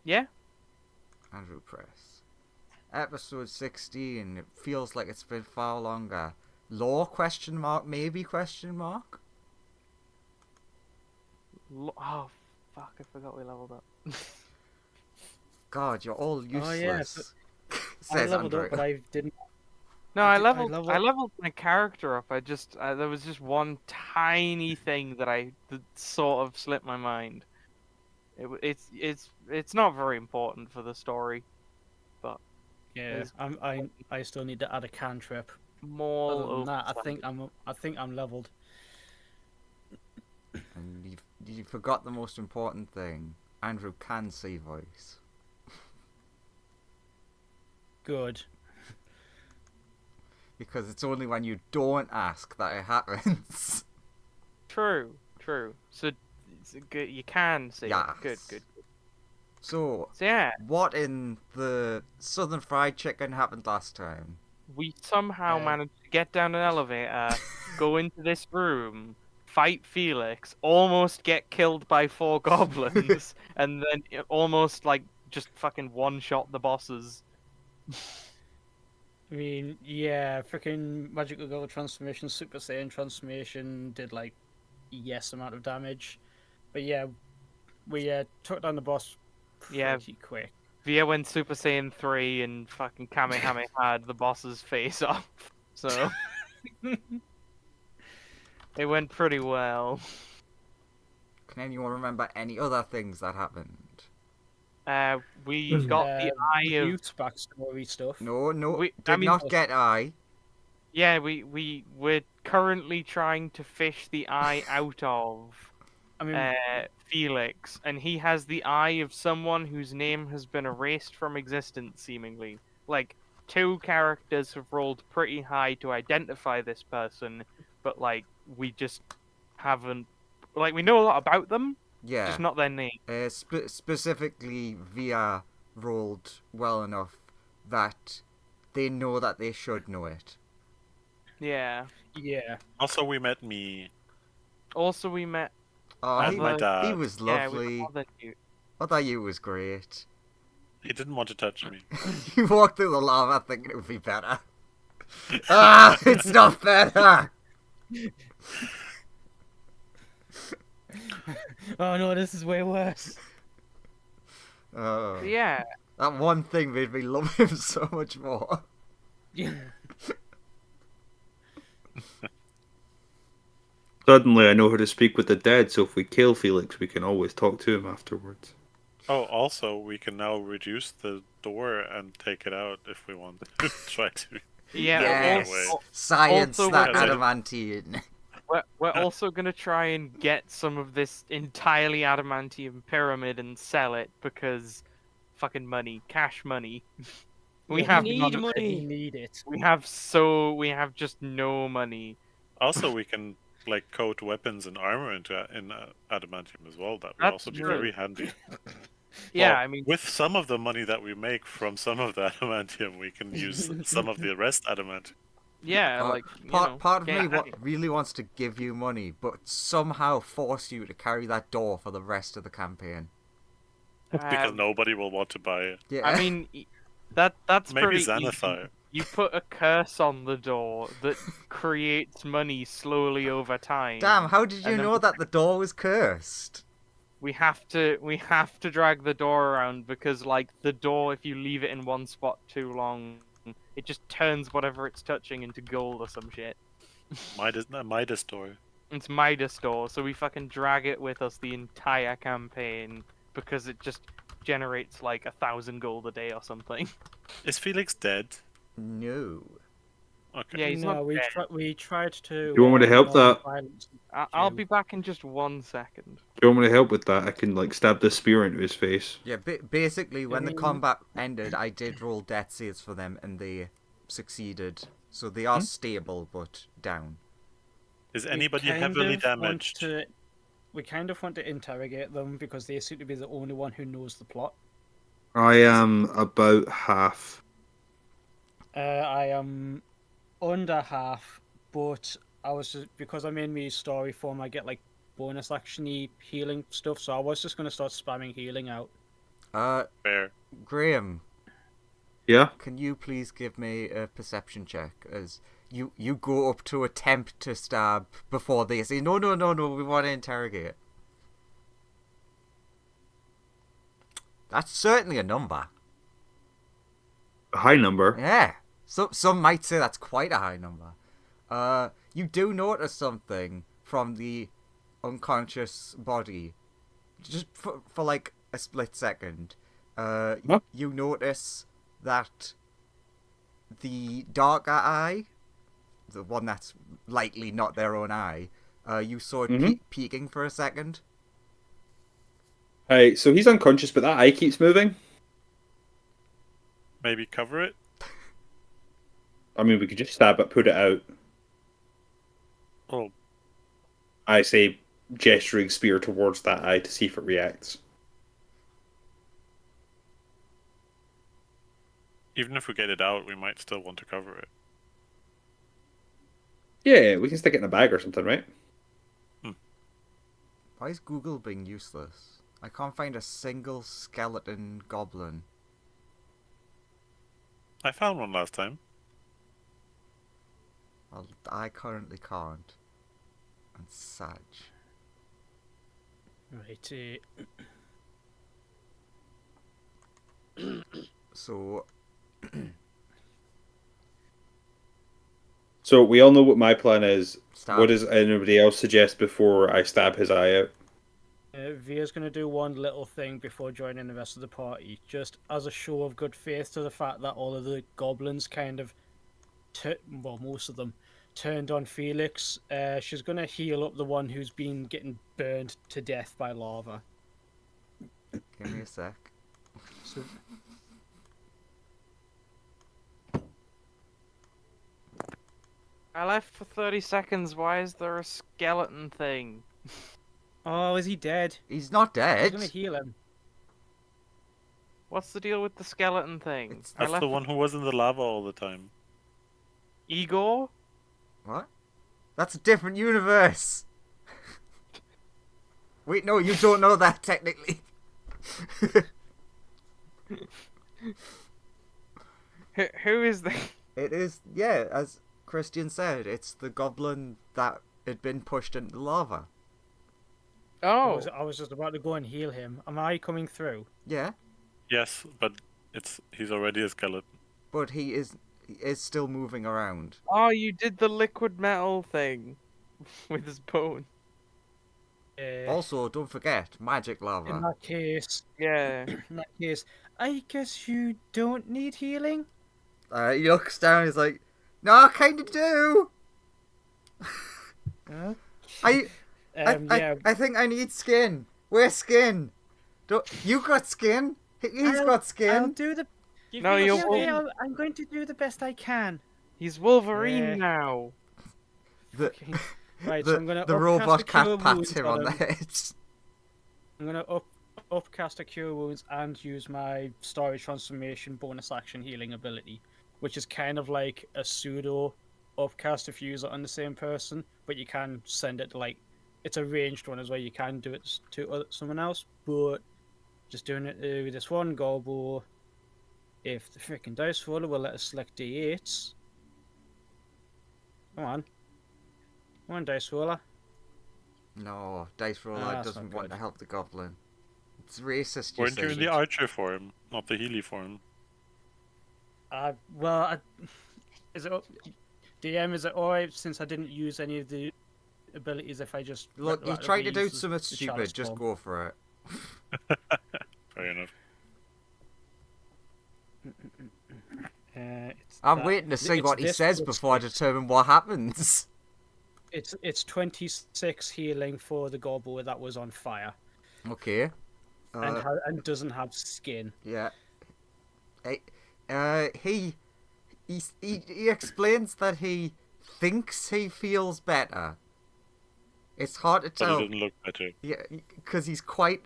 Yeah. Andrew Press. Episode 16. It feels like it's been far longer. Law question mark? Maybe question mark? Oh, fuck! I forgot we leveled up. God, you're all Oh yeah, so useless. I Says leveled Andrew. up, but I didn't. No, I, I did, I leveled. leveled I up. leveled my character up. There was just one tiny thing that sort of slipped my mind. It's not very important for the story, but Yeah, there's I still need to add a cantrip. more Other than that, oversight. I think I'm leveled. And you forgot the most important thing. Andrew can see voice. Good. Because it's only when you don't ask that it happens. True. So it's good. You can see Yes. it. Good. So, So yeah, what in the Southern Fried Chicken happened last time? we somehow Uh, managed to get down an elevator, go into this room, fight Felix, almost get killed by 4 goblins, and then almost like just fucking one-shot the bosses. I mean, yeah, freaking magical girl transformation, Super Saiyan transformation did like yes amount of damage, but yeah, we took down the boss Yeah, pretty quick. Via went Super Saiyan 3 and fucking Kamehameha the boss's face off. So it went pretty well. Can anyone remember any other things that happened? We got the eye of youth backstory stuff. No, we. I did mean, not get I. yeah, we're currently trying to fish the eye out of I mean, Felix, and he has the eye of someone whose name has been erased from existence, seemingly. Like, 2 characters have rolled pretty high to identify this person, but like we just haven't. Like, we know a lot about them, Yeah. just not their name. Specifically, Via rolled well enough that they know that they should know it. Yeah. yeah. Also, we met me. Also, we met. Oh, And my dad. he was Yeah, we lovely. met other dude. I thought you was great. He didn't want to touch me. You walked through the lava thinking it would be better. Ah, it's not better! Oh no, this is way worse. Oh, Yeah. that one thing made me love him so much more. Yeah. Suddenly I know how to speak with the dead, so if we kill Felix, we can always talk to him afterwards. Oh, also, we can now reduce the door and take it out if we want to try to. Yeah. Yes! away. Science Also, that we're- adamantine. We're also gonna try and get some of this entirely adamantium pyramid and sell it because fucking money, cash money. We have need none of it. money. We need it. We have just no money. Also, we can like coat weapons and armor in adamantium as well. That would That's also be true. very handy. Yeah, Well, I mean, with some of the money that we make from some of the adamantium, we can use some of the rest adamantium. yeah, Part- like you part, know, part of get me really wants to give you money, but somehow force you to carry that door for the rest of the campaign. Because nobody will want to buy it. Yeah. I mean, that's Maybe pretty easy. Xanathar. You put a curse on the door that creates money slowly over time. Damn, how did you and then know that the door was cursed? We have to drag the door around because like the door, if you leave it in one spot too long, it just turns whatever it's touching into gold or some shit. Midas door. It's Midas door, so we fucking drag it with us the entire campaign because it just generates like 1,000 gold a day or something. Is Felix dead? No. Okay. Yeah, he's no, not we dead. we tried to. You want me to help that? violence I'll you. be back in just 1 second. Do you want me to help with that? I can like stab the spear into his face. Yeah, basically, when the mean- combat ended, I did roll death saves for them, and they succeeded. So they are stable, but down. Is We anybody kind heavily of want damaged? We kind of want to interrogate them because they seem to be the only one who knows the plot. I am about half. I am under half, but I was just, because I'm in my story form, I get like bonus actiony healing stuff, so I was just going to start spamming healing out. Fair. Graham, Yeah. can you please give me a perception check as you go up to attempt to stab before they say no, we want to interrogate. That's certainly a number. A high number. Yeah. So some might say that's quite a high number. You do notice something from the unconscious body, just for like a split second. Huh? You notice that the darker eye, the one that's likely not their own eye, you saw it Mhm. peeking for a second. Hey, so he's unconscious, but that eye keeps moving. Maybe cover it? I mean, we could just stab it, put it out. Oh, I say, gesturing spear towards that eye to see if it reacts. even if we get it out, we might still want to cover it. Yeah, we can stick it in a bag or something, right? Why is Google being useless? I can't find a single skeleton goblin. I found one last time. Well, I currently can't. And Sag. Right. So, So we all know what my plan is. stab. What does anybody else suggest before I stab his eye out? Via's going to do one little thing before joining the rest of the party, just as a show of good faith to the fact that all of the goblins kind of, well, most of them, turned on Felix. She's going to heal up the one who's been getting burned to death by lava. Give me a sec. So, I left for 30 seconds. Why is there a skeleton thing? oh, is he dead? He's not I was dead. going to heal him. What's the deal with the skeleton thing? It's- I That's left the one who was in the lava all the time. Igor? What? That's a different universe. Wait, no, you don't know that technically. Who is the... It is, yeah, as Christian said, it's the goblin that had been pushed into the lava. Oh, I was just about to go and heal him. Am I coming through? Yeah, Yes, but he's already a skeleton. but he is still moving around. oh, you did the liquid metal thing with his bone. Also, don't forget, magic In lava. that case, Yeah. I guess you don't need healing. He looks down, he's like, no, I kinda do! Huh? I Yeah. think I need skin. Where's skin? You got skin? He's got I'll skin. do the. No, you're Yeah, Wolverine. yeah, I'm going to do the best I can. He's Wolverine Yeah. now. The, Right, so I'm gonna the upcast robot a cure cat pats wounds him on on the him. head. I'm gonna upcast a cure wounds and use my story transformation bonus action healing ability, which is kind of like a pseudo upcast if you use it on the same person, but you can send it to like it's a ranged one as well. You can do it to someone else, but just doing it to this one gobbo. If the freaking dice roller will let us select D8s. Come on, dice roller. No, Dice Roller Ah, that's doesn't not want good. to help the goblin. It's racist, you Weren't you say. in the archer form, not the Healy form? Is it DM? Is it alright since I didn't use any of the abilities? If I just Look, you tried to do use something the stupid, chalice just form? go for it. Fair enough. I'm waiting to see it's what he this says plus before I six. determine what happens. It's 26 healing for the gobbo that was on fire Okay. and doesn't have skin. Yeah. He explains that he thinks he feels better. It's hard to But tell. it didn't look better. Yeah, because he's quite,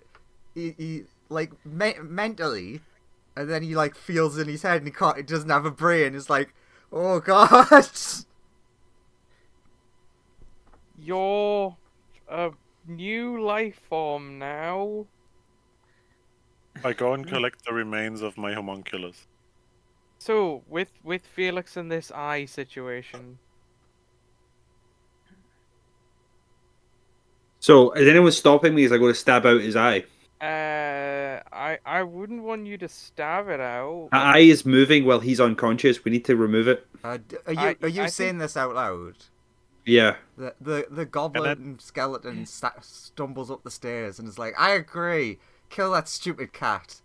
he like mentally, and then he like feels in his head and he doesn't have a brain. It's like, oh god. You're a new life form now. I go and collect the remains of my homunculus. So with Felix in this eye situation, So, is anyone stopping me as I go to stab out his eye? I wouldn't want you to stab it out. The eye is moving while he's unconscious. We need to remove it. Are you I saying think- this out loud? Yeah. The goblin skeleton stumbles up the stairs and is like, "I agree. Kill that stupid cat."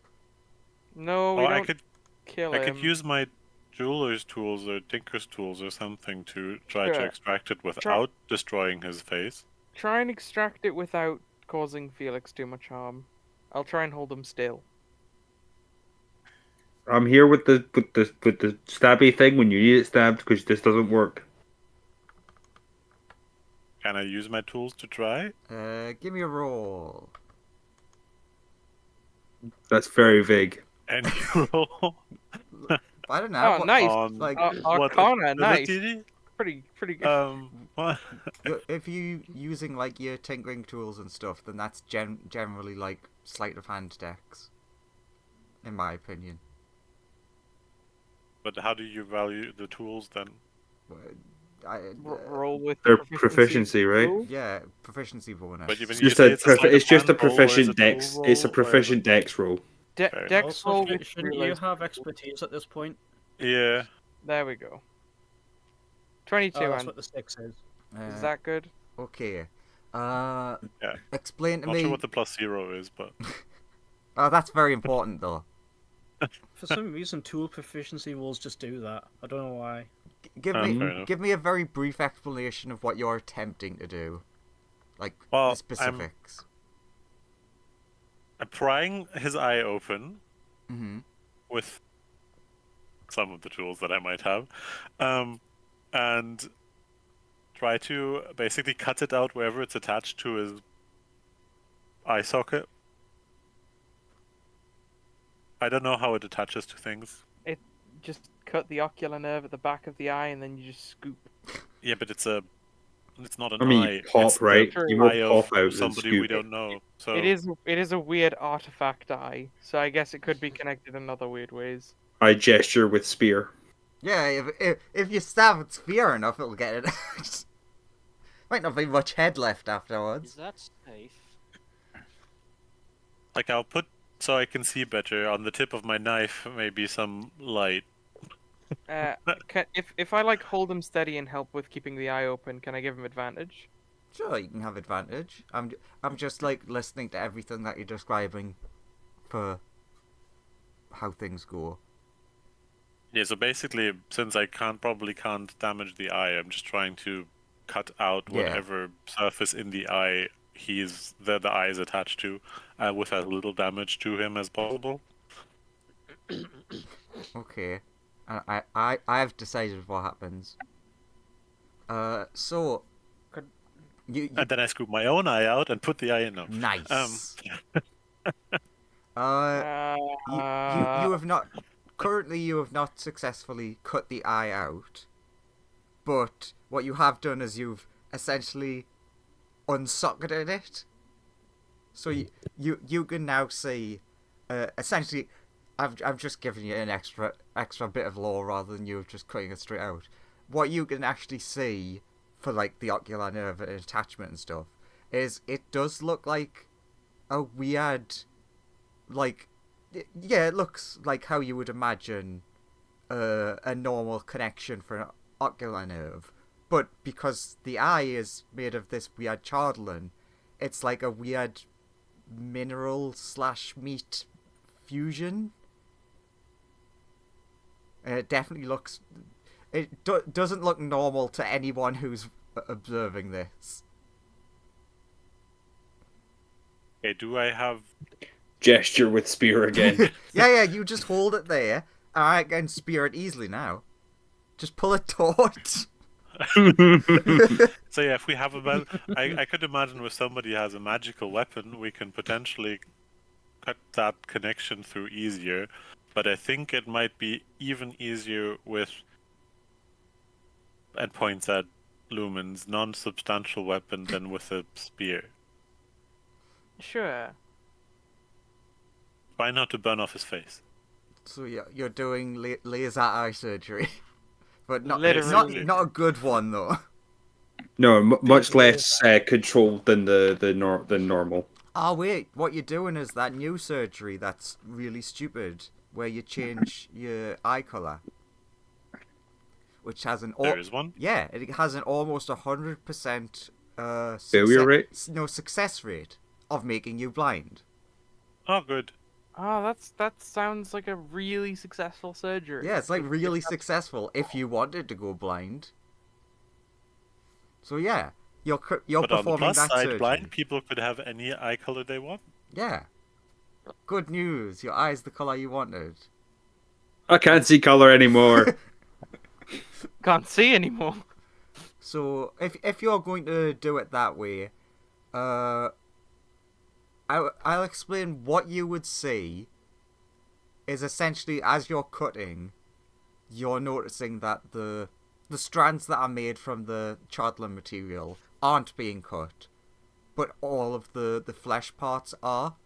No, we Or don't kill I him. could use my jeweler's tools or tinker's tools or something to try to Sure. extract it without destroying his face. Try and extract it without causing Felix too much harm. I'll try and hold him still. I'm here with the stabby thing when you need it stabbed because this doesn't work. Can I use my tools to try? Give me a roll. That's very vague. And you roll I don't know. Oh, nice. on Like, what Arcana, nice. ability? Pretty good. What? If you using like your tinkering tools and stuff, then that's generally like sleight of hand decks, in my opinion. But how do you value the tools then? Roll with Their the proficiency, right? roll. Yeah, proficiency bonus. But even It's you just say a it's a sleight of it's just a hand roll, or is proficient it tool dex. roll, It's a or- proficient dex roll. Fair Dex Also, roll with shouldn't you rulers. have expertise at this point? Yeah. There we go. 22, Oh, that's and what the 6 is. is that good? Okay? Yeah. Explain to Not me. sure what the +0 is, but Oh, that's very important though. For some reason, tool proficiency rolls just do that. I don't know why. Give fair me enough. a very brief explanation of what you're attempting to do, like Well, the specifics. I'm prying his eye open Mm-hmm. with some of the tools that I might have, and try to basically cut it out wherever it's attached to his eye socket. I don't know how it attaches to things. Just cut the ocular nerve at the back of the eye, and then you just scoop. Yeah, but it's not an I mean, eye. you pop, it's the right? True. You eye will of pop out and somebody we scoop. don't know. So It is a weird artifact eye, so I guess it could be connected in other weird ways. I gesture with spear. Yeah, if you stab it spear enough, it'll get it out. Might not be much head left Is afterwards. that safe? like I'll put so I can see better on the tip of my knife, maybe some light. If I like hold him steady and help with keeping the eye open, can I give him advantage? Sure, you can have advantage. I'm just like listening to everything that you're describing for how things go. Yeah, so basically, since I probably can't damage the eye, I'm just trying to cut out Yeah. whatever surface in the eye the eye is attached to, with as little damage to him as possible. Okay, I've decided what happens. So Could- you And then I scoop my own eye out and put the eye in. No. nice. You Uh, have not currently you have not successfully cut the eye out, but what you have done is you've essentially unsocketed it. So you can now see, essentially, I've just given you an extra bit of lore rather than you just cutting it straight out. What you can actually see for like the ocular nerve and attachment and stuff is it does look like a weird, like, yeah, it looks like how you would imagine a normal connection for an ocular nerve, but because the eye is made of this weird chardolin, it's like a weird mineral / meat fusion. And it definitely looks. It doesn't look normal to anyone who's observing this. Okay, do I have? Gesture with spear again. Yeah, you just hold it there, and I can spear it easily now. Just pull a torch. So yeah, if we have I could imagine if somebody has a magical weapon, we can potentially cut that connection through easier. But I think it might be even easier with, and points at Lumen's non-substantial weapon than with a spear. sure. Try not to burn off his face. So you're doing laser eye surgery, but not Literally. not a good one though. No, much Big less controlled than than normal. Oh wait, what you're doing is that new surgery that's really stupid, where you change your eye color, which has an There is one. yeah, it has an almost 100% Failure rate? success rate of making you blind. Oh, good. Oh, that sounds like a really successful surgery. Yeah, it's like really successful if you wanted to go blind. So yeah, you're But on the performing plus that side, surgery. blind people could have any eye color they want. Yeah. Good news, your eye's the color you wanted. I can't see color anymore. Can't see anymore. So if you're going to do it that way, I'll explain what you would see. Is essentially as you're cutting, you're noticing that the strands that are made from the chartler material aren't being cut, but all of the flesh parts are.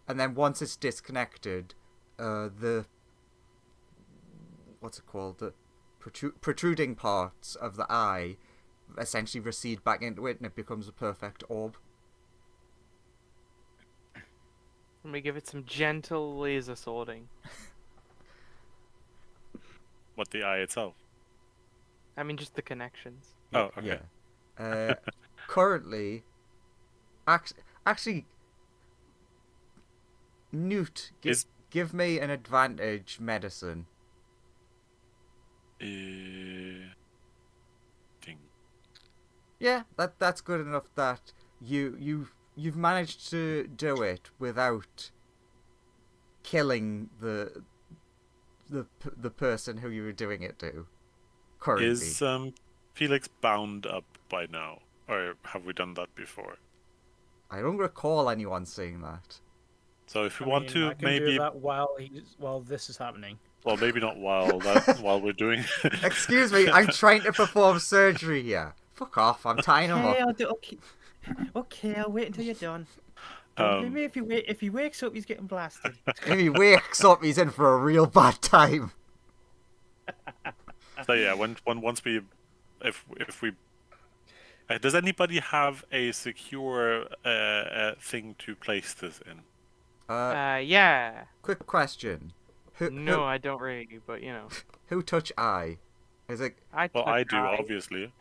And then once it's disconnected, the what's it called? The protruding parts of the eye essentially recede back into it, and it becomes a perfect orb. Let me give it some gentle laser sorting. What, the eye itself? I mean, just the connections. Oh, okay. Yeah. Currently, actually, Newt, give me an advantage medicine. Thing. Yeah, that's good enough that you've managed to do it without killing the person who you were doing it to. Currently. Is Felix bound up by now, or have we done that before? I don't recall anyone saying that. So if we I want mean, to I can maybe, do that while this is happening. well, maybe not while we're doing. Excuse me, I'm trying to perform surgery here. Fuck off, I'm tying him up. I'll do. Okay, I'll wait until you're done. Maybe if he wakes up, he's getting blasted. If he wakes up, he's in for a real bad time. So yeah, once we, if we, does anybody have a secure thing to place this in? Yeah. Quick question. No, I don't really, but you know. Who touch eye? Is it? I Well, touch I do, eye. obviously.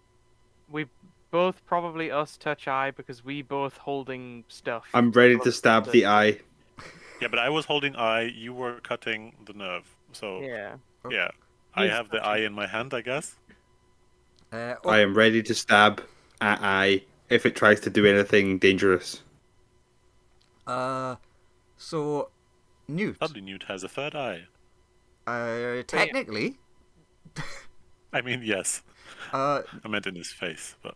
We both probably us touch eye because we both holding stuff. I'm ready to stab the eye. Yeah, but I was holding eye. You were cutting the nerve. So Yeah. yeah, I He's have the eye in my hand, I guess. I am ready to stab at eye if it tries to do anything dangerous. So, Newt. Probably Newt has a third eye. Technically. I mean, yes. Uh, I meant in his face, but.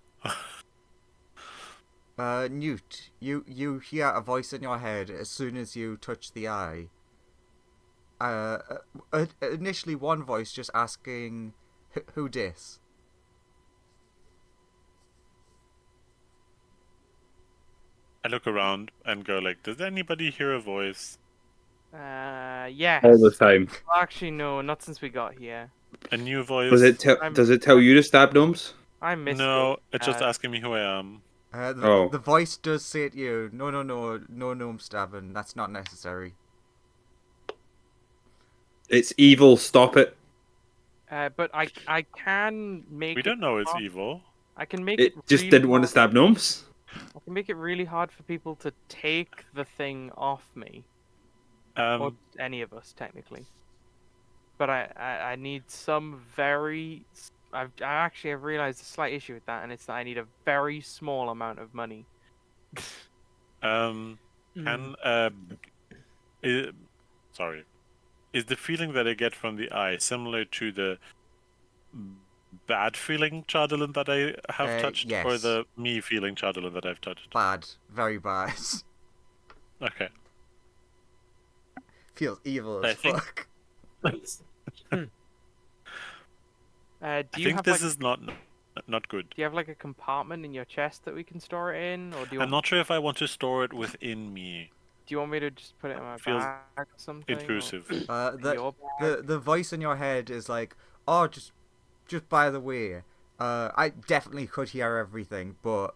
Newt, you hear a voice in your head as soon as you touch the eye. Initially one voice just asking, who dis? I look around and go like, does anybody hear a voice? Yes. All the time. Well, actually, no, not since we got here. A new voice? Does it tell you to stab gnomes? I missed No, it. it's just asking me who I am. The voice does say to you, no gnome stabbing, that's not necessary. It's evil, stop it. But I can make. We it don't know it's hard- evil. I can make It it. just really didn't want to hard- stab gnomes. I can make it really hard for people to take the thing off me, or any of us technically. But I need some very. I've realized a slight issue with that, and it's that I need a very small amount of money. Sorry. Is the feeling that I get from the eye similar to the bad feeling Chardalin that I have touched, yes. or the me feeling Chardalin that I've touched? Bad. Very bad. Okay. Feels evil I as think- fuck. I Do you think have this like, is not good. do you have like a compartment in your chest that we can store it in, or do you? I'm not sure if I want to store it within me. you want me to just put it in my Feels bag or something? or- Intrusive. in The your bag? the voice in your head is like, oh, just by the way, I definitely could hear everything, but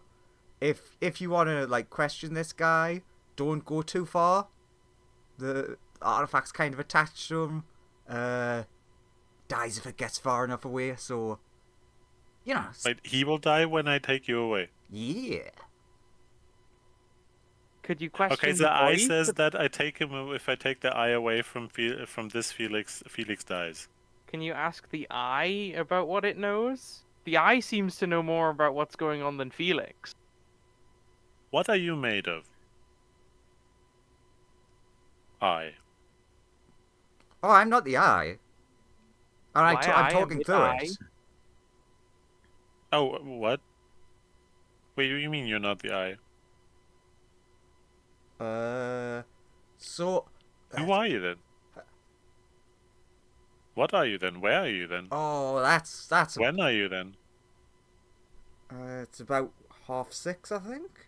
if you want to like question this guy, don't go too far. The artifact's kind of attached to him. Dies if it gets far enough away. So, you know. Wait, he will die when I take you away. Yeah. Could you question Okay, the the eye voice? says that I take him. If I take the eye away from this Felix, Felix dies. Can you ask the eye about what it knows? The eye seems to know more about what's going on than Felix. What are you made of? Eye. Oh, I'm not the eye. And My eye I'm am talking the through eye. it. Oh, what? Wait, you mean you're not the eye? So. Who are you then? What are you then? Where are you then? Oh, that's. When are you then? It's about 6:30, I think.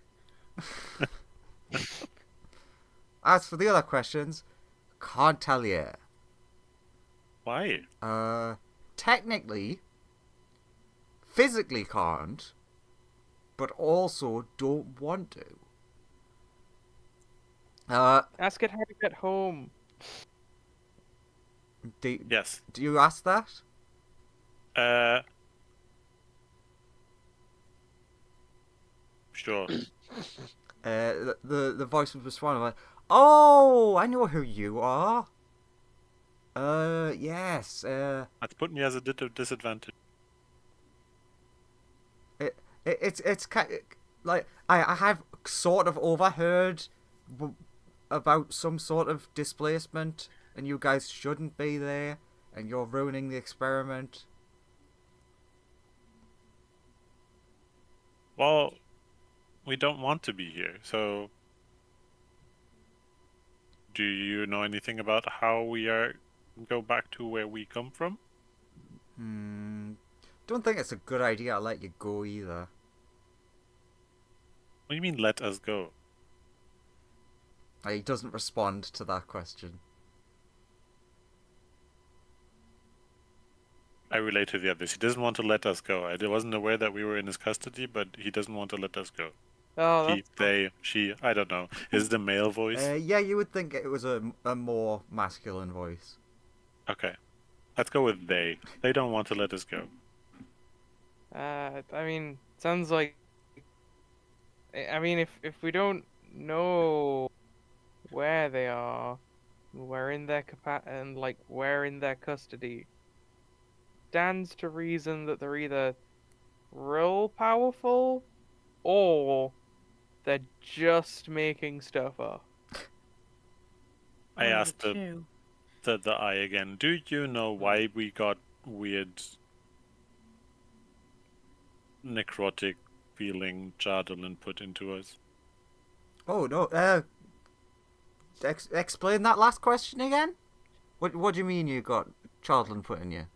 As for the other questions, can't tell you. Why? Technically, physically can't, but also don't want to. Ask it how to get home. Yes. Do you ask that? Sure. The voice was responding like, "Oh, I know who you are. Yes. That's put me as a disadvantage. It's kind like I have sort of overheard about some sort of displacement, and you guys shouldn't be there, and you're ruining the experiment." Well, we don't want to be here, so do you know anything about how we go back to where we come from? Don't think it's a good idea to let you go either. What do you mean, let us go? He doesn't respond to that question. I relate to the others. He doesn't want to let us go. I wasn't aware that we were in his custody, but he doesn't want to let us go. Oh, He, they, she, I don't know. Is it a male voice? Yeah, you would think it was a more masculine voice. Okay. Let's go with they. They don't want to let us go. I mean, sounds like. I mean, if we don't know where they are, we're in their we're in their custody. Stands to reason that they're either real powerful, or they're just making stuff up. I Oh, asked two. the eye again. Do you know why we got weird necrotic feeling Jardalin put into us? Oh no. Explain that last question again. What do you mean you got Chardlin put in you?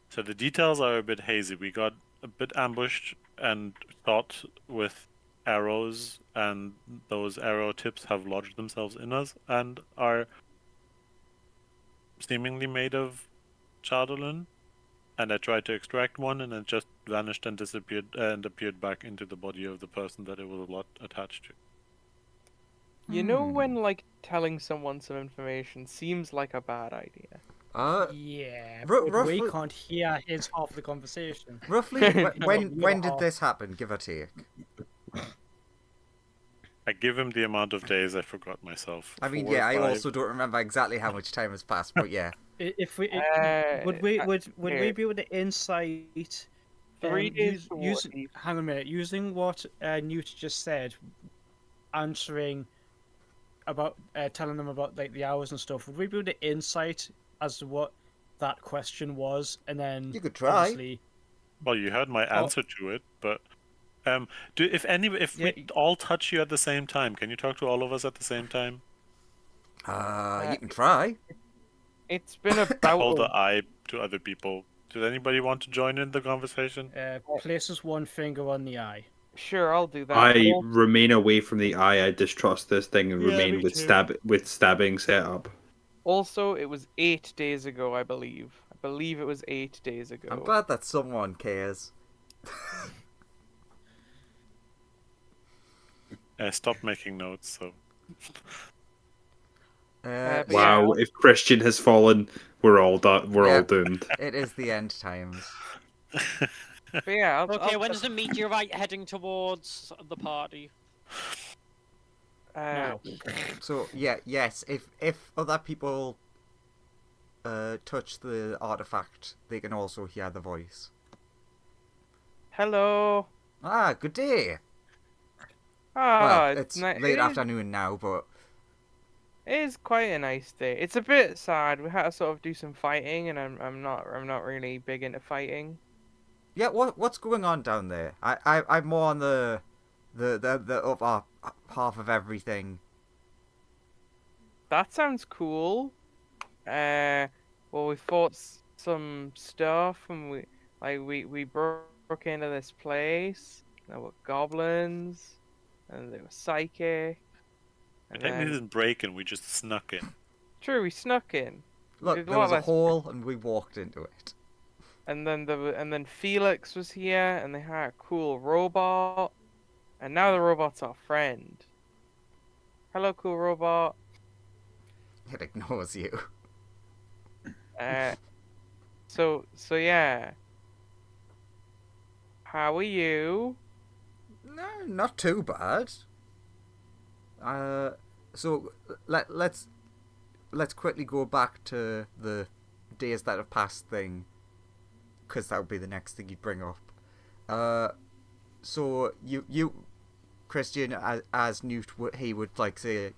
So the details are a bit hazy. We got a bit ambushed and shot with arrows, and those arrow tips have lodged themselves in us and are seemingly made of Chardalin. And I tried to extract one, and it just vanished and disappeared and appeared back into the body of the person that it was a lot attached to. You know when telling someone some information seems like a bad idea. Yeah, ru- but we roughly- can't hear his half of the conversation. Roughly, when You're did off. this happen? Give or take. I give him the amount of days I forgot myself. I mean, 4 or yeah, I 5. also don't remember exactly how much time has passed, but yeah. If we would we here. be able to insight 3 days to using Waterdeep. hang on a minute, using what Newt just said, answering about telling them about the hours and stuff, would we be able to insight as to what that question was, and then You could try. obviously- Well, you heard my answer to it, but if we Yeah. all touch you at the same time, can you talk to all of us at the same time? You can try. It's been about Hold the eye to other people Does anybody want to join in the conversation? Places one finger on the eye. Sure, I'll do that. I remain away from the eye. I distrust this thing and Yeah, remain me with too. stabbing setup. Also, it was 8 days ago, I believe. I believe it was 8 days ago. I'm glad that someone cares. Stop making notes. So But Wow, yeah, if Christian has fallen, we're all we're all Yep. doomed. It is the end times. but yeah, Okay, I'll, when's the meteorite heading towards the party? Now. So yeah, yes. If other people touch the artifact, they can also hear the voice. Hello. Ah, good day. Ah, Well, it's late afternoon now, but It is quite a nice day. It's a bit sad. We had to sort of do some fighting, and I'm not really big into fighting. yeah. What's going on down there? I'm more on the upper half of everything. That sounds cool. Well, we fought some stuff, and we broke into this place. There were goblins, and they were psychic. I And think we then, didn't break in. We just snuck in. true, we snuck in. Look, did there was a less- hole, and we walked into it. And then Felix was here, and they had a cool robot, and now the robot's our friend. Hello, cool robot. It ignores you. So yeah. How are you? No, not too bad. So let's quickly go back to the days that have passed thing, because that would be the next thing you'd bring up. So you, Christian, as Newt, he would like say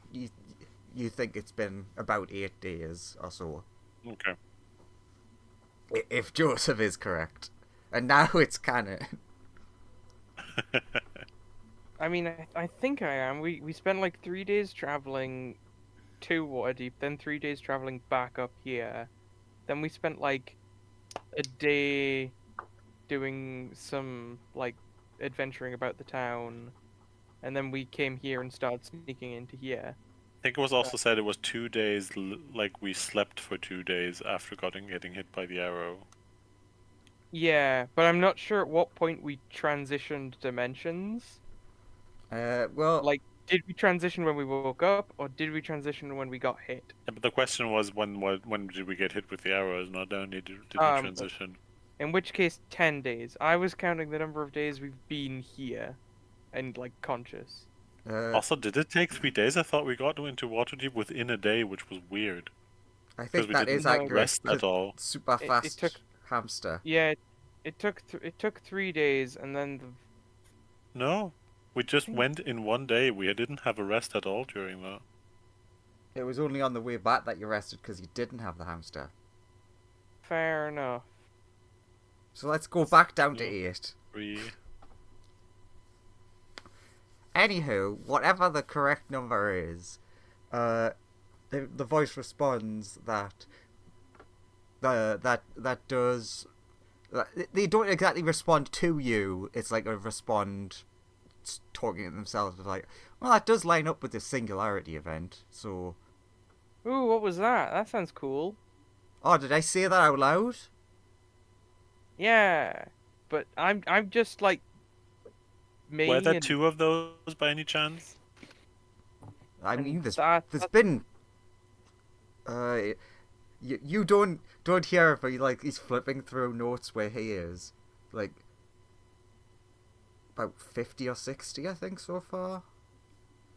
you think it's been about 8 days or so, Okay. if Joseph is correct, and now it's canon. I mean, I think I am. We spent like 3 days traveling to Waterdeep, then 3 days traveling back up here. Then we spent like a day doing some like adventuring about the town, and then we came here and started sneaking into here. I think it was also said it was 2 days, like we slept for 2 days after getting hit by the arrow. Yeah, but I'm not sure at what point we transitioned dimensions. Well, Like, did we transition when we woke up, or did we transition when we got hit? Yeah, but the question was when did we get hit with the arrows? Not only did we transition. In which case, 10 days. I was counting the number of days we've been here, and like conscious. Also, did it take 3 days? I thought we got into Waterdeep within a day, which was weird. I Because think we that didn't is accurate. rest at all. Super It fast took- hamster. Yeah, it took 3 days, and then No, we just went in one day. We didn't have a rest at all during that. It was only on the way back that you rested because you didn't have the hamster. fair enough. So let's go back down to Yeah. 8. 3. Anywho, whatever the correct number is, the voice responds that does. They don't exactly respond to you. It's like a respond talking to themselves. Like, well, that does line up with the singularity event. So, Ooh, what was that? That sounds cool. oh, did I say that out loud? Yeah, but I'm just like me. Were there and 2 of those by any chance? I and mean, there's that- been. You don't hear it, but like he's flipping through notes where he is, like about 50 or 60, I think, so far.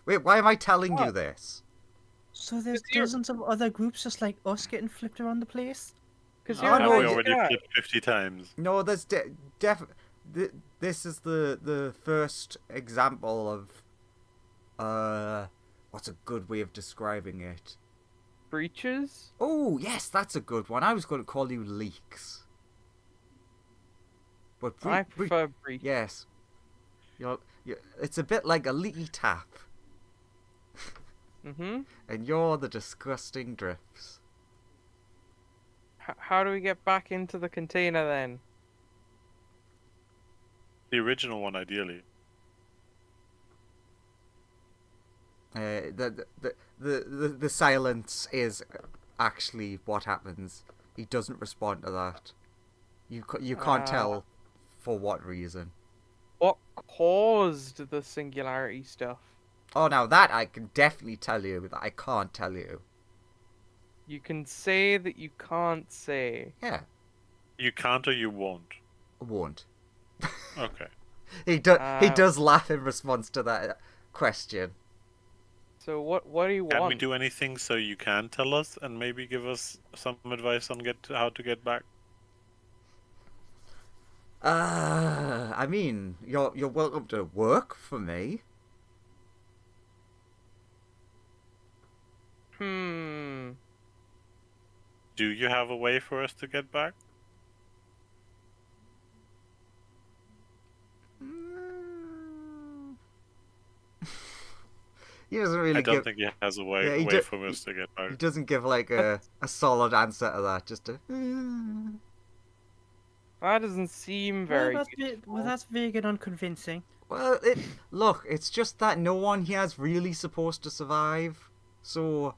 Wait, why am I telling you What? this? So there's Because you're- dozens of other groups just like us getting flipped around the place? Because Oh, you're no, Have we nice already guy. flipped 50 times? No, there's this is the first example of what's a good way of describing it? Breaches. Oh, yes, that's a good one. I was going to call you leaks. But I prefer breach. yes. It's a bit like a leaky tap, Mhm. and you're the disgusting drifts. how do we get back into the container then? The original one, ideally. The silence is actually what happens. He doesn't respond to that. You can't tell for what reason. What caused the singularity stuff? Oh, now that I can definitely tell you that I can't tell you. You can say that you can't say. Yeah, You can't or you won't. I won't. Okay. He does laugh in response to that question. So what do you Can want? we do anything so you can tell us and maybe give us some advice on how to get back? I mean, you're welcome to work for me. Hmm. Do you have a way for us to get back? He doesn't really I don't give. think he has a way, Yeah, he way do- for us to get He back. doesn't give like a solid answer to that. Just a. That doesn't seem very. Well, that's vague and unconvincing. Well, look, it's just that no one here is really supposed to survive. So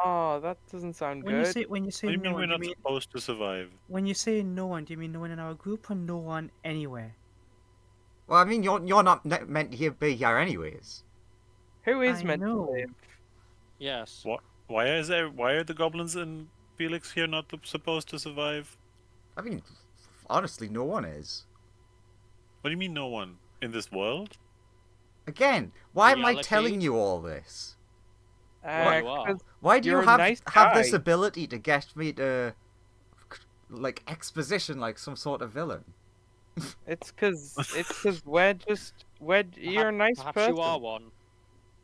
Oh, that doesn't sound When good. you say What do you no mean we're one, not supposed to survive? when you say no one, do you mean no one in our group or no one anywhere? well, I mean, you're not meant to be here anyways. Who is I meant to know. live? Yes. What? Why are the goblins and Felix here not supposed to survive? I mean, honestly, no one is. What do you mean no one in this world? Again, why am I Reality? telling you all this? Well, you are. 'Cause Why do you You're a have nice have this guy. ability to get me to like exposition like some sort of villain? it's because you're a nice Perhaps person. you are one.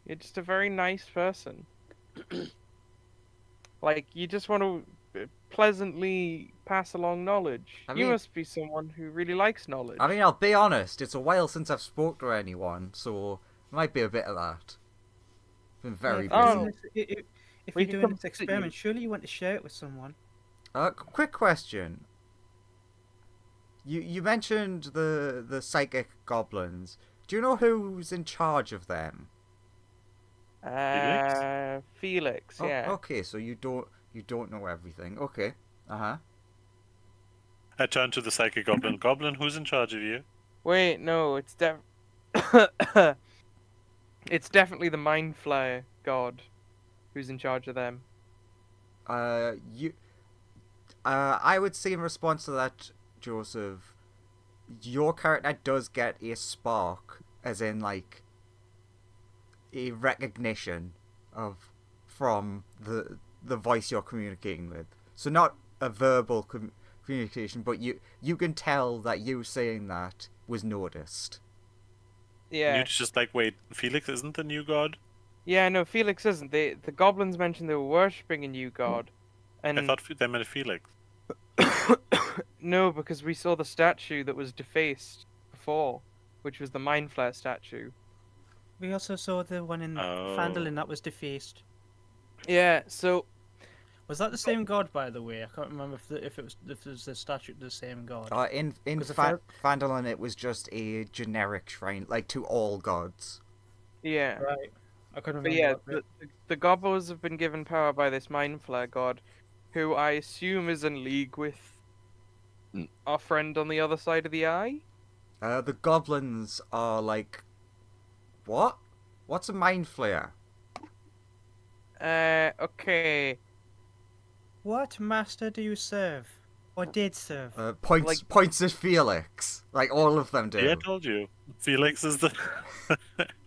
You're just a very nice person. Like you just want to pleasantly pass along knowledge. I You mean- must be someone who really likes knowledge. I mean, I'll be honest. It's a while since I've spoke to anyone, so it might be a bit of that. Been very busy. Oh. If We you're can doing come this visit you. experiment, surely you want to share it with someone. Quick question. You mentioned the psychic goblins. Do you know who's in charge of them? Felix, Oh, yeah. okay, so you don't know everything. Okay. Uh-huh. I turn to the psychic goblin. Goblin, who's in charge of you? Wait, no, it's it's definitely the Mind Flayer god who's in charge of them. I would say in response to that, Joseph, your character does get a spark, as in like a recognition from the voice you're communicating with. So not a verbal communication, but you can tell that you saying that was noticed. Yeah. You're just like, wait, Felix isn't the new god? Yeah, no, Felix isn't. The goblins mentioned they were worshipping a new god. And I thought they meant Felix. no, because we saw the statue that was defaced before, which was the Mind Flayer statue. We also saw the one in Oh. Phandelver that was defaced. Yeah, so Was that the same god, by the way? I can't remember if it was the statue of the same god. In 'Cause if I- Phandelver, it was just a generic shrine, like to all gods. yeah. Right. I couldn't But remember. yeah, what the goblins have been given power by this Mind Flayer god, who I assume is in league with our friend on the other side of the eye. The goblins are like, what? What's a mind flayer? Okay. What master do you serve? Or did serve? Points at Felix, like all of them do. Yeah, I told you. Felix is the.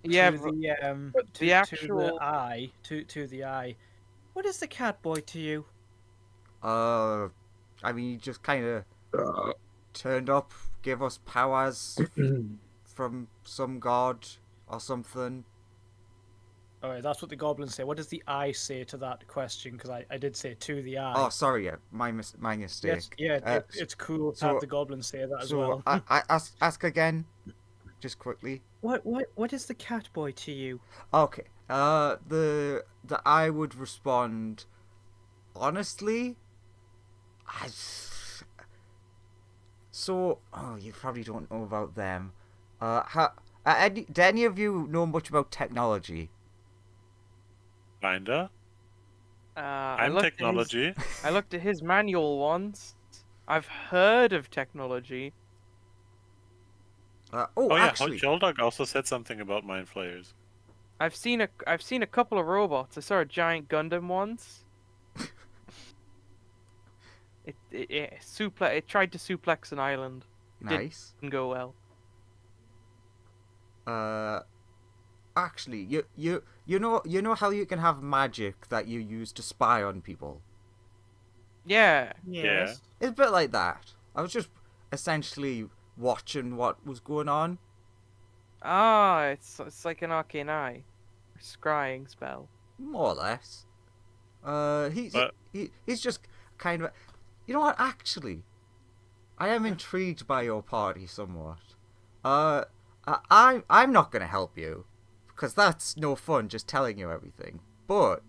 Yeah, to the but to, the to actual- the eye to the eye. What is the cat boy to you? I mean, he just kind of turned up, gave us powers from some god or something. Alright, that's what the goblins say. What does the eye say to that question? Because I did say to the eye. Oh, sorry, yeah, my mistake. Yes, yeah, it's cool to so- have the goblins say that as So well. I ask again, just quickly. What is the cat boy to you? Okay. The eye would respond. Honestly, So, oh, you probably don't know about them. Do any of you know much about technology? Kinda. I I'm looked at his, technology. I looked at his manual once. I've heard of technology. Oh yeah, Actually, Joldog also said something about mind flayers. I've seen a couple of robots. I saw a giant Gundam once. It tried to suplex an island. nice. Didn't go well. Actually, you know how you can have magic that you use to spy on people. Yeah. Yes. It's a bit like that. I was just essentially watching what was going on. Ah, it's like an arcane eye, scrying spell. More or less. He's But he's just kind of. You know what? Actually, I am intrigued by your party somewhat. I'm not gonna help you because that's no fun. Just telling you everything. But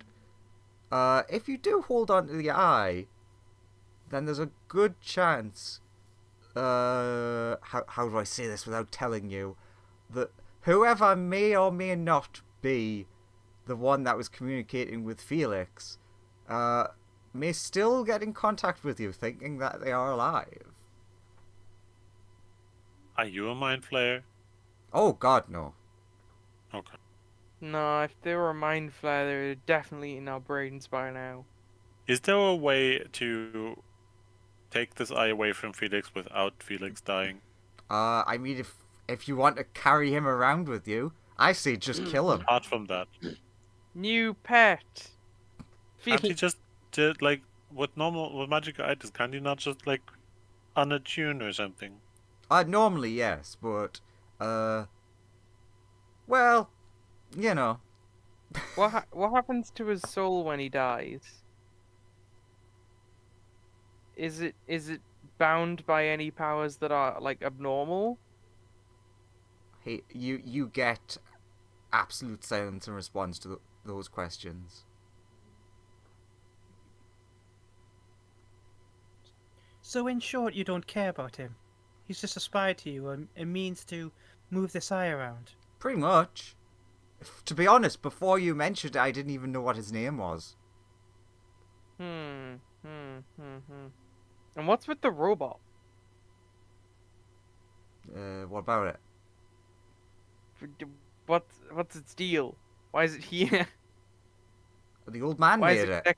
if you do hold on to the eye, then there's a good chance. How do I say this without telling you that whoever may or may not be the one that was communicating with Felix, may still get in contact with you, thinking that they are alive. are you a mind flayer? Oh God, no. Okay. No, if they were a mind flayer, they were definitely in our brains by now. Is there a way to take this eye away from Felix without Felix dying? I mean, if you want to carry him around with you, I say just kill him. Apart from that, New pet. can't he just like with magic items? Can't he not just like unattune or something? Normally yes, but well, you know. What happens to his soul when he dies? Is it bound by any powers that are like abnormal? Hey, you get absolute silence in response to those questions. So in short, you don't care about him. He's just a spy to you, a means to move this eye around. Pretty much. To be honest, before you mentioned it, I didn't even know what his name was. Hmm. And what's with the robot? What about it? What's its deal? Why is it here? The old man Why is made it it.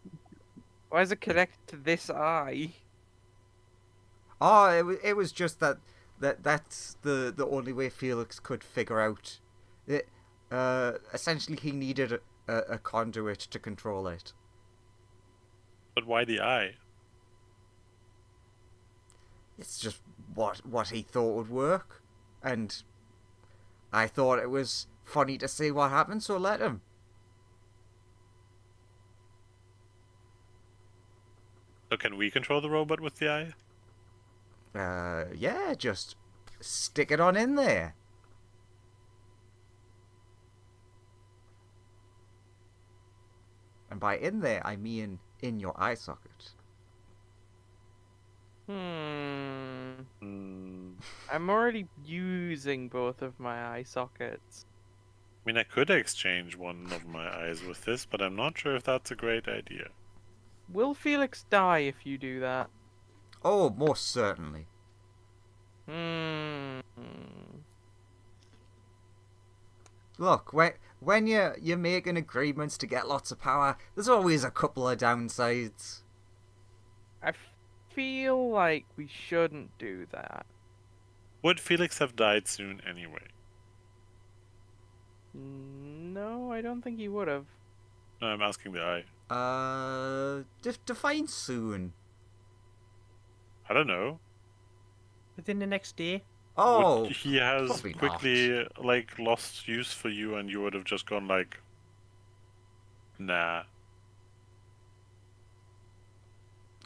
Why is it connected to this eye? Oh, it was just that's the only way Felix could figure out it. Essentially, he needed a conduit to control it. But why the eye? It's just what he thought would work, and I thought it was funny to see what happened, so let him. So can we control the robot with the eye? Yeah, just stick it on in there. And by in there, I mean in your eye socket. Hmm. Hmm. I'm already using both of my eye sockets. I mean, I could exchange one of my eyes with this, but I'm not sure if that's a great idea. Will Felix die if you do that? Oh, most certainly. Hmm. Look, when you're making agreements to get lots of power, there's always a couple of downsides. I feel like we shouldn't do that. Would Felix have died soon anyway? No, I don't think he would have. No, I'm asking the eye. Define soon. I don't know. Within the next day, Oh, He has probably quickly like lost use for you, and you would have just gone like, nah.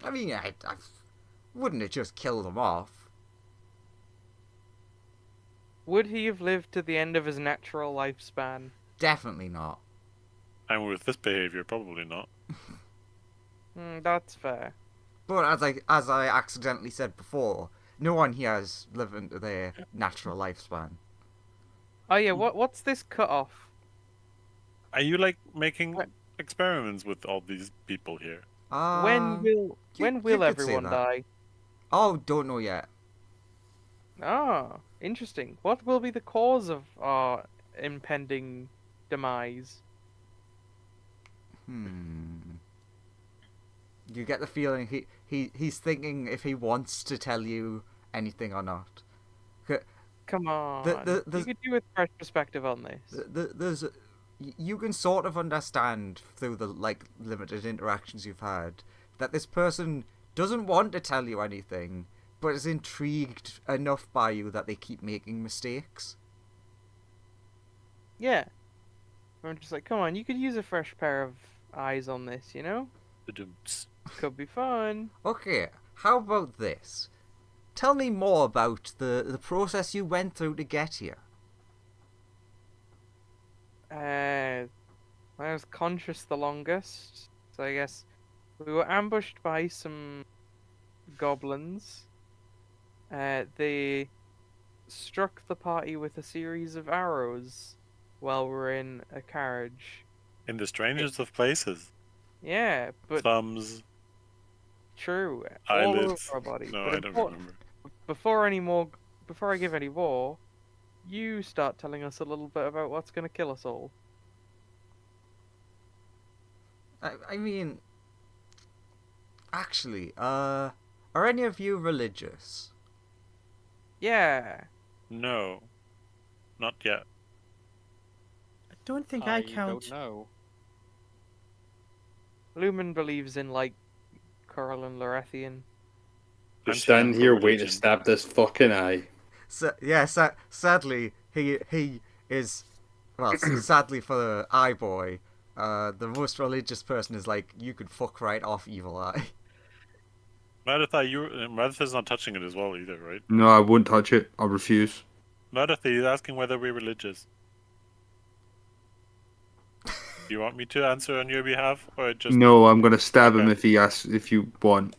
I mean, I wouldn't have just killed him off. Would he have lived to the end of his natural lifespan? Definitely not. And with this behavior, probably not. That's fair. But as I accidentally said before, no one here is living to their natural lifespan. Oh yeah, what's this cut off? Are you like making What? experiments with all these people here? When will you could say everyone that. die? Oh, don't know yet. Ah, interesting. What will be the cause of our impending demise? You get the feeling he's thinking if he wants to tell you anything or not. Come on, the- you could do a fresh perspective on this. There's you can sort of understand through the like limited interactions you've had that this person doesn't want to tell you anything, but is intrigued enough by you that they keep making mistakes. Yeah, I'm just like, come on, you could use a fresh pair of eyes on this, you know? Ba-dums. Could be fun. Okay, how about this? Tell me more about the process you went through to get here. I was conscious the longest, so I guess we were ambushed by some goblins. They struck the party with a series of arrows while we were in a carriage. In the strangest of places. Yeah, but Thumbs, true, all over eyelids. our body. No, But I don't remember. before I give any more, you start telling us a little bit about what's gonna kill us all. I mean, actually, are any of you religious? Yeah, No, not yet. I don't think I count. don't know. Lumen believes in like Carl and Lorethian. I'm Just stand for here waiting religion. to stab this fucking eye. Sadly, he is, well, sadly for the eye boy, the most religious person is like, you could fuck right off, evil eye. Meredith's not touching it as well either, right? No, I won't touch it. I'll refuse. Meredith is asking whether we're religious. Do you want me to answer on your behalf, or just? No, I'm gonna stab him Okay. if he asks. If you want.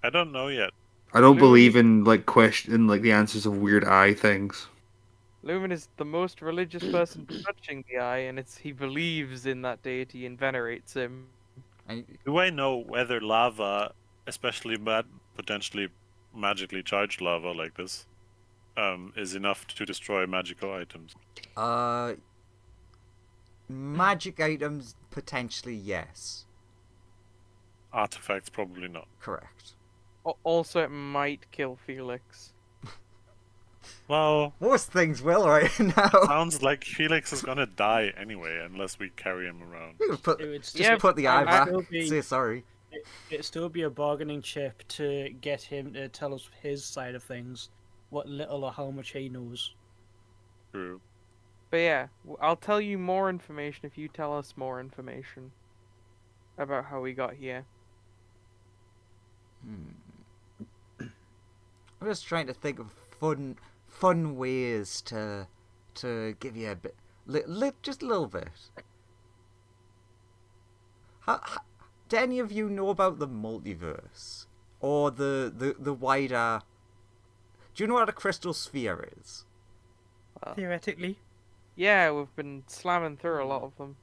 I don't know yet. I don't Lumen- believe in like the answers of weird eye things. Lumen is the most religious person touching the eye, and he believes in that deity and venerates him. And Do I know whether lava, especially potentially magically charged lava like this, is enough to destroy magical items? magic items, potentially yes. Artifacts, probably not. Correct. Also, it might kill Felix. Well, Most things will right now. sounds like Felix is gonna die anyway, unless we carry him around. You could It would just Yeah, put the eye I- back. still be- Say sorry. it'd still be a bargaining chip to get him to tell us his side of things, what little or how much he knows. True. But yeah, I'll tell you more information if you tell us more information about how we got here. I'm just trying to think of fun ways to give you a bit, just a little bit. Do any of you know about the multiverse or the wider? Do you know what a crystal sphere is? Theoretically. Yeah, we've been slamming through a lot of them.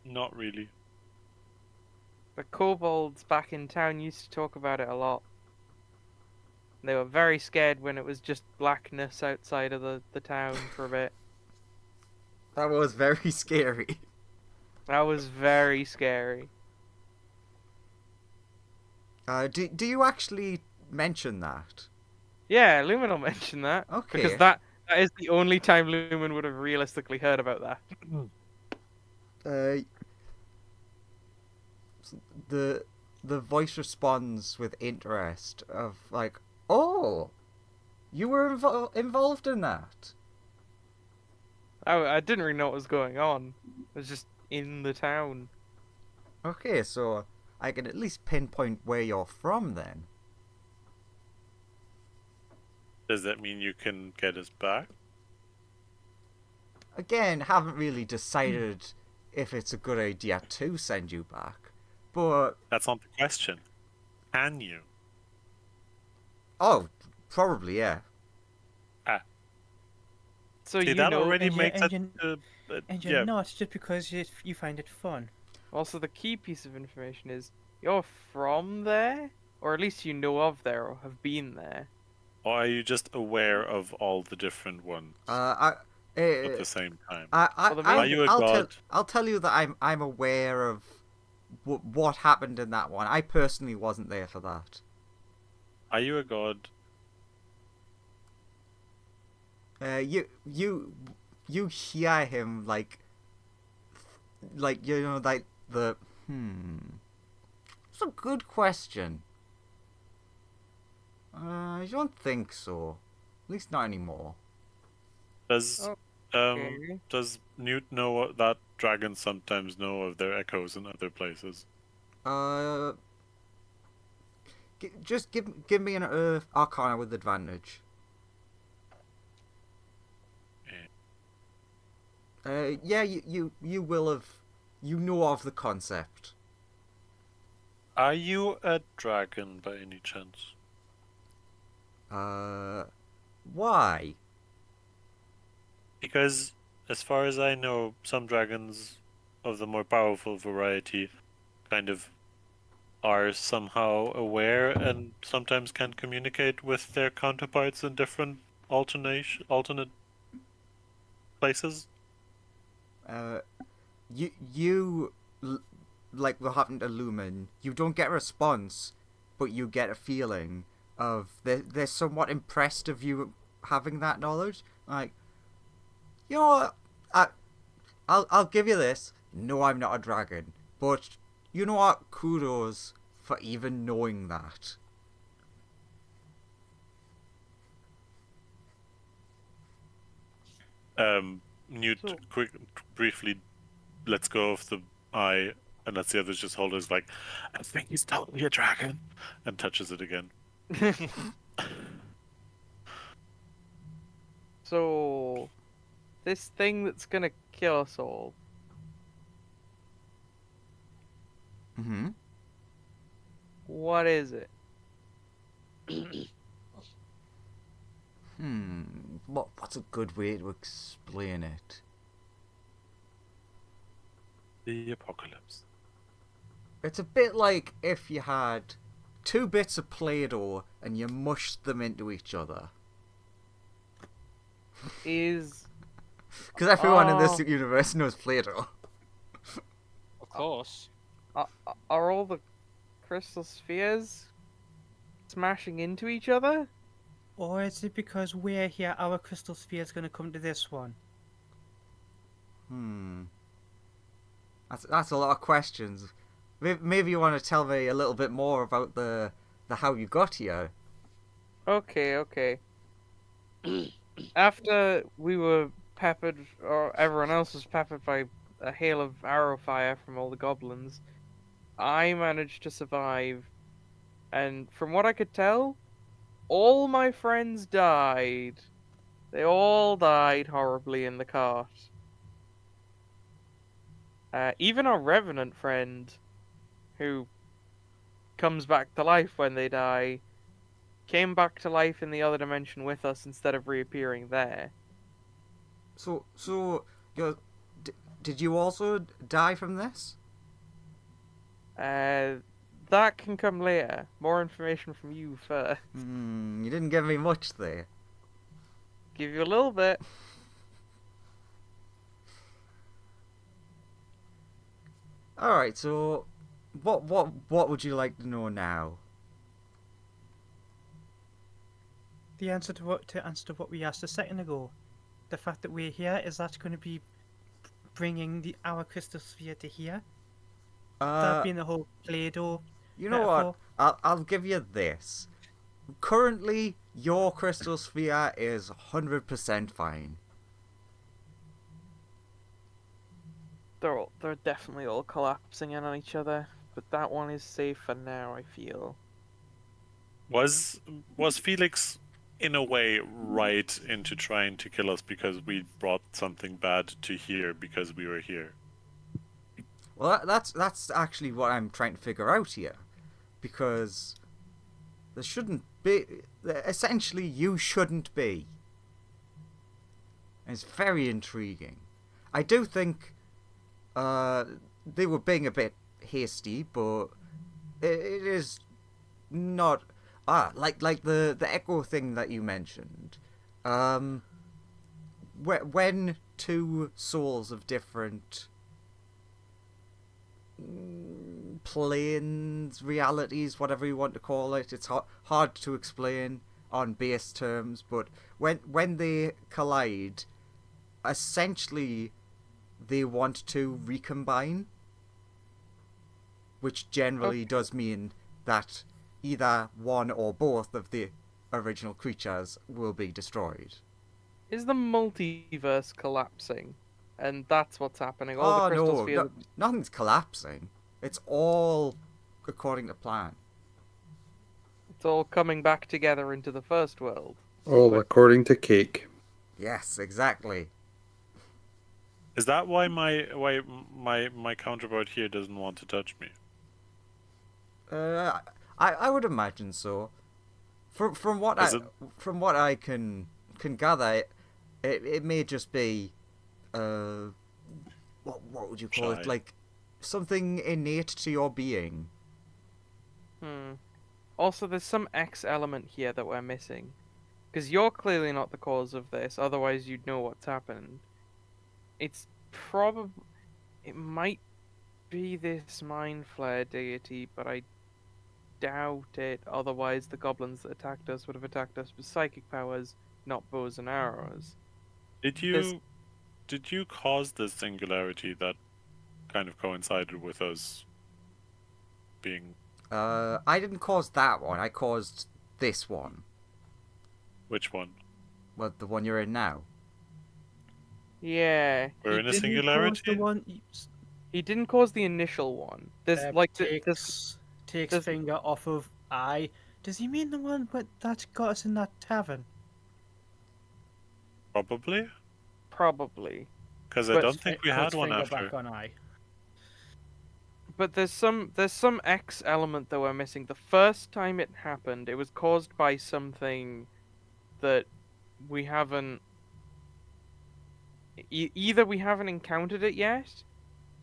Not really. The kobolds back in town used to talk about it a lot. They were very scared when it was just blackness outside of the town for a bit. That was very scary. That was very scary. Do you actually mention that? Yeah, Lumen will mention that. Okay. Because that is the only time Lumen would have realistically heard about that. The voice responds with interest of like, oh, you were involved in that. I didn't really know what was going on. It was just in the town. Okay, so I can at least pinpoint where you're from then. Does that mean you can get us back? Again, haven't really decided if it's a good idea to send you back. But That's not the question. Can you? oh, probably yeah. So See, you that know. already and you- makes and it. you- And you're Yeah. not just because you find it fun. Also, the key piece of information is you're from there, or at least you know of there or have been there. Or are you just aware of all the different ones I, at the same time? Well, the main Are you a I'll god? I'll tell you that I'm aware of what happened in that one. I personally wasn't there for that. Are you a god? You hear him like you know like the It's a good question. I don't think so. At least not anymore. Does Okay. does Newt know that dragons sometimes know of their echoes in other places? Just give me an Earth Arcana with advantage. Yeah, you will have, you know of the concept. Are you a dragon by any chance? Why? Because, as far as I know, some dragons of the more powerful variety kind of are somehow aware and sometimes can communicate with their counterparts in different alternate places. Like what happened to Lumen, you don't get a response, but you get a feeling of they're somewhat impressed of you having that knowledge. Like, you know what? I'll give you this. No, I'm not a dragon, but you know what? Kudos for even knowing that. Newt So- briefly lets go of the eye and lets the others just hold his like, I think he's totally a dragon, and touches it again. So, this thing that's gonna kill us all, Mm-hmm. what is it? What's a good way to explain it? The apocalypse. It's a bit like if you had two bits of Play-Doh and you mushed them into each other. Is Because everyone in this Oh. universe knows Play-Doh. Of course. are all the crystal spheres smashing into each other? Or is it because we're here, our crystal sphere is going to come to this one? That's a lot of questions. Maybe you want to tell me a little bit more about the how you got here. Okay. After we were peppered, or everyone else was peppered by a hail of arrow fire from all the goblins, I managed to survive, and from what I could tell, all my friends died. They all died horribly in the cart. Even our revenant friend, who comes back to life when they die, came back to life in the other dimension with us instead of reappearing there. So did you also die from this? That can come later. More information from you first. You didn't give me much there. Give you a little bit. All right. So, what would you like to know now? The answer to what we asked a second ago, the fact that we're here, is that going to be bringing our crystal sphere to here? That being the whole Play-Doh. You know metaphor? what? I'll give you this. Currently, your crystal sphere is 100% fine. They're definitely all collapsing in on each other, but that one is safe for now, I feel. Was Felix in a way right into trying to kill us because we brought something bad to here because we were here? Well, that's actually what I'm trying to figure out here, because there shouldn't be. Essentially, you shouldn't be. And it's very intriguing. I do think they were being a bit hasty, but it is not like the echo thing that you mentioned. When two souls of different planes, realities, whatever you want to call it, it's hard to explain on base terms, but when they collide, essentially they want to recombine, which generally does mean that either one or both of the original creatures will be destroyed. Is the multiverse collapsing? And that's what's happening. All the Oh crystal no, spheres. nothing's collapsing. It's all according to plan. It's all coming back together into the first world. All according to Cake. Yes, exactly. Is that why my counterpart here doesn't want to touch me? I would imagine so. From what I can gather, it may just be what would you call it? Like something innate to your being. Also, there's some X element here that we're missing. Because you're clearly not the cause of this, otherwise you'd know what's happened. It's probably... It might be this Mind Flare deity, but I doubt it. Otherwise, the goblins that attacked us would have attacked us with psychic powers, not bows and arrows. Did you cause this singularity that kind of coincided with us being... I didn't cause that one. I caused this one. Which one? Well, the one you're in now. Yeah. We're in a Didn't you cause singularity? the one He didn't cause the initial one. There's like takes finger off of eye. Does he mean the one that got us in that tavern? Probably. Probably. Because I But don't think we had Puts one finger after. back on eye. But there's some X element that we're missing. The first time it happened, it was caused by something that we haven't... Either we haven't encountered it yet,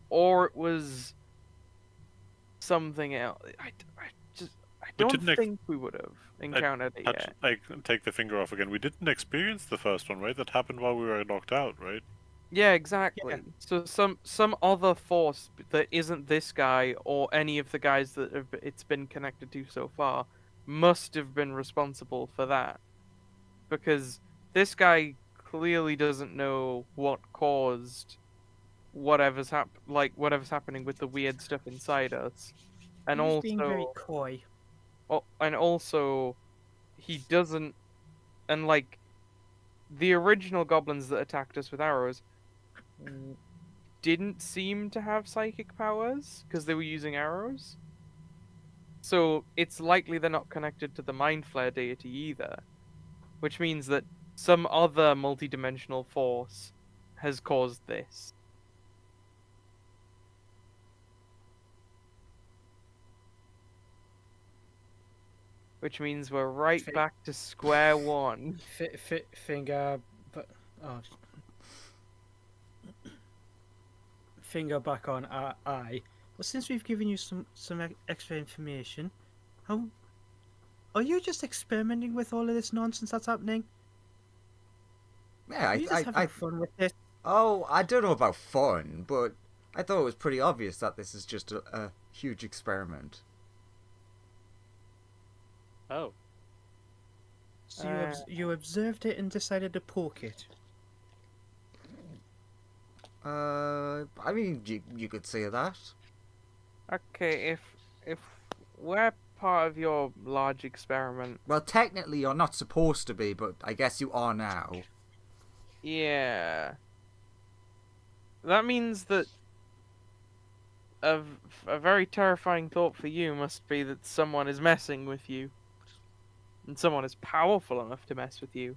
or it was something else. I don't think we would have encountered it yet. Like, take the finger off again. We didn't experience the first one, right? That happened while we were locked out, right? Yeah, exactly. Yeah. So some other force that isn't this guy or any of the guys that it's been connected to so far must have been responsible for that, because this guy clearly doesn't know what caused whatever's happening with the weird stuff inside us, and He's also being very coy. and also he doesn't, and like the original goblins that attacked us with arrows didn't seem to have psychic powers because they were using arrows. So it's likely they're not connected to the Mind Flare deity either, which means that some other multidimensional force has caused this. Which means we're right back to square one. Finger, but finger back on eye. Well, since we've given you some extra information, how are you just experimenting with all of this nonsense that's happening? Yeah, Are you just having fun with this? Oh, I don't know about fun, but I thought it was pretty obvious that this is just a huge experiment. Oh. So you observed it and decided to poke it. I mean, you could say that. Okay, if we're part of your large experiment, Well, technically you're not supposed to be, but I guess you are now. yeah, that means that a very terrifying thought for you must be that someone is messing with you, and someone is powerful enough to mess with you.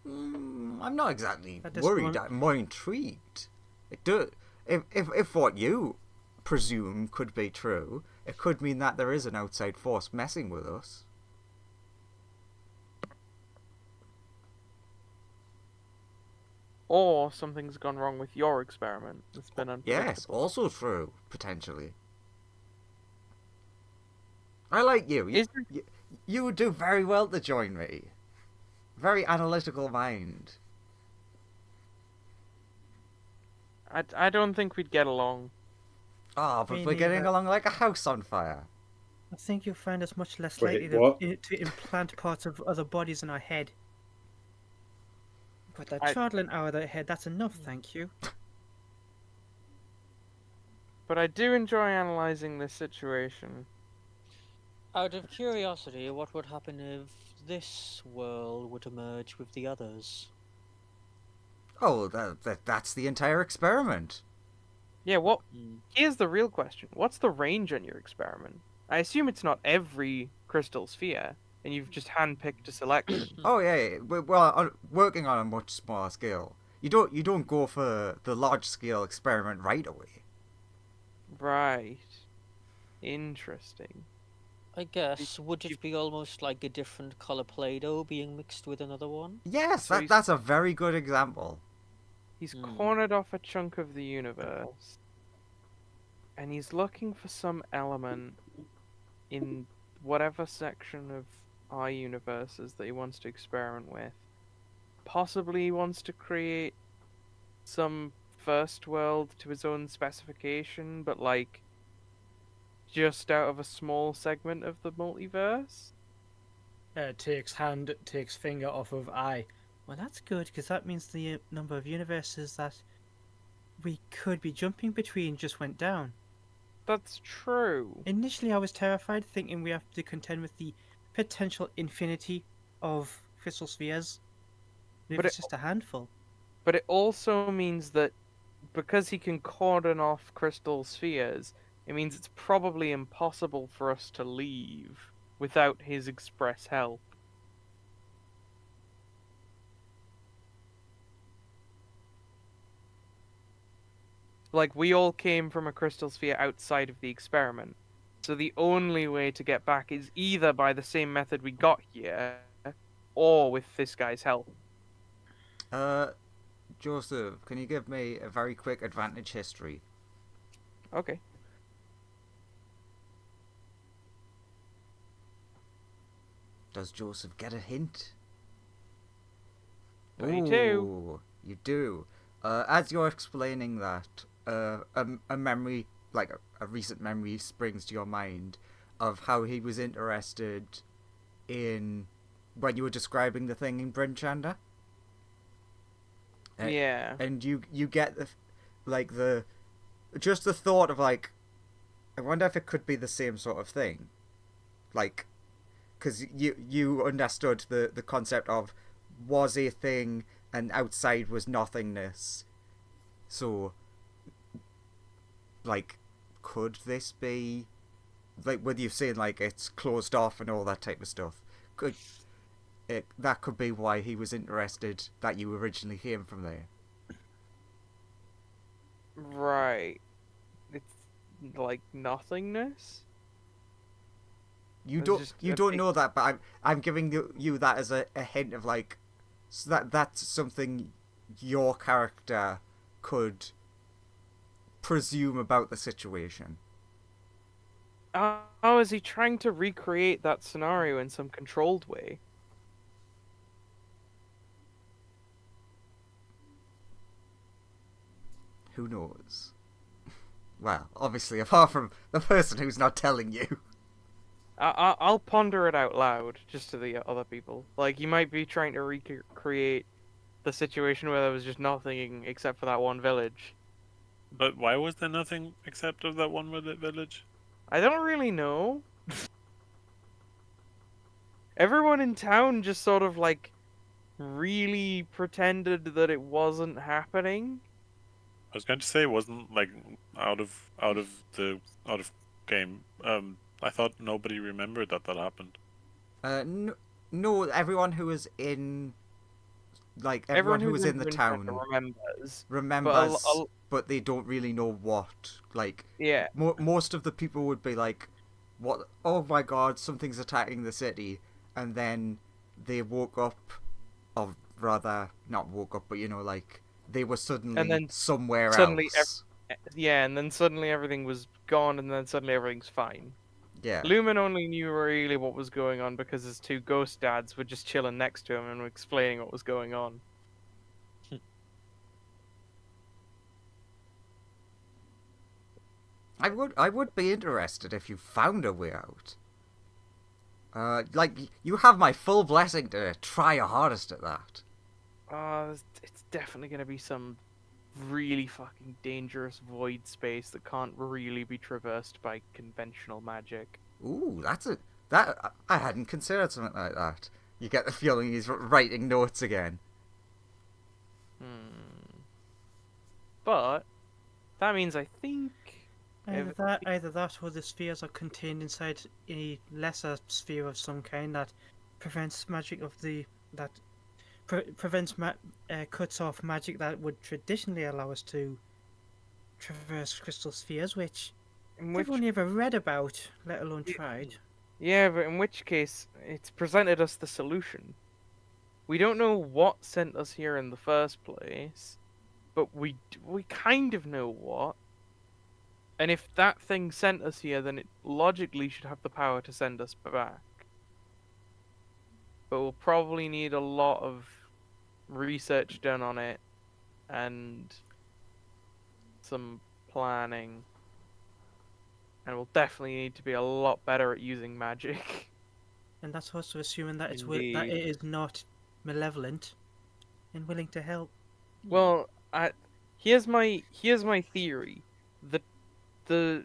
I'm not exactly At this worried. point- I'm more intrigued. If what you presume could be true. It could mean that there is an outside force messing with us. Or something's gone wrong with your experiment. It's been unpredictable. Yes, also true, potentially. I like you. Is there- You would do very well to join me. Very analytical mind. I don't think we'd get along. Ah, but Me we're getting neither. along like a house on fire. I think you'll find us much less Wait, likely what? to implant parts of other bodies in our head. But that I- chortling out of their head, that's enough, thank you. But I do enjoy analyzing this situation. Out of curiosity, what would happen if this world would emerge with the others? Oh, that's the entire experiment. Yeah, what? Hmm. Here's the real question. What's the range on your experiment? I assume it's not every crystal sphere, and you've just handpicked a selection. Oh yeah, well, working on a much smaller scale. You don't go for the large scale experiment right away. Right. Interesting. I guess, would it be almost like a different color Play-Doh being mixed with another one? Yes, So that's a very good example. He's Hmm. cornered off a chunk of the universe, and he's looking for some element in whatever section of our universes that he wants to experiment with. Possibly he wants to create some first world to his own specification, but like just out of a small segment of the multiverse. Takes finger off of eye. Well, that's good, because that means the number of universes that we could be jumping between just went down. That's true. Initially, I was terrified, thinking we have to contend with the potential infinity of crystal spheres. But But it's it- just a handful. But it also means that because he can cordon off crystal spheres, it means it's probably impossible for us to leave without his express help. Like, we all came from a crystal sphere outside of the experiment. So the only way to get back is either by the same method we got here, or with this guy's help. Joseph, can you give me a very quick advantage history? Okay. Does Joseph get a hint? 22. Ooh, you do. As you're explaining that, a memory, like a recent memory, springs to your mind of how he was interested in when you were describing the thing in Brinchanda. Yeah. And you get just the thought of like, I wonder if it could be the same sort of thing, like, because you understood the concept of was a thing and outside was nothingness, so like, could this be like with you saying like it's closed off and all that type of stuff? That could be why he was interested that you originally came from there. Right. It's like nothingness. You It's don't just you a don't big- know that, but I'm giving you that as a hint of like, so that's something your character could presume about the situation. Oh, is he trying to recreate that scenario in some controlled way? Who knows? Well, obviously, apart from the person who's not telling you. I'll ponder it out loud, just to the other people. Like, you might be trying to recreate the situation where there was just nothing except for that one village. But why was there nothing except of that one village? I don't really know. Everyone in town just sort of, like, really pretended that it wasn't happening. I was going to say it wasn't like out of game. I thought nobody remembered that happened. No, everyone who was in like everyone who was who's in the Winchester town remembers. remembers, but they don't really know what. Like, Yeah, most of the people would be like, "What? Oh my God, something's attacking the city," and then they woke up, or rather, not woke up, but like they were suddenly and then somewhere suddenly, else. and then suddenly everything was gone, and then suddenly everything's fine. Yeah. Lumen only knew really what was going on because his two ghost dads were just chilling next to him and were explaining what was going on. I would be interested if you found a way out. Like, you have my full blessing to try your hardest at that. It's definitely gonna be some really fucking dangerous void space that can't really be traversed by conventional magic. Ooh, that I hadn't considered something like that. You get the feeling he's writing notes again. But that means I think Either that or the spheres are contained inside a lesser sphere of some kind that prevents magic of the that cuts off magic that would traditionally allow us to traverse crystal spheres, which in I've only ever read about, let alone tried. yeah, but in which case it's presented us the solution. We don't know what sent us here in the first place, but we kind of know what. And if that thing sent us here, then it logically should have the power to send us back. But we'll probably need a lot of research done on it and some planning. And we'll definitely need to be a lot better at using magic. And that's also assuming that that Indeed. it is not malevolent and willing to help. Well, here's my theory. The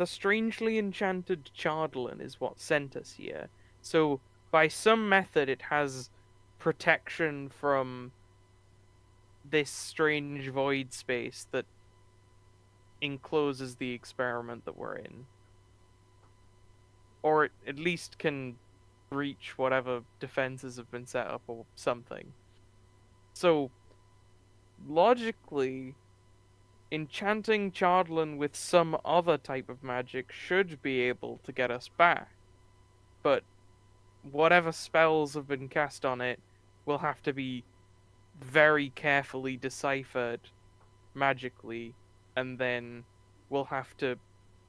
strangely enchanted Chardlin is what sent us here. So by some method, it has protection from this strange void space that encloses the experiment that we're in, or it at least can breach whatever defenses have been set up or something. So logically, enchanting Chardlin with some other type of magic should be able to get us back. But whatever spells have been cast on it will have to be very carefully deciphered magically, and then we'll have to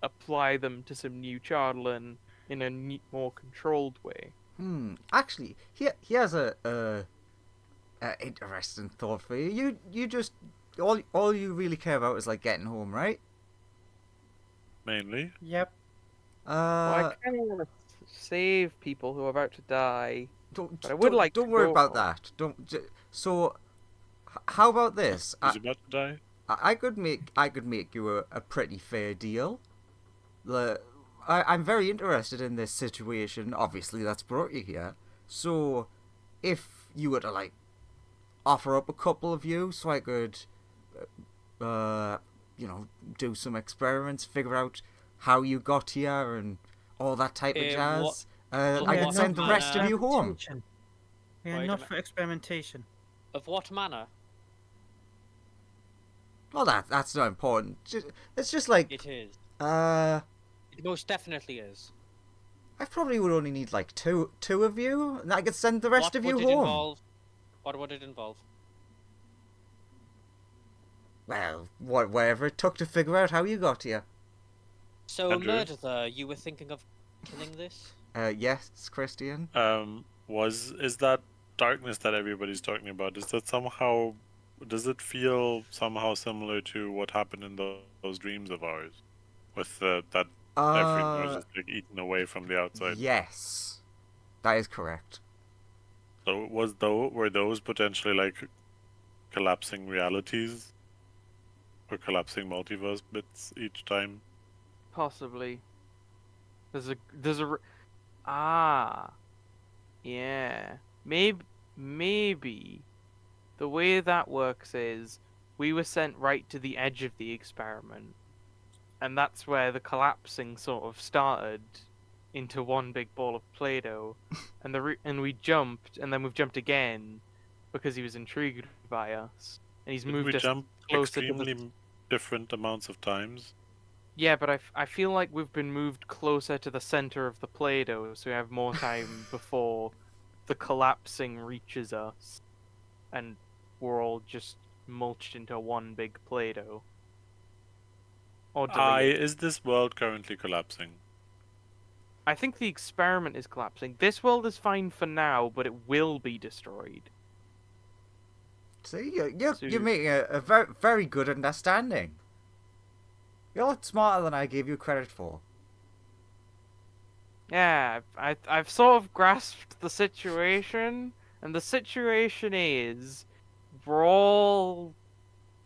apply them to some new Chardlin in a more controlled way. Actually, here's a interesting thought for you. You just all you really care about is like getting home, right? Mainly. Yep. Well, I kind of want to save people who are about to die. Don't But I would like don't to worry go about home. that. So, how about this? Who's about to die? I could make you a pretty fair deal. I'm very interested in this situation. Obviously, that's brought you here. So, if you were to like offer up a couple of you, so I could, do some experiments, figure out how you got here and all that type of jazz. I We could are send not the rest for of you home. experimentation. We are Wait a not minute. for experimentation. Of what manner? Well, that's not important. It's just like It is. I It most definitely is. probably would only need like two of you, and I could send the rest What of you would it home. involve? What would it involve? Well, whatever it took to figure out how you got here. So, Andrew? Murder, you were thinking of killing this? Yes, Christian. Is that darkness that everybody's talking about? Does it feel somehow similar to what happened in those dreams of ours, with that everything was just like eaten away from the outside? Yes, that is correct. So were those potentially like collapsing realities, or collapsing multiverse bits each time? Possibly. Yeah. Maybe the way that works is we were sent right to the edge of the experiment, and that's where the collapsing sort of started into one big ball of Play-Doh, and we jumped, and then we've jumped again, because he was intrigued by us, and he's Did moved we us jump closer to extremely the... different amounts of times? Yeah, but I feel like we've been moved closer to the center of the Play-Doh, so we have more time before the collapsing reaches us, and we're all just mulched into one big Play-Doh. Or deleted. Is this world currently collapsing? I think the experiment is collapsing. This world is fine for now, but it will be destroyed. See, you're So- making a very, very good understanding. You're a lot smarter than I gave you credit for. Yeah, I've sort of grasped the situation, and the situation is we're all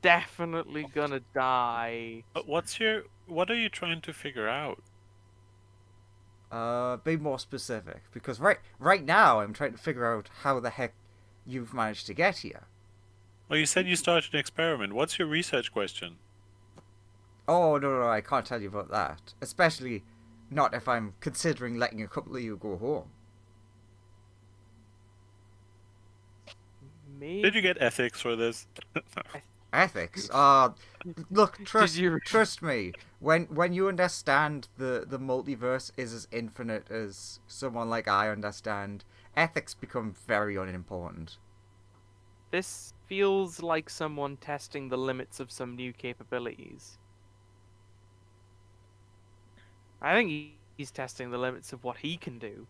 definitely gonna die. But what are you trying to figure out? Be more specific, because right now I'm trying to figure out how the heck you've managed to get here. Well, you said you started an experiment. What's your research question? Oh, no, I can't tell you about that. Especially not if I'm considering letting a couple of you go home. Maybe Did you get ethics for this? Ethics? Look, you- trust me. When you understand the multiverse is as infinite as someone like I understand, ethics become very unimportant. This feels like someone testing the limits of some new capabilities. I think he's testing the limits of what he can do,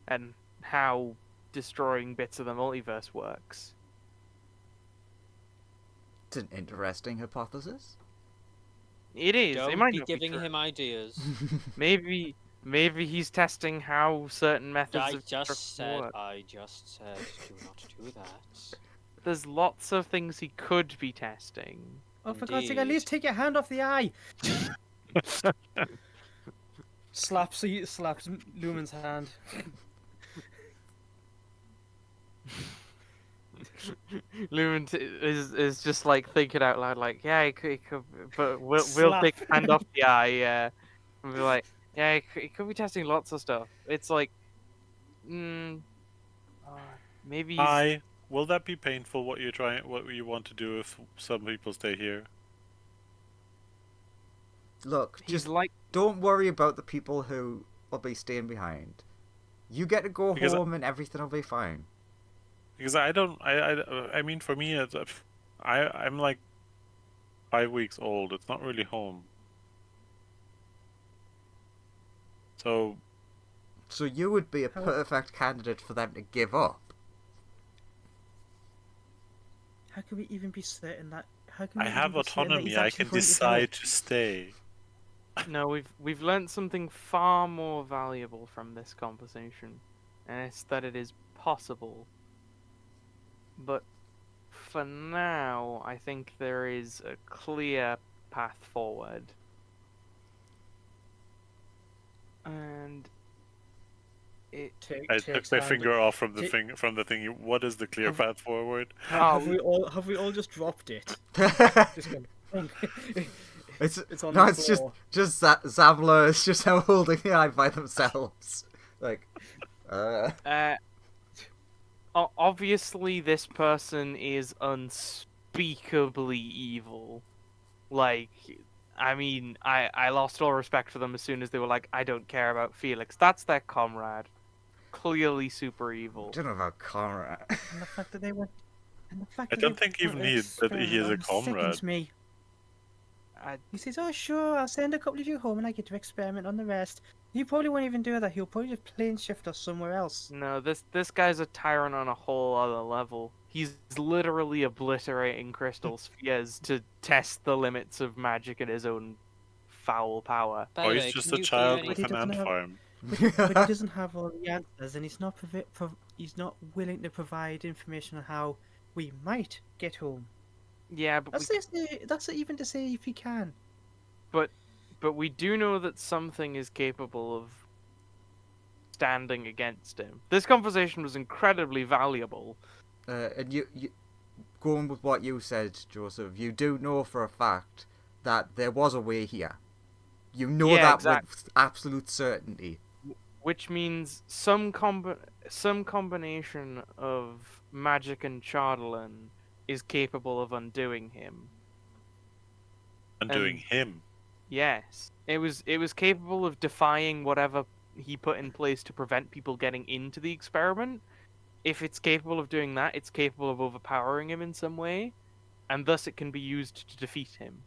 and how destroying bits of the multiverse works. It's an interesting hypothesis. It is. It Don't might be not giving true. him ideas. Maybe he's testing how certain methods I of just destruction said, work. do not do that. There's lots of things he could be testing. Oh, for God's sake, at Indeed. least take your hand off the eye. Slaps Lumen's hand. Lumen is just like thinking out loud, like, yeah, he could, but we'll Slap. take hand off the eye, yeah. And be like, yeah, he could be testing lots of stuff. It's like, maybe he's... Will that be painful? What you want to do if some people stay here? Look, he's just like, don't worry about the people who will be staying behind. You get to go Because home and everything will be fine. Because I mean, for me, I'm like 5 weeks old. It's not really home. So So you would be a perfect candidate for them to give up. How can we even be certain that? How can I we have even be certain that autonomy. he's I actually can going to go? decide to stay. no, we've learned something far more valuable from this conversation, and it's that it is possible. But for now, I think there is a clear path forward. And it... I took my finger off from the thing. What is the clear path forward? Have we all just dropped it? Just gone, It's on no, the it's floor. just Zamla is just holding the eye by themselves. Like, Obviously, this person is unspeakably evil. Like, I mean, I lost all respect for them as soon as they were like, I don't care about Felix. That's their comrade. Clearly super evil. I don't know about Conrad. And the fact that they went. And the fact I that don't they think even went that he is a experiment comrade. sickens me. I, He says, "Oh sure, I'll send a couple of you home, and I get to experiment on the rest." He probably won't even do that. He'll probably just plane shift us somewhere else. no, this guy's a tyrant on a whole other level. He's literally obliterating crystal spheres to test the limits of magic and his own foul power. By Or the he's way, just can a you child clear with he an doesn't ant have- farm. But he doesn't have all the answers, and he's not he's not willing to provide information on how we might get home. Yeah, but That's even to say if he can. but we do know that something is capable of standing against him. This conversation was incredibly valuable. And you going with what you said, Joseph, you do know for a fact that there was a way here. You know Yeah, that exact- with absolute certainty. which means some combination of magic and Chardalin is capable of undoing him. Undoing him. Yes, it was capable of defying whatever he put in place to prevent people getting into the experiment. If it's capable of doing that, it's capable of overpowering him in some way, and thus it can be used to defeat him.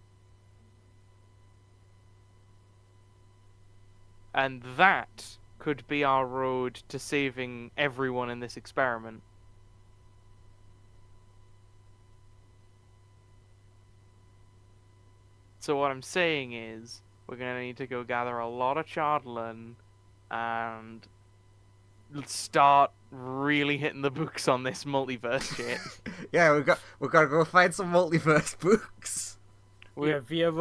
And that could be our road to saving everyone in this experiment. So what I'm saying is, we're gonna need to go gather a lot of Chardalin and start really hitting the books on this multiverse shit. Yeah, we gotta go find some multiverse books. Yeah, Via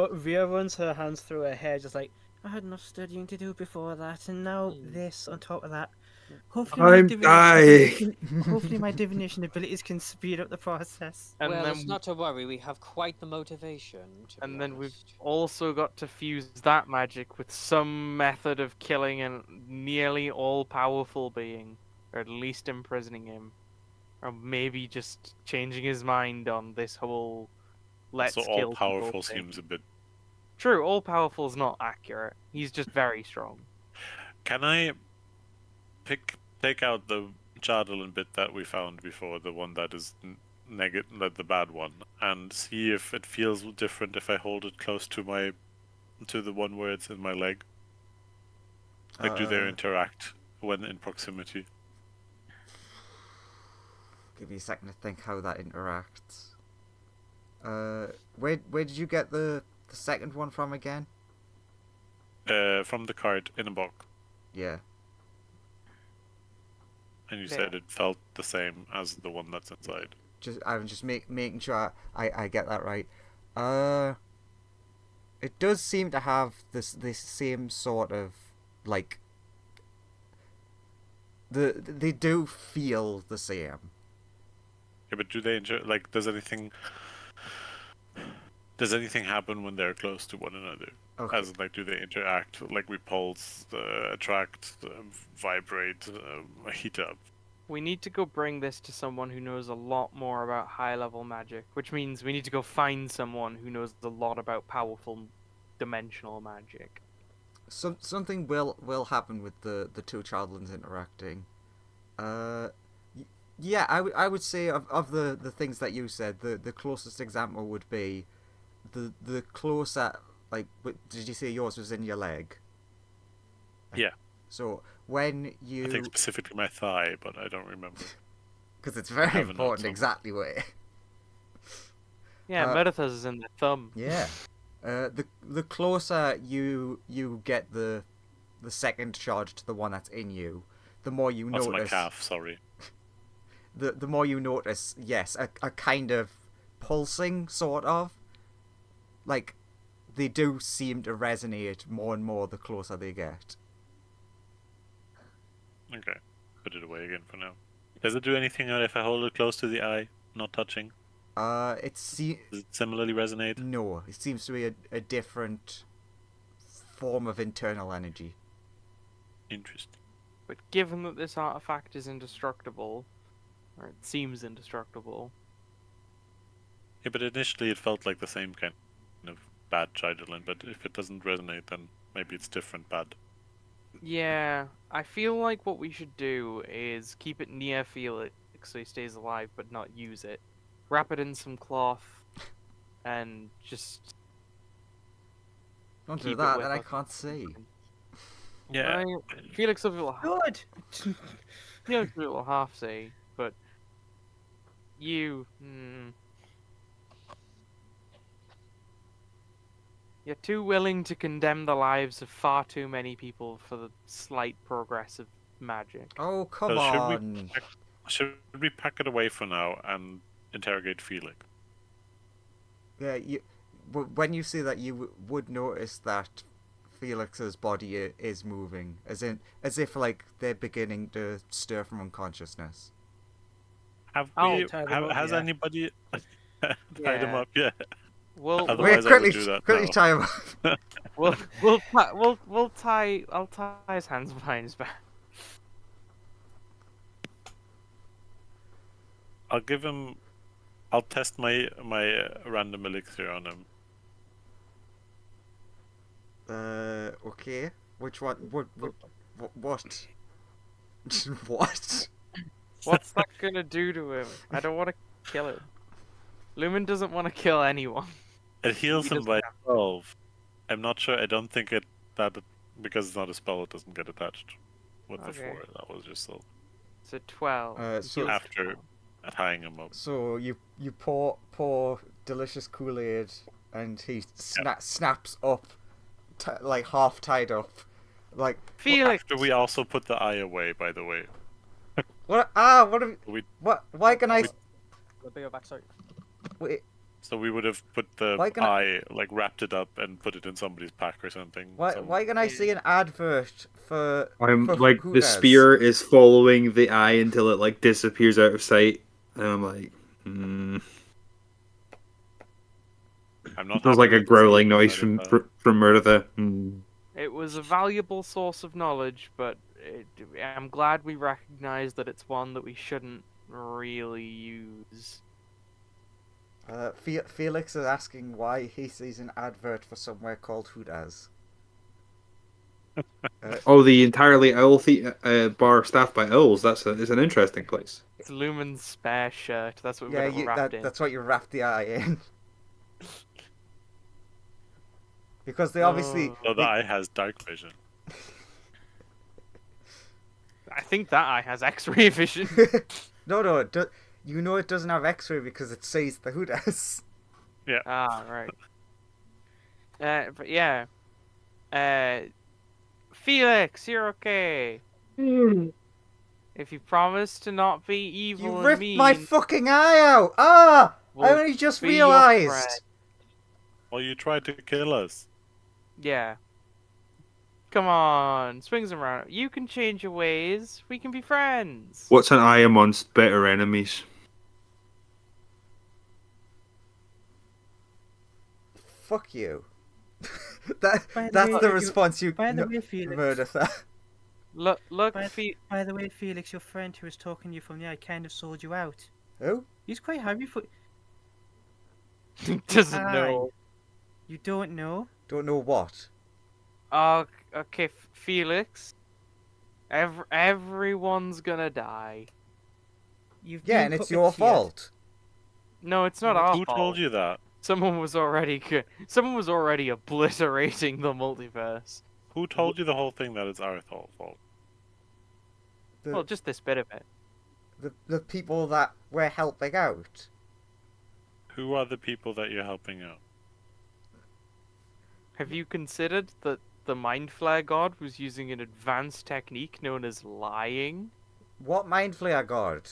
runs her hands through her hair, just like, I had enough studying to do before that, and now this on top of that. I'm dying. Hopefully my divination abilities can speed up the process. And well, then, it's not to worry. We have quite the motivation. and then we've also got to fuse that magic with some method of killing a nearly all-powerful being, or at least imprisoning him, or maybe just changing his mind on this whole let's So kill all powerful people thing. seems a bit. True, all-powerful is not accurate. He's just very strong. Can I take out the Chardalin bit that we found before, the one that is the bad one, and see if it feels different if I hold it close to the one where it's in my leg? Like, do they interact when in proximity? Give me a second to think how that interacts. Where did you get the second one from again? From the card in a box. Yeah. And you said it felt the same as the one that's inside. I'm just making sure I get that right. It does seem to have this same sort of like. They do feel the same. Yeah, but do they like? Does anything happen when they're close to one another? Okay. As in, like, do they interact? Like, we pulse, attract, vibrate, heat up. We need to go bring this to someone who knows a lot more about high-level magic, which means we need to go find someone who knows a lot about powerful dimensional magic. Something will happen with the two Chardalins interacting. Yeah, I would say of the things that you said, the closest example would be the closer, like, did you say yours was in your leg? Yeah. So when you, I think specifically my thigh, but I don't remember. because it's very have a note important somewhere. exactly where. Yeah, Meredith's is in the thumb. Yeah. The closer you get the second charge to the one that's in you, the more you Also notice. my calf, sorry. The more you notice, yes, a kind of pulsing, sort of. Like, they do seem to resonate more and more the closer they get. Okay. Put it away again for now. Does it do anything if I hold it close to the eye, not touching? Does it similarly resonate? No, it seems to be a different form of internal energy. Interesting. But given that this artifact is indestructible, or it seems indestructible, Yeah, but initially it felt like the same kind of bad Chardalin, but if it doesn't resonate, then maybe it's different bad. yeah, I feel like what we should do is keep it near Felix so he stays alive, but not use it. Wrap it in some cloth, and just Don't keep do it that, with then I us. can't see. Yeah. Felix will feel Good. Felix will half see, but you, you're too willing to condemn the lives of far too many people for the slight progress of magic. Oh, come Well, on. Should we pack it away for now and interrogate Felix? Yeah, when you say that, you would notice that Felix's body is moving, as if like they're beginning to stir from unconsciousness. Have I'll we? tie them up, Has yeah. anybody tied him Yeah. up? Yeah. We'll Otherwise, Wait, I would do that quickly now. tie him up. I'll tie his hands behind his back. I'll give him. I'll test my random elixir on him. Okay. Which one? What? What? What? What's that gonna do to him? I don't want to kill him. Lumen doesn't want to kill anyone. It heals He him doesn't by have 12. I'm not sure. I don't think because it's not a spell. It doesn't get attached with the Okay. 4. That was just so So 12. He So heals after 12. tying him up. So you pour delicious Kool-Aid, and he snaps up, like half tied up, like Felix! After we also put the eye away, by the way. what? Ah, what? We What? Why can I? The bigger back, sorry. Wait, So we would have put the Why can I- eye, like wrapped it up and put it in somebody's pack or something. why can I see an advert for? I'm for like the Hooters? spear is following the eye until it like disappears out of sight, and I'm like, I'm not. There's happy like a with the growling scheme, noise but, from Murtha. It was a valuable source of knowledge, but I'm glad we recognize that it's one that we shouldn't really use. Felix is asking why he sees an advert for somewhere called Hooters. Oh, the entirely owl bar staffed by owls. It's an interesting place. It's Lumen's spare shirt. That's what Yeah, we've got it wrapped in. that's what you wrap the eye in. Because they obviously. Oh. So the eye has dark vision. I think that eye has X-ray vision. No, you know it doesn't have X-ray because it sees the Hooters. Ah, right. But yeah. Felix, you're okay. If you promise to not be evil You and ripped mean, my fucking eye out! Ah! I we'll only just be your realised! friend. Well, you tried to kill us. Yeah. Come on, swings around. You can change your ways. We can be friends. What's an eye amongst better enemies? Fuck you. By the That's way, the you- response you By the way, Felix. murder that. Look, By the way, Felix, your friend who was talking to you from the eye kind of sold you out. Who? He's quite happy for. doesn't Aye. know. You don't know? Don't know what. Okay, Felix. Everyone's gonna die. You've Yeah, been and it's puppets your here. fault. No, it's not our Who fault. told you that? Someone was already obliterating the multiverse. Who told you the whole thing that it's our fault? The, Well, just this bit of it. the people that we're helping out. Who are the people that you're helping out? Have you considered that the Mind Flare God was using an advanced technique known as lying? What mind flayer god?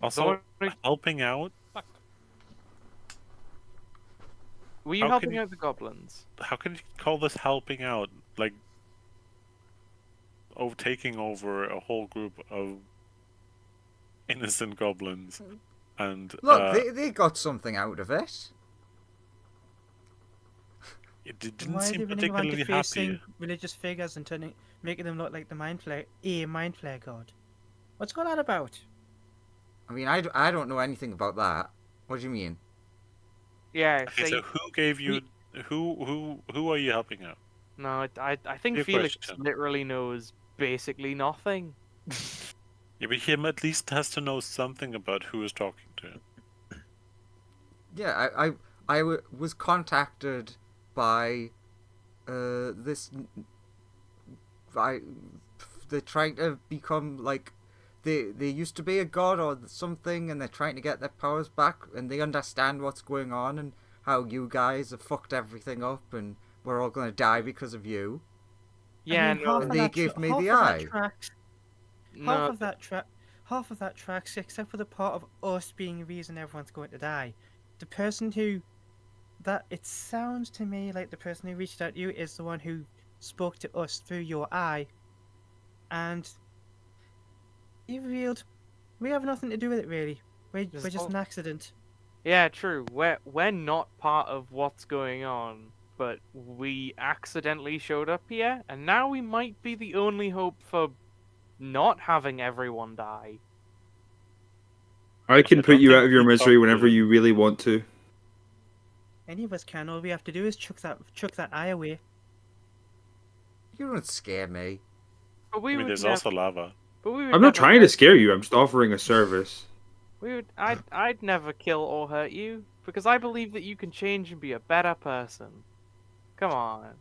Also, Sorry. helping out? Were you How helping can you- out the goblins? How can you call this helping out? Like, taking over a whole group of innocent goblins, and Look, they got something out of it. it Then didn't why are they seem running around particularly defacing happy. religious figures and making them look like the mind flare god? What's all that about? I mean, I don't know anything about that. What do you mean? Yeah. Okay, see, so who gave you? Who are you helping out? no, I think Good Felix question. literally knows basically nothing. Yeah, but him at least has to know something about who is talking to him. Yeah, I was contacted by this. They're trying to become like. They used to be a god or something, and they're trying to get their powers back, and they understand what's going on and how you guys have fucked everything up, and we're all gonna die because of you. Yeah, I mean, no, half And of they that give tra- me half the of that eye. tracks- no. half of that tracks, except for the part of us being the reason everyone's going to die. The person who, it sounds to me like the person who reached out to you is the one who spoke to us through your eye, and he revealed we have nothing to do with it really. We're just all- an accident. Yeah, true. We're not part of what's going on, but we accidentally showed up here, and now we might be the only hope for not having everyone die. I can I put don't you think out of your we misery talked whenever to- you really want to. Any of us can. All we have to do is chuck that eye away. You don't scare me. But I we mean, would there's never. also lava. But we would I'm not never trying to hurt scare you. you. I'm just offering a service. I'd never kill or hurt you because I believe that you can change and be a better person. Come on.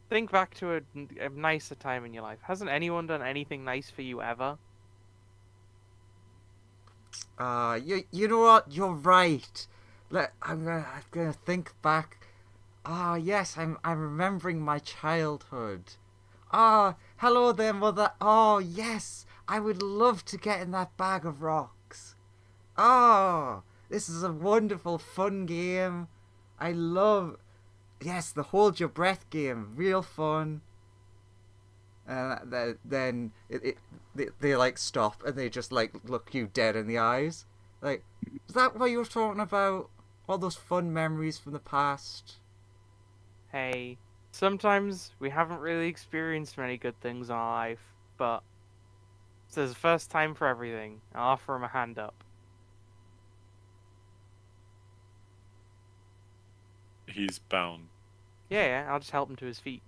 Think back to a nicer time in your life. Hasn't anyone done anything nice for you ever? You know what? You're right. I'm gonna think back. Ah, yes, I'm remembering my childhood. Ah, hello there, mother. Oh, yes, I would love to get in that bag of rocks. Oh, this is a wonderful, fun game. I love, yes, the hold your breath game. Real fun. Then they like stop and they just like look you dead in the eyes. Like, is that what you were talking about? All those fun memories from the past? Hey, sometimes we haven't really experienced many good things in our life, but there's a first time for everything. I'll offer him a hand up. He's bound. Yeah, I'll just help him to his feet.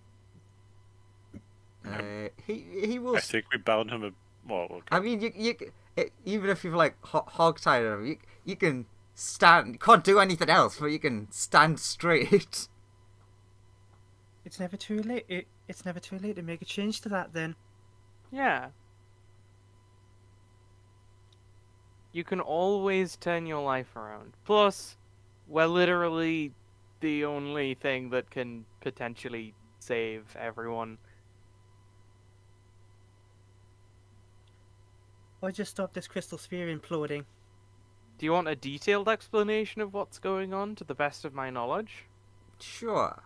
He will. I think we bound him. Well, okay. I mean, even if you've like hog-tied him, you can stand. You can't do anything else, but you can stand straight. It's never too late. It's never too late to make a change to that. Then Yeah. You can always turn your life around. Plus, we're literally the only thing that can potentially save everyone. or just stop this crystal sphere imploding. Do you want a detailed explanation of what's going on to the best of my knowledge? Sure.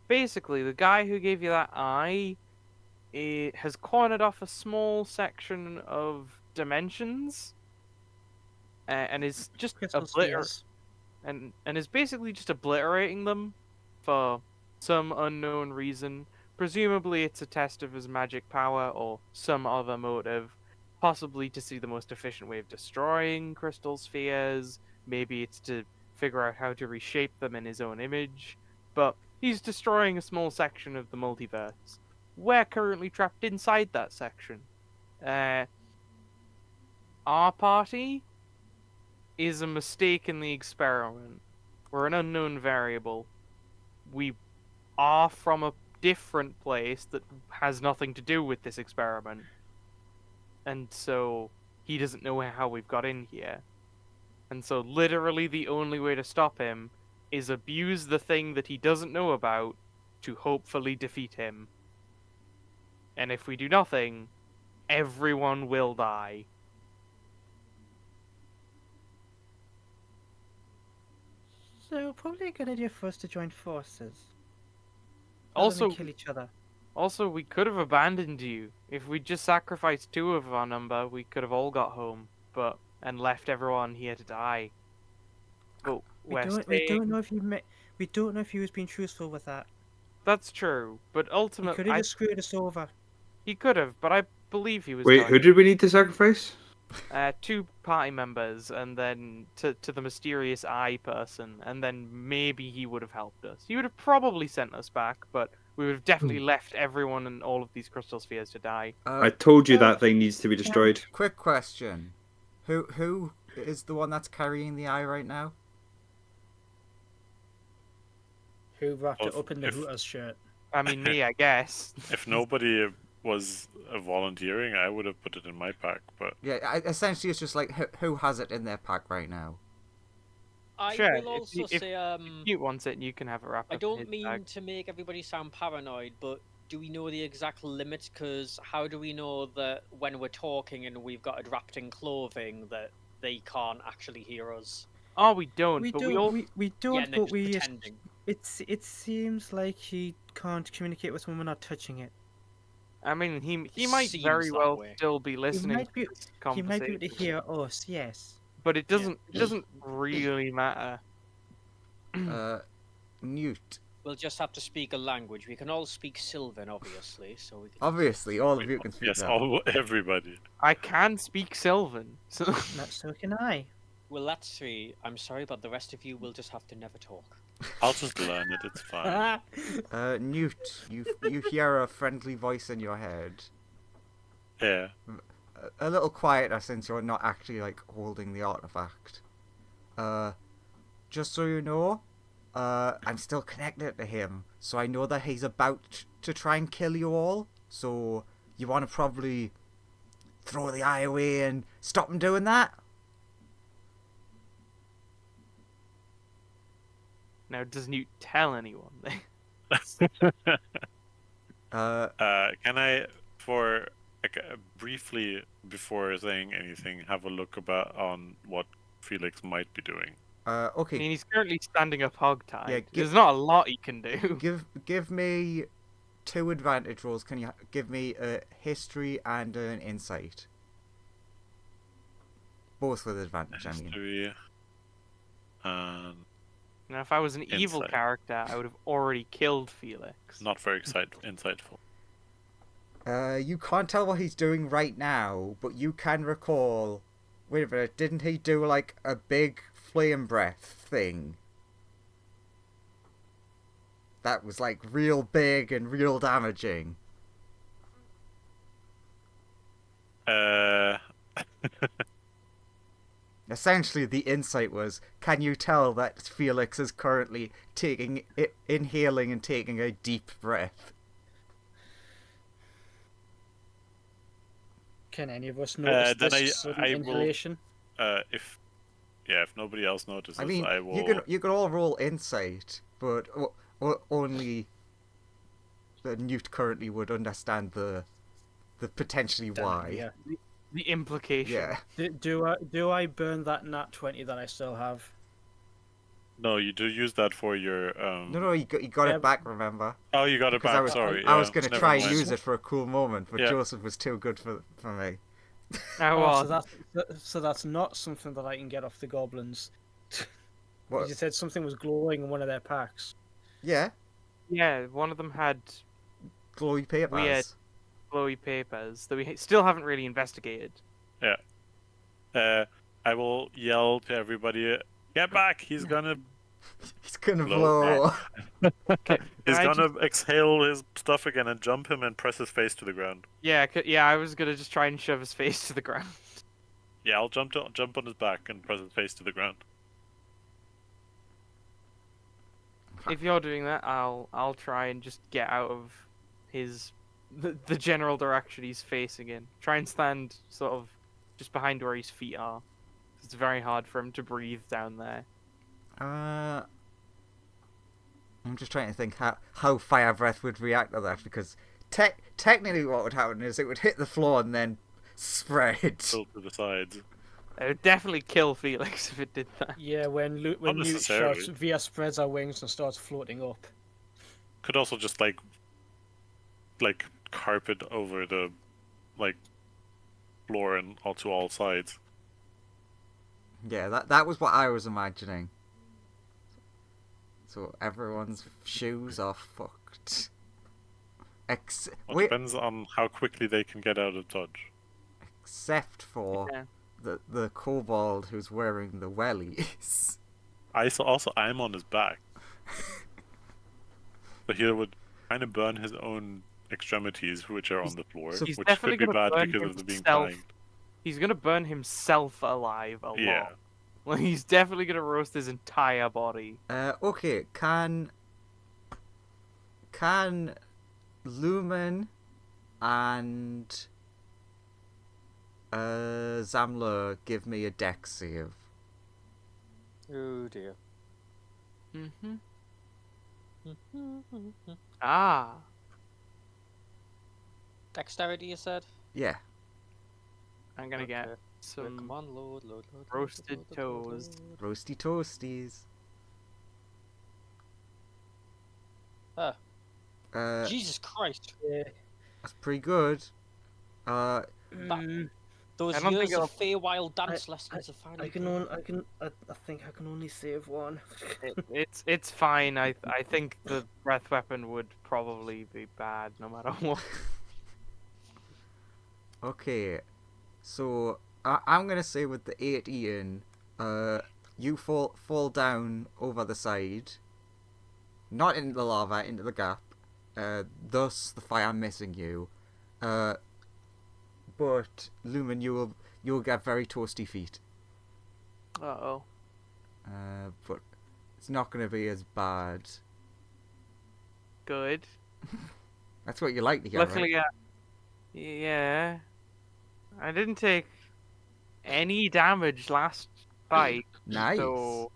Basically, the guy who gave you that eye has cornered off a small section of dimensions and is just Crystal spheres. and is basically just obliterating them for some unknown reason. Presumably, it's a test of his magic power or some other motive. Possibly to see the most efficient way of destroying crystal spheres. Maybe it's to figure out how to reshape them in his own image. But he's destroying a small section of the multiverse. We're currently trapped inside that section. Our party is a mistake in the experiment. We're an unknown variable. We are from a different place that has nothing to do with this experiment. And so he doesn't know how we've got in here. And so literally the only way to stop him is abuse the thing that he doesn't know about to hopefully defeat him. And if we do nothing, everyone will die. So probably a good idea for us to join forces. rather than Also, kill each other. we could have abandoned you. If we just sacrificed 2 of our number, we could have all got home, and left everyone here to die. But We we're don't staying. know if we don't know if he was being truthful with that. That's true, but He ultimately, could have just screwed us over. he could have. But I believe he was. Wait, telling who did we need to sacrifice? 2 party members, and then to the mysterious eye person, and then maybe he would have helped us. He would have probably sent us back, but we would have definitely left everyone and all of these crystal spheres to die. I told you well, that thing needs to be destroyed. Quick question. Who is the one that's carrying the eye right now? Who wrapped it Well, up in the if- Hooters shirt? I mean, me, I guess. If nobody was volunteering, I would have put it in my pack. But Yeah, essentially it's just like who has it in their pack right now. I Sure, will if also you- if- say, You want it, you can have it wrapped I up in don't his mean bag. to make everybody sound paranoid, but do we know the exact limits? Because how do we know that when we're talking and we've got it wrapped in clothing that they can't actually hear us? Oh, we don't, We but don't. we all... We don't. Yeah, and they're but just we. pretending. It seems like he can't communicate with when we're not touching it. I mean, he might Seems very that well way. still be listening might be- to this He might be able to conversation, hear us. Yes. but it doesn't really matter. Newt, We'll just have to speak a language. We can all speak Sylvan, obviously, so we can... Obviously, all of you can speak Yes, that. everybody. I can speak Sylvan. So So can I. Well, that's three. I'm sorry, but the rest of you will just have to never talk. I'll just learn it. It's fine. Newt, you hear a friendly voice in your head. Yeah. A little quieter since you're not actually like holding the artifact. Just so you know, I'm still connected to him, so I know that he's about to try and kill you all. So you want to probably throw the eye away and stop him doing that. now, does Newt tell anyone? Can I, for briefly before saying anything, have a look on what Felix might be doing? I Okay. mean, he's currently standing up hogtied. Yeah, There's not a lot he can do. Give me 2 advantage rolls. Can you give me a history and an insight? Both with advantage, I mean. History. Now, if I was an evil Insight. character, I would have already killed Felix. Not very insightful. You can't tell what he's doing right now, but you can recall. Wait a minute, didn't he do like a big flame breath thing? That was like real big and real damaging. Essentially, the insight was, can you tell that Felix is currently inhaling and taking a deep breath? Can any of us notice then this sudden I will- inhalation? If nobody else notices, I mean, I will. you can all roll insight, but only the Newt currently would understand the potentially why. Yeah. The implication. Yeah. Do I burn that nat 20 that I still have? No, you do use that for your. No, you got Yeah, it back. Remember? Oh, you got it Because back. I was, Sorry. I was yeah, gonna never try and mind. use it for a cool moment, but Yeah. Joseph was too good for me. I Oh, was. so that's not something that I can get off the goblins. What? You said something was glowing in one of their packs. Yeah, Yeah, one of them had glowy papers. Weird. glowy papers that we still haven't really investigated. I will yell to everybody, "Get back! He's gonna He's gonna Blow. blow. He's I gonna exhale his stuff again and jump him and press his face to the ground." Yeah, I was gonna just try and shove his face to the ground. Yeah, I'll jump on his back and press his face to the ground. If you're doing that, I'll try and just get out of the general direction he's facing in. Try and stand sort of just behind where his feet are. It's very hard for him to breathe down there. I'm just trying to think how fire breath would react to that, because technically what would happen is it would hit the floor and then spread. Tilt to the sides. It would definitely kill Felix if it did that. Yeah, when Newt necessarily. shouts, Via spreads our wings and starts floating up. Could also just like carpet over the floor and all sides. Yeah, that was what I was imagining. So everyone's shoes are fucked. Well, depends on how quickly they can get out of dodge. Except for Yeah. the kobold who's wearing the wellies. I'm on his back. So he would kind of burn his own extremities, which are on the floor, so He's which definitely could be gonna bad burn because of the being himself. banged. He's gonna burn himself alive a Yeah. lot. Well, he's definitely gonna roast his entire body. Okay, can Lumen and Zamla give me a dex save? Oh dear. Mm-hmm. Ah. Dexterity, you said? Yeah. I'm gonna get Okay. some Come on, load. roasted toes. Roasty toasties. Ah. That's Jesus Christ. Yeah. pretty good. Mm, Those I don't think years of it'll- Feywild dance lessons have finally I can paid. I think I can only save one. It's fine. I think the breath weapon would probably be bad no matter what. Okay, so I'm gonna say with the 80 in, you fall down over the side, not into the lava, into the gap. Thus the fire missing you. But Lumen, you'll get very toasty feet. Uh-oh. But it's not gonna be as bad. Good. That's what you like to get, Luckily, right? yeah. I didn't take any damage last fight, Nice. so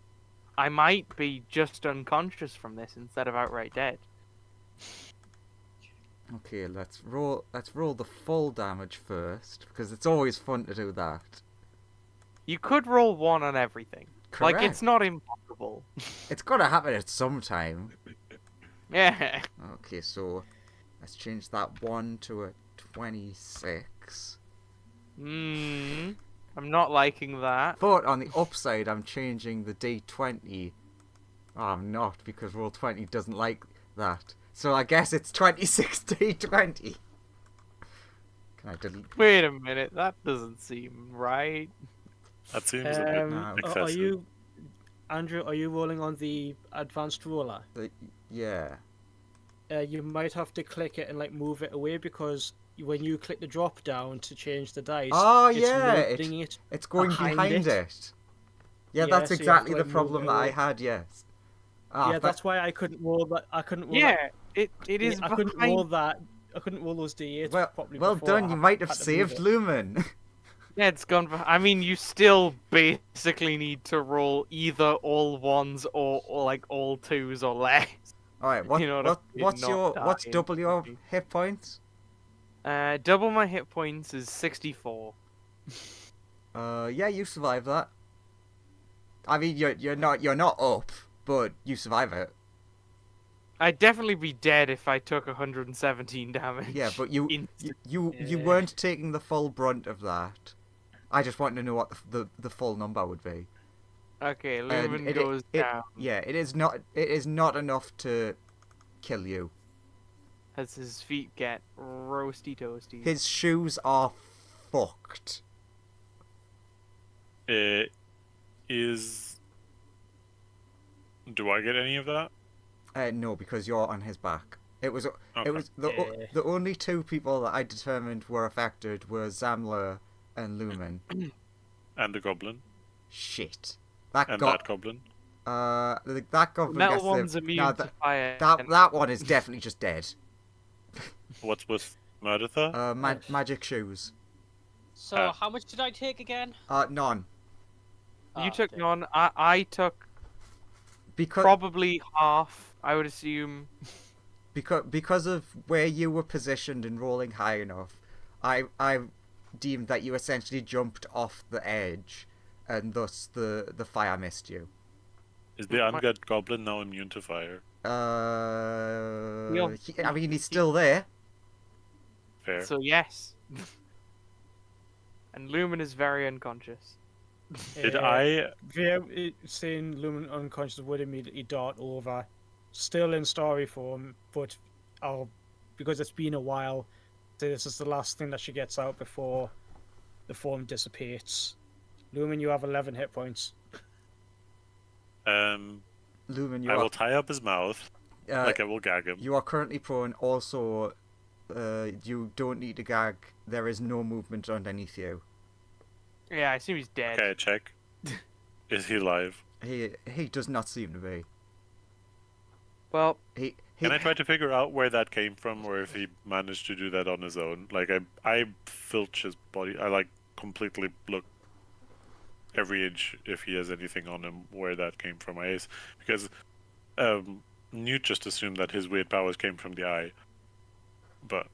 I might be just unconscious from this instead of outright dead. Okay, let's roll the full damage first, because it's always fun to do that. You could roll 1 on everything. Correct. Like, it's not impossible. It's gotta happen at some time. Yeah. Okay, so let's change that 1 to a 26. I'm not liking that. But on the upside, I'm changing the D20. Oh, I'm not, because Roll20 doesn't like that. So I guess it's 26 D20. Can I delete? Wait a minute, that doesn't seem right. That seems a bit No. excessive. Are you, Andrew? Are you rolling on the advanced roller? Yeah. You might have to click it and like move it away because when you click the drop down to change the dice, Oh, it's yeah, loading it. It's going Behind behind it. it. Yeah, Yeah, that's so you have exactly to, the like, move problem it that I away. had, yes. Yeah, that's why I couldn't roll that. I couldn't roll Yeah, it that. is I couldn't behind- roll that. I couldn't roll those D8s properly. well before. done, I you might have had to move saved it. Lumen. Yeah, it's gone. I mean, you still basically need to roll either all 1s or like all 2s or less. Alright, what, You know what I mean? what's Not what's die double your instantly. hit points? Double my hit points is 64. Yeah, you survive that. I mean, you're not up, but you survive it. I'd definitely be dead if I took 117 damage. Yeah, but you Instant. you Yeah. weren't taking the full brunt of that. I just wanted to know what the full number would be. Okay, And Lumen it- goes it- down Yeah, it is not enough to kill you. as his feet get roasty toasty. His shoes are fucked. Is. Do I get any of that? No, because you're on his back. It was Okay. the only two people that I determined were affected were Zamler and Lumen. And the goblin. Shit. That And got that goblin. that goblin Metal gets one's the, immune no, to fire. that one is definitely just dead. What's with Murdertha? Magic shoes. So how much did I take again? None. You Ah, took okay. none. I took Because probably half, I would assume. because of where you were positioned and rolling high enough, I deemed that you essentially jumped off the edge, and thus the fire missed you. Is the undead goblin now immune to fire? I mean, he's still there. Fair. So yes. And Lumen is very unconscious. Did I? Seeing Lumen unconscious would immediately dart over, still in story form, but because it's been a while, this is the last thing that she gets out before the form dissipates. Lumen, you have 11 hit points. Lumen, I will tie up his mouth. uh, Like I will gag him. you are currently prone. Also, you don't need to gag. There is no movement underneath you. Yeah, I assume he's dead. Okay, check. Is he alive? He does not seem to be. Well, He Can I try to figure out where that came from, or if he managed to do that on his own? Like I filch his body. I like completely look every inch if he has anything on him where that came from. Because Newt just assumed that his weird powers came from the eye. But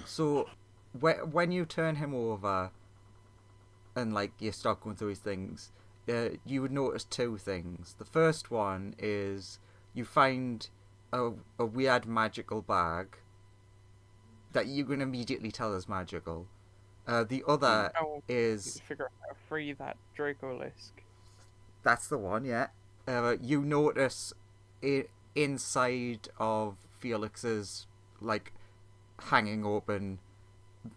So, when you turn him over, and like you start going through his things, you would notice two things. The first one is you find a weird magical bag that you can immediately tell is magical. The other Oh, is figure out how to free that Dracolisk. that's the one, yeah. You notice inside of Felix's like hanging open,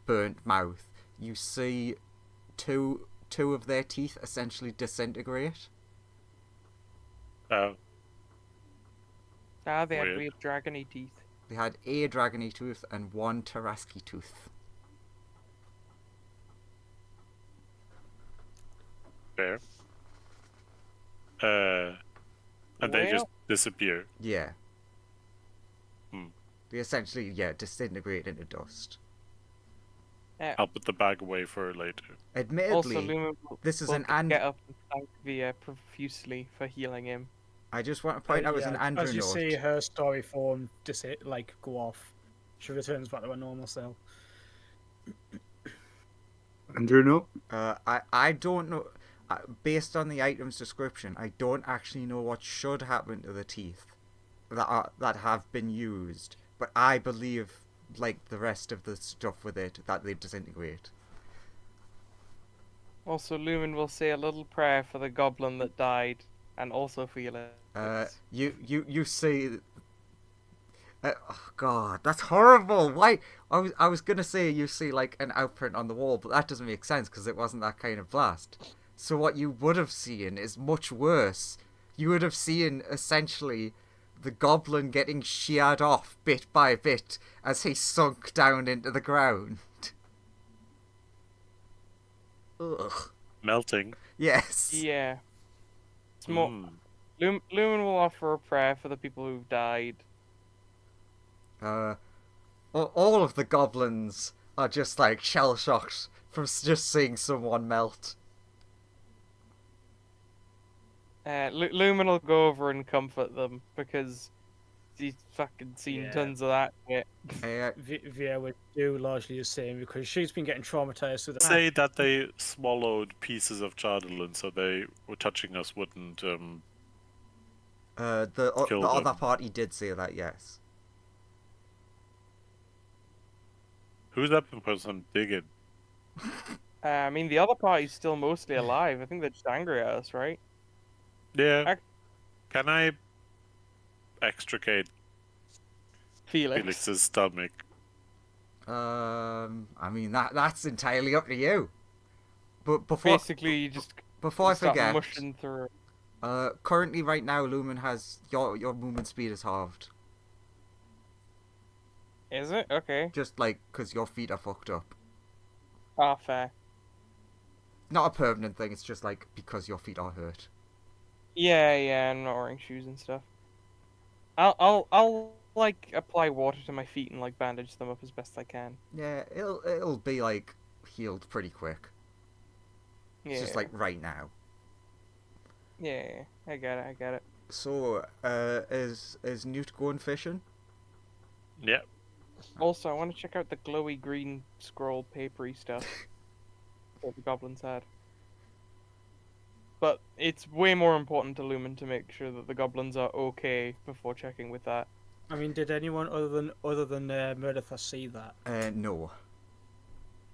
burnt mouth, you see two of their teeth essentially disintegrate. Oh, Ah, they had Weird. weird dragony teeth. They had a dragony tooth and one Taraski tooth. fair. And they just Well- disappear. Yeah. Hmm. They essentially, disintegrate into dust. I'll put the bag away for later. Admittedly, Also, Lumen this is will an and. get up and thank Via profusely for healing him. I just want to point out as an Andrew as you note. see her story form go off, she returns back to her normal self. Andrew, no? I don't know. Based on the item's description, I don't actually know what should happen to the teeth that have been used. But I believe, like the rest of the stuff with it, that they disintegrate. Also, Lumen will say a little prayer for the goblin that died, and also Felix. You see. Oh God, that's horrible. Why? I was gonna say you see like an outprint on the wall, but that doesn't make sense because it wasn't that kind of blast. So what you would have seen is much worse. You would have seen essentially the goblin getting sheared off bit by bit as he sunk down into the ground. Ugh. Melting. Yes. Yeah. It's more. Mm. Lumen will offer a prayer for the people who've died. All of the goblins are just like shell shocked from just seeing someone melt. Lumen will go over and comfort them because he's fucking seen Yeah. tons of that shit. Via would do largely the same because she's been getting traumatized with Say that they swallowed pieces of Chardalyn, so they were touching us wouldn't The Kill other them. party did say that, yes. Who's that person digging? I mean, the other party's still mostly alive. I think they're just angry at us, right? Yeah. Can I extricate Felix. Felix's stomach? I mean that's entirely up to you. But before Basically, you just I start forget, mushing through. currently right now Lumen has your movement speed is halved. Is it? Okay. Just like because your feet are fucked up. Ah, fair. Not a permanent thing. It's just like because your feet are hurt. Yeah, I'm not wearing shoes and stuff. I'll like apply water to my feet and like bandage them up as best I can. Yeah, it'll be like healed pretty quick. Yeah. It's just like right now. Yeah, I get it. So, is Newt going fishing? Yeah. Also, I want to check out the glowy green scroll papery stuff that the goblins had. But it's way more important to Lumen to make sure that the goblins are okay before checking with that. I mean, did anyone other than Murderfa see that? No.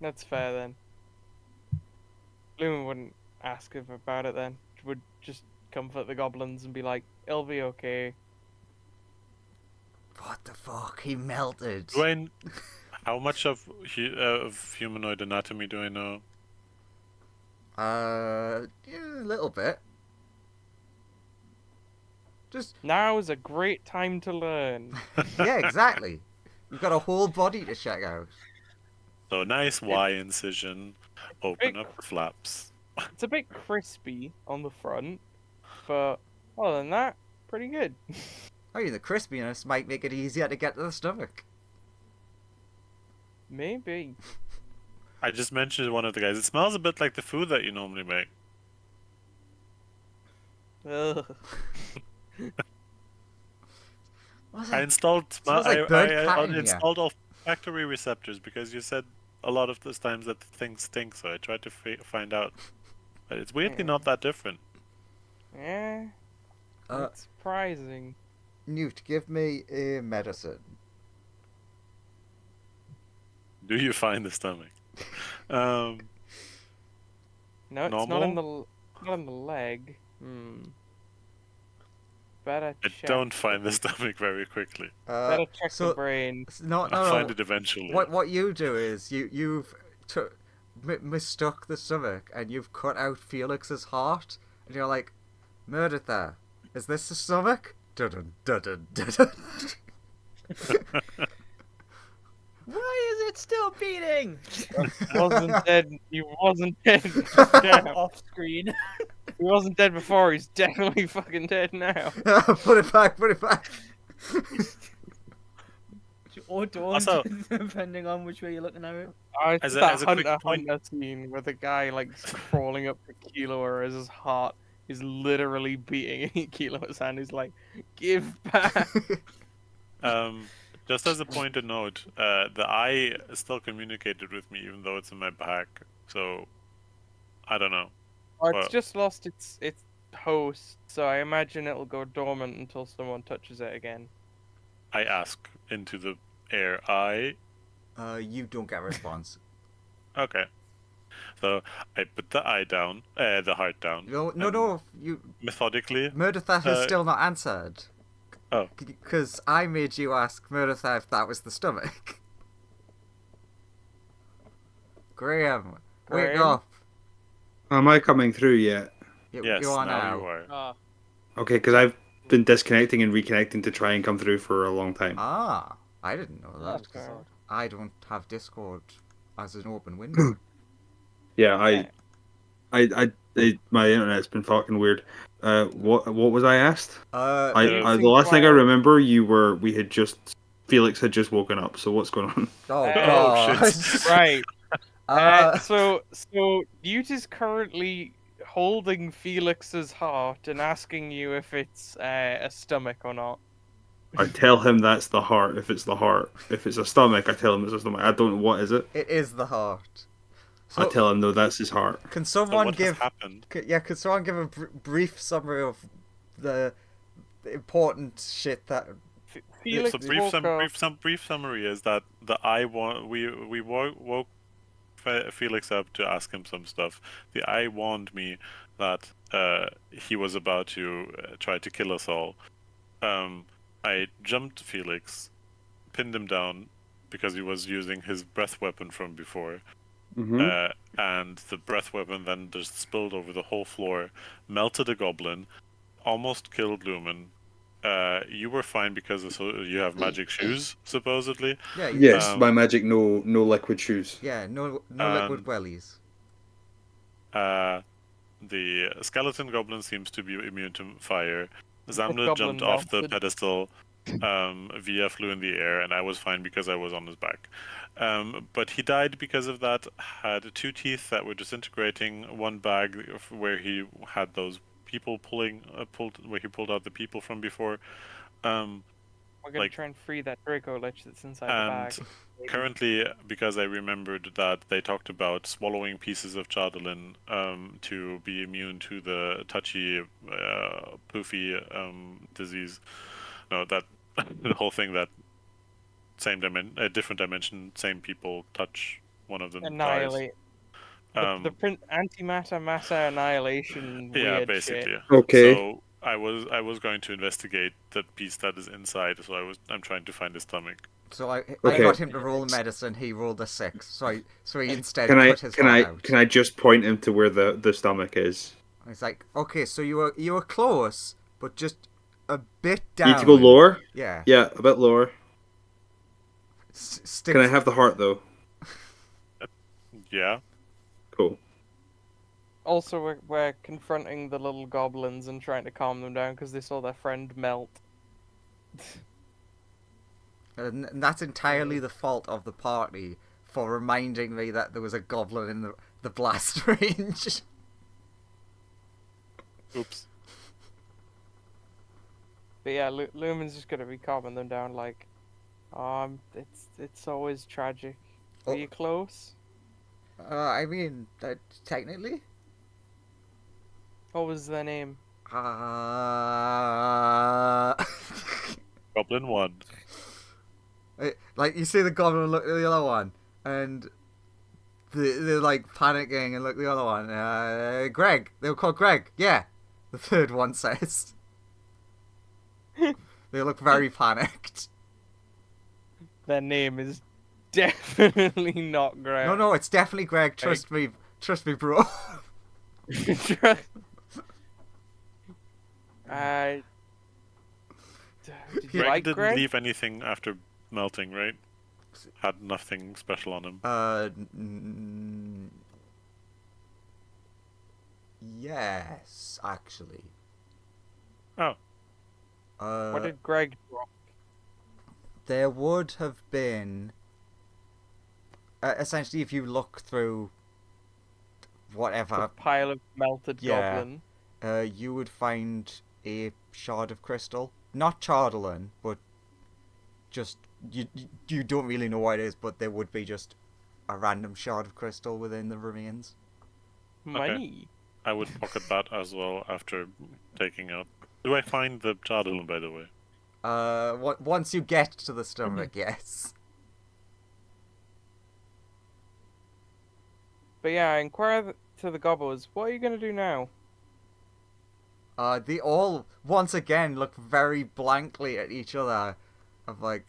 That's fair then. Lumen wouldn't ask him about it then. Would just comfort the goblins and be like, "It'll be okay." What the fuck? He melted. How much of humanoid anatomy do I know? Yeah, a little bit. Just Now is a great time to learn. yeah, exactly. You've got a whole body to check out. So nice Y incision. Open up the flaps. It's a bit crispy on the front, but other than that, pretty good. I mean, the crispiness might make it easier to get to the stomach. Maybe. I just mentioned to one of the guys. It smells a bit like the food that you normally make. Ugh. What's I that? installed Smells like burnt cat in here. uninstalled all factory receptors because you said a lot of those times that things stink. So I tried to find out. But it's weirdly not that different. Yeah. That's surprising. Newt, give me a medicine. Do you find the stomach? Um, No, it's Normal? not in the leg. Better I check. don't find the stomach very quickly. Better check the So brain. no, I'll no, find no. it eventually. What you do is you've mistook the stomach and you've cut out Felix's heart and you're like, murdered there. Is this the stomach? Dun dun dun dun dun. Why is it still beating? Wasn't dead. He wasn't dead. Damn. Off screen. He wasn't dead before. He's definitely fucking dead now. Put it back. Put it back. Or don't, Also- depending on which way you're looking at it. It's As a- that as a quick Hunter point- Hunter scene where the guy like crawling up to Kilo, whereas his heart is literally beating Kilo's hand. He's like, "Give back." Just as a point of note, the eye still communicated with me even though it's in my back. So, I don't know. Or it's Well- just lost its host, so I imagine it'll go dormant until someone touches it again. I ask into the air. You don't get a response. Okay. So I put the eye down, the heart down. No, no, and no. You Methodically. murder theft has Uh, still not answered. Oh. Because I made you ask murder theft. That was the stomach. Graham, wake Graham? up. Am I coming through yet? Yes, you are now now. you are. Ah, Okay, because I've been disconnecting and reconnecting to try and come through for a long time. Ah, I didn't know that. That's 'Cause fair. I don't have Discord as an open window. Yeah, my internet's been fucking weird. What was I asked? Uh, The last thing I remember, Felix had just woken up. So what's going on? oh Oh, god. Right. Uh, So Newt is currently holding Felix's heart and asking you if it's a stomach or not. I tell him that's the heart. If it's the heart, if it's a stomach, I tell him it's a stomach. I don't know what is it. it is the heart. I So, tell him no, that's his heart. can So someone what has give? happened? Could someone give a brief summary of the important shit that? Felix So woke up. brief summary is that we woke Felix up to ask him some stuff. The eye warned me that he was about to try to kill us all. I jumped Felix, pinned him down because he was using his breath weapon from before. Mm-hmm. And the breath weapon then just spilled over the whole floor, melted a goblin, almost killed Lumen. You were fine because you have magic shoes, supposedly. Yeah, Yes, my magic no liquid shoes. yeah, no liquid And- wellies. The skeleton goblin seems to be immune to fire. Zamna goblin jumped off the melted. pedestal. Via flew in the air, and I was fine because I was on his back. But he died because of that. Had 2 teeth that were disintegrating. 1 bag where he had those people where he pulled out the people from before. We're gonna like- try and free that Draco Lich that's inside the And bag. currently, because I remembered that they talked about swallowing pieces of Chardolin to be immune to the touchy, poofy disease. No, that the whole thing that different dimension, same people touch one of them Annihilate. dies. The antimatter matter annihilation. Yeah, Weird basically. Shit. Okay. So I was going to investigate the piece that is inside. So I'm trying to find his stomach. So I Okay. got him to roll medicine. He rolled a 6. So he instead Can I put his heart out. can I just point him to where the stomach is? It's like, okay, so you were close, but just a bit You down. need to go lower. Yeah. Yeah, a bit lower. Stick. Can I have the heart though? Yeah. Cool. Also, we're confronting the little goblins and trying to calm them down because they saw their friend melt. And that's entirely the fault of the party for reminding me that there was a goblin in the blast range. Oops. But yeah, Lumen's just gonna be calming them down, like, it's always tragic. Were Oh. you close? I mean, technically. What was their name? Goblin 1. Like, you see the goblin look at the other one, and they're like panicking, and look, the other one, Greg. They were called Greg. Yeah, the third one says. They look very panicked. Their name is definitely not Greg. No, it's definitely Greg. Trust me, bro. Did you Greg like didn't Greg? leave anything after melting, right? Had nothing special on him. Yes, actually. Oh. What did Greg drop? There would have been essentially, if you look through A whatever, pile of melted Yeah. goblin. you would find a shard of crystal, not Chardalin, but just you don't really know what it is, but there would be just a random shard of crystal within the remains. Money. I would pocket that as well after taking out. Do I find the Jardalin, by the way? Once you get to the stomach, yes. But yeah, inquire to the gobblers. What are you gonna do now? They all once again look very blankly at each other, of like,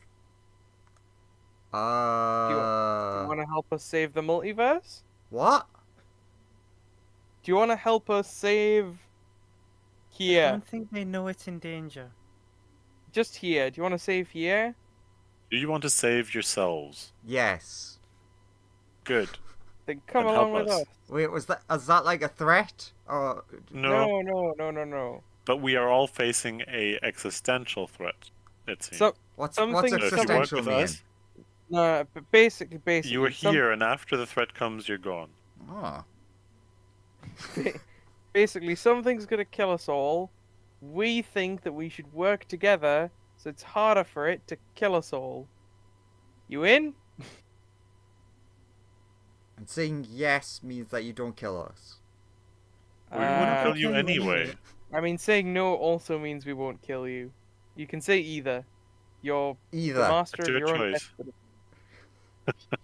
Do you want to help us save the multiverse? what? Do you want to help us save I here? don't think they know it's in danger. Just here. Do you want to save here? Do you want to save yourselves? Yes. Good. Then come Then along help with us. us. Wait, is that like a threat? Or No, No. but we are all facing a existential threat, it seems. So what's something- So if you work existential with mean? us, no, but basically, you are here, and after the threat comes, you're gone. Oh. Basically, something's gonna kill us all. We think that we should work together, so it's harder for it to kill us all. You in? And saying yes means that you don't kill us. We wouldn't kill you kill you anyway. anyway. I mean, saying no also means we won't kill you. You can say either. You're the Either. master It's of your your own choice. destiny.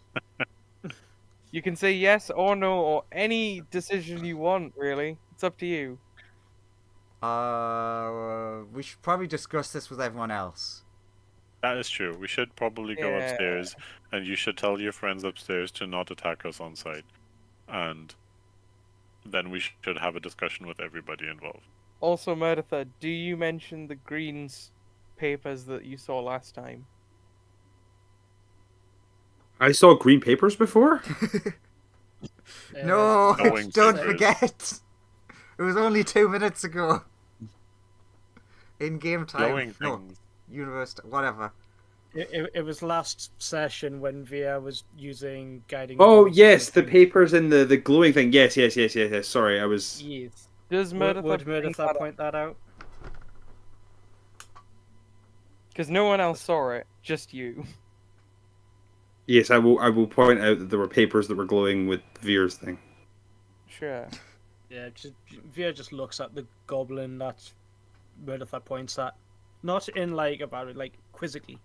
You can say yes or no or any decision you want, really. It's up to you. We should probably discuss this with everyone else. That is true. We should probably go Yeah. upstairs, and you should tell your friends upstairs to not attack us on sight. And then we should have a discussion with everybody involved. Also, Meredith, do you mention the Greens papers that you saw last time? I saw green papers before. No, Knowing don't secrets. forget. It was only 2 minutes ago. In game time. Glowing No, things. universe, whatever. It was last session when Via was using guiding. Oh bolts yes, and the things. papers and the glowing thing. Yes. Sorry, I was. Yes. Does Meredith Would Meredith point that out? Because no one else saw it, just you. Yes, I will. I will point out that there were papers that were glowing with Veer's thing. Sure. Yeah, Via just looks at the goblin that Meredith points at, not in about it, like quizzically.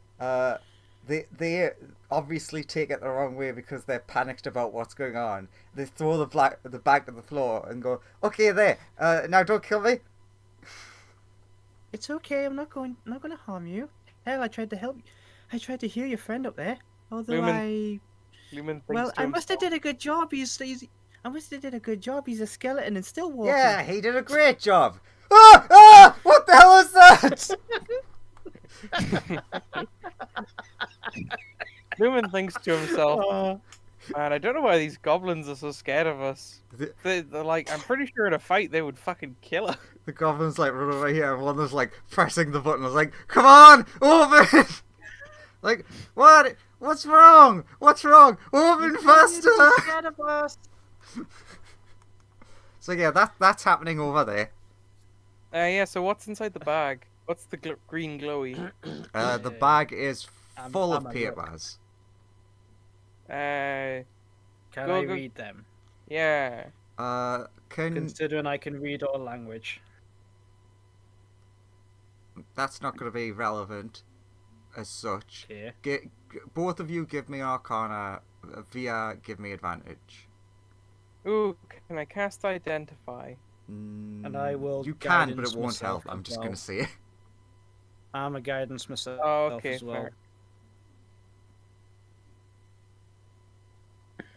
They obviously take it the wrong way because they're panicked about what's going on. They throw the bag to the floor and go, "Okay, there. Now don't kill me." It's okay. I'm not going to harm you. Hell, I tried to help. I tried to heal your friend up there. Although Lumen thinks well, to I must have himself, did a good job. I must have did a good job. He's a skeleton and still walking. Yeah, he did a great job. Ah! What the hell is that? Lumen thinks to himself, man, I don't know why these goblins are so scared of us. They're like, I'm pretty sure in a fight they would fucking kill us. The goblin's like run over here. One was like pressing the button. I was like, "Come on, open!" Like, what? What's wrong? What's wrong? Open faster! Scared of us. So yeah, that's happening over there. Yeah, so what's inside the bag? What's the green glowy? The bag is full I'm of a look. papers. Can Go, I go. read them? Yeah. Considering I can read all language. That's not going to be relevant as such. Okay. Both of you give me Arcana. Via, give me advantage. Ooh, can I cast Identify? And I will You can, but guidance it won't myself help. I'm as just well. gonna say it. I'm a guidance myself Oh, okay, as well. fair.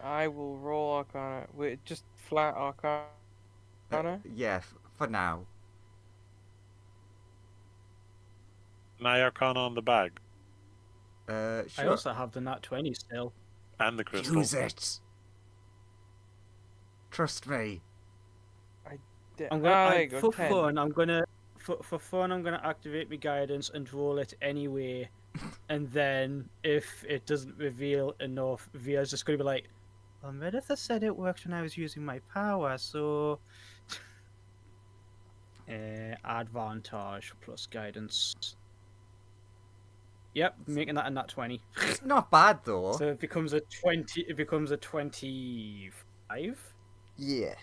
I will roll Arcana. Wait, just flat Arcana? Yeah, for now. An eye arcana on the bag I Sure. also have the nat 20 still. and the crystal. Use it. Trust me. I'm there you gonna, go, for 10. fun, for fun, I'm gonna activate my guidance and roll it anyway. And then, if it doesn't reveal enough, Via's just gonna be like, Well, Meredith said it worked when I was using my power, so advantage plus guidance. Yep, making that a nat 20. It's not bad though. So it becomes a 20. It becomes a 25. Yeah.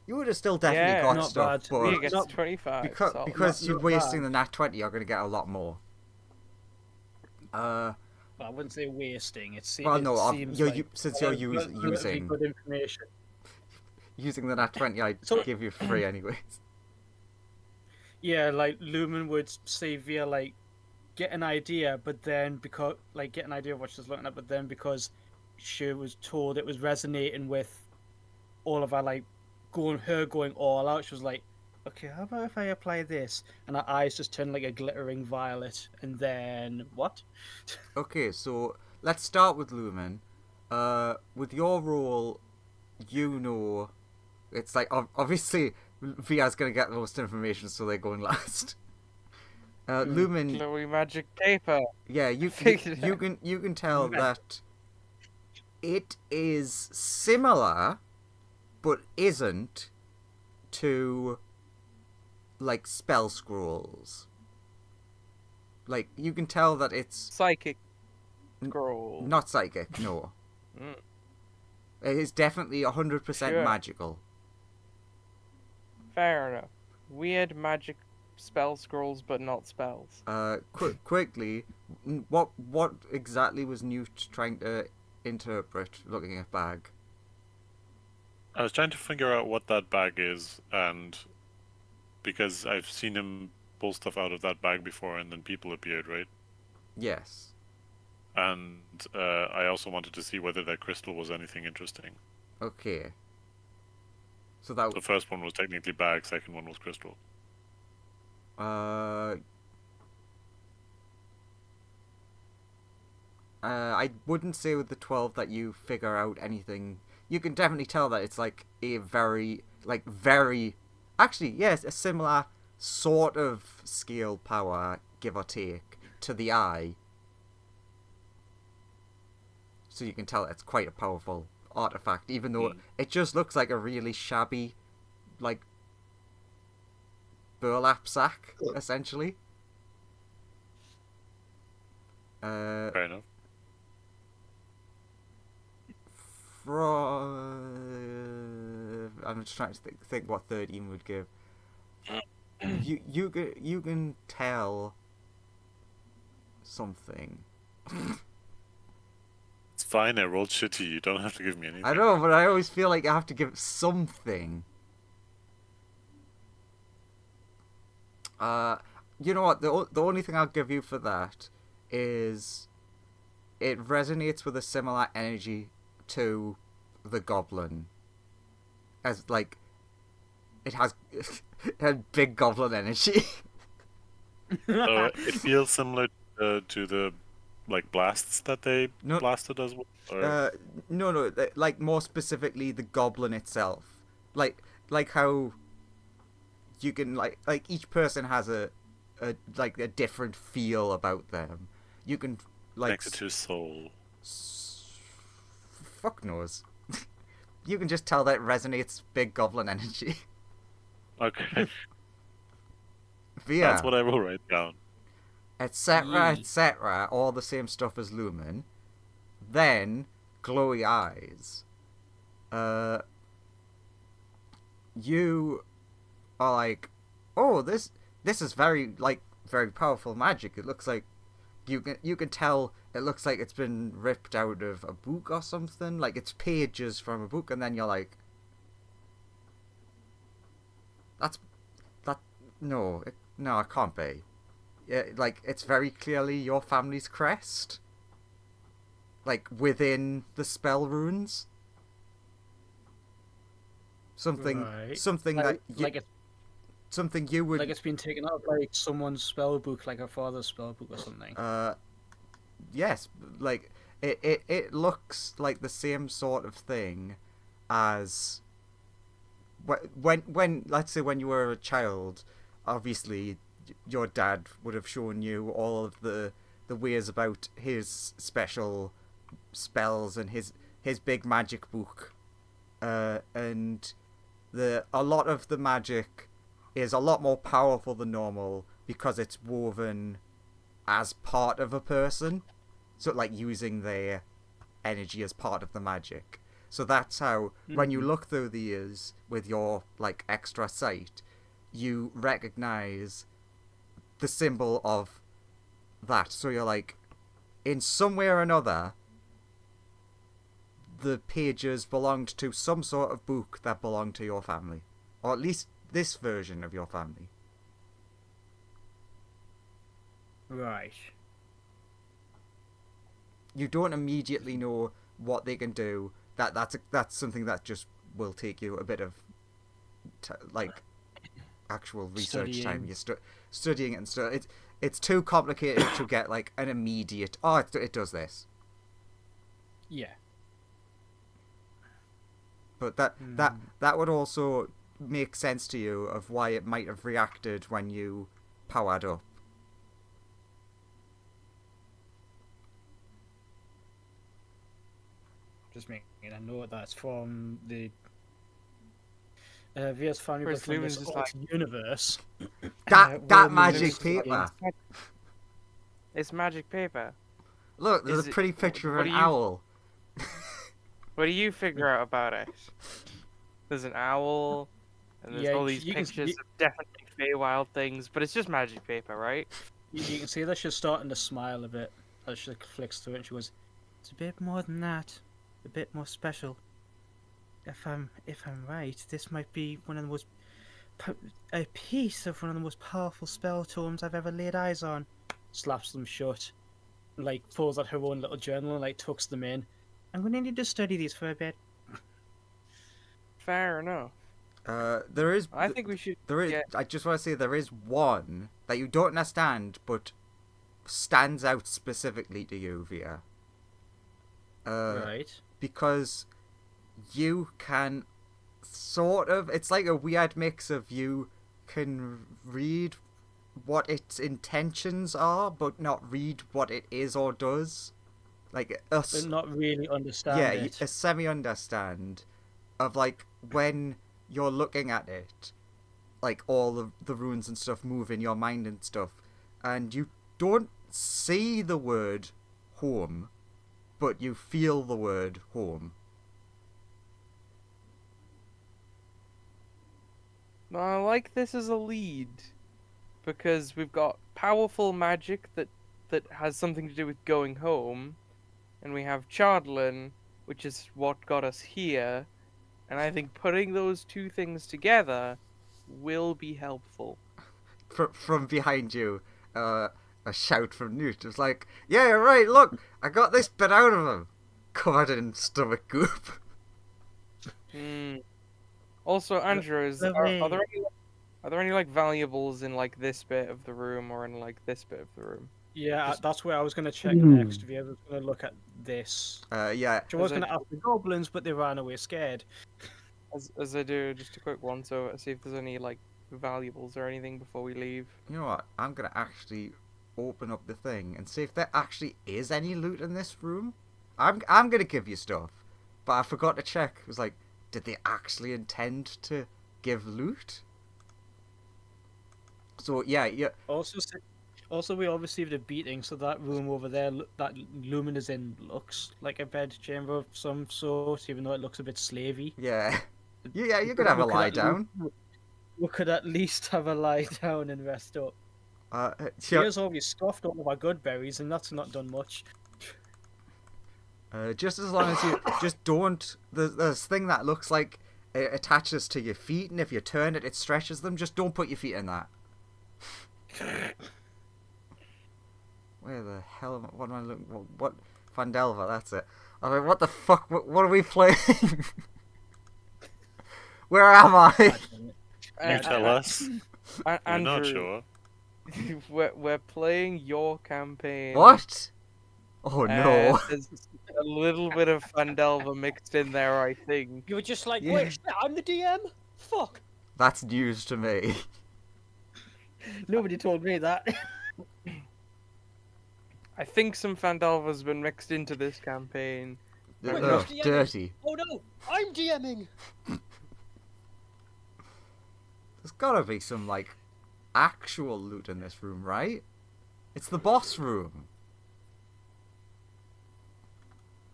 You would have still definitely Yeah, got not stuff, bad. but Via gets not- 25. because so- because you're not wasting bad. the nat 20, you're gonna get a lot more. Well, I wouldn't say wasting. It Well, no, seems you're, like since you're relatively using good information. using the nat 20, I So- give you free anyways. Yeah, like Lumen would say via like get an idea, but then because like get an idea of what she's looking at, but then because she was told it was resonating with all of our like going all out, she was like, okay, how about if I apply this? And her eyes just turn like a glittering violet, and then what? Okay, so let's start with Lumen. With your role, you know, it's like obviously Via's gonna get the most information, so they're going last. Lumen, Glowy magic paper. yeah, you can tell that it is similar, but isn't to like spell scrolls. Like you can tell that it's Psychic scroll. not psychic. No, Mm. it is definitely 100% Sure. magical. Fair enough. Weird magic spell scrolls, but not spells. Quickly, what exactly was Newt trying to interpret looking at bag? I was trying to figure out what that bag is, and because I've seen him pull stuff out of that bag before, and then people appeared, right? Yes. And I also wanted to see whether that crystal was anything interesting. Okay. So that The first one was technically bag, second one was crystal. I wouldn't say with the 12 that you figure out anything. You can definitely tell that it's like a very, actually, yes, a similar sort of scale power, give or take, to the eye. So you can tell it's quite a powerful artifact, even though it just looks like a really shabby, like, burlap sack, essentially. Fair enough. I'm just trying to think what 13 would give. You can tell something. It's fine, I rolled shitty, you don't have to give me anything. I know, but I always feel like I have to give something. You know what? The only thing I'll give you for that is it resonates with a similar energy to the goblin. As like, it has big goblin energy. So it feels similar to the like blasts that they No. blasted us with? Or... No, like more specifically the goblin itself. Like how you can like each person has a different feel about them. You can like connected to soul. fuck knows. You can just tell that it resonates big goblin energy. Okay, Via, that's what I will write down. etc., all the same stuff as Lumen. Then glowy eyes. You are like, oh, this is very powerful magic. It looks like you can tell it looks like it's been ripped out of a book or something. Like it's pages from a book, and then you're like, no, no, it can't be. Yeah, like it's very clearly your family's crest. Like within the spell runes. Something Right. something Like, that you, like it's something you would like it's been taken out of like someone's spell book, like a father's spell book or something. yes, like it looks like the same sort of thing as when let's say when you were a child, obviously your dad would have shown you all of the ways about his special spells and his big magic book, and a lot of the magic is a lot more powerful than normal because it's woven as part of a person, so like using their energy as part of the magic. So that's how when you look through the years with your like extra sight, you recognize the symbol of that. So you're like, in some way or another, the pages belonged to some sort of book that belonged to your family, or at least this version of your family. Right. You don't immediately know what they can do. That's something that just will take you a bit of like actual research time. You're studying it and stuff. It's too complicated to get like an immediate. Oh, it does this. Yeah. But that would also make sense to you of why it might have reacted when you powered up. Just making a note that's from the VS Family Chris Book from Lumen's this just alt universe. That Roman magic mystery. paper. It's magic paper. Look, there's Is a it- pretty picture what of an do you- owl. What do you figure out about it? There's an owl, and there's Yeah, all these you can- pictures you- of definitely Feywild things, but it's just magic paper, right? You can see that she's starting to smile a bit as she flicks through it and she goes, It's a bit more than that. A bit more special. If I'm right, this might be one of the most a piece of one of the most powerful spell tomes I've ever laid eyes on. slaps them shut, like pulls out her own little journal and like tucks them in. I'm going to need to study these for a bit. Fair enough. There is. I think we should. There is. get- I just want to say there is one that you don't understand, but stands out specifically to you, Via. Right. Because you can sort of. It's like a weird mix of you can read what its intentions are, but not read what it is or does. Like But not really understand yeah, it. a semi-understand of like when you're looking at it, like all of the runes and stuff move in your mind and stuff, and you don't see the word home, but you feel the word home. I like this as a lead because we've got powerful magic that has something to do with going home, and we have Chardlin, which is what got us here, and I think putting those two things together will be helpful. From behind you, a shout from Newt. It's like, yeah, you're right, look, I got this bit out of him. Covered in stomach goop. Also, Andrews, are Lovely. there any like valuables in like this bit of the room or in like this bit of the room? Yeah, that's where I was going to check next. If you was going to look at this. Yeah, I was As I- going to ask the goblins, but they ran away scared. As I do, just a quick one, so see if there's any like valuables or anything before we leave. you know what? I'm gonna actually open up the thing and see if there actually is any loot in this room. I'm gonna give you stuff, but I forgot to check. It was like, did they actually intend to give loot? So yeah. Also, we all received a beating, so that room over there, that Lumen is in, looks like a bed chamber of some sort, even though it looks a bit slavey. Yeah, you could have a We could lie at down. We could at least have a lie down and rest up. Yeah, Here's all we stuffed all of our good berries, and that's not done much. Just as long as you just don't. There's this thing that looks like it attaches to your feet, and if you turn it, it stretches them. Just don't put your feet in that. Where the hell am I? What am I looking? What Phandelver? That's it. I mean, what the fuck? What are we playing? Where am I? You tell us. We're Andrew, not sure. we're playing your campaign. What? Oh no. There's a little bit of Phandelver mixed in there, I think. You were just like, Yeah. wait, shit, I'm the DM? Fuck. That's news to me. Nobody told me that. I think some Phandelver's been mixed into this campaign. Wait, Ugh, who's DMing? dirty. Oh no, I'm DMing. There's gotta be some, like, actual loot in this room, right? It's the boss room.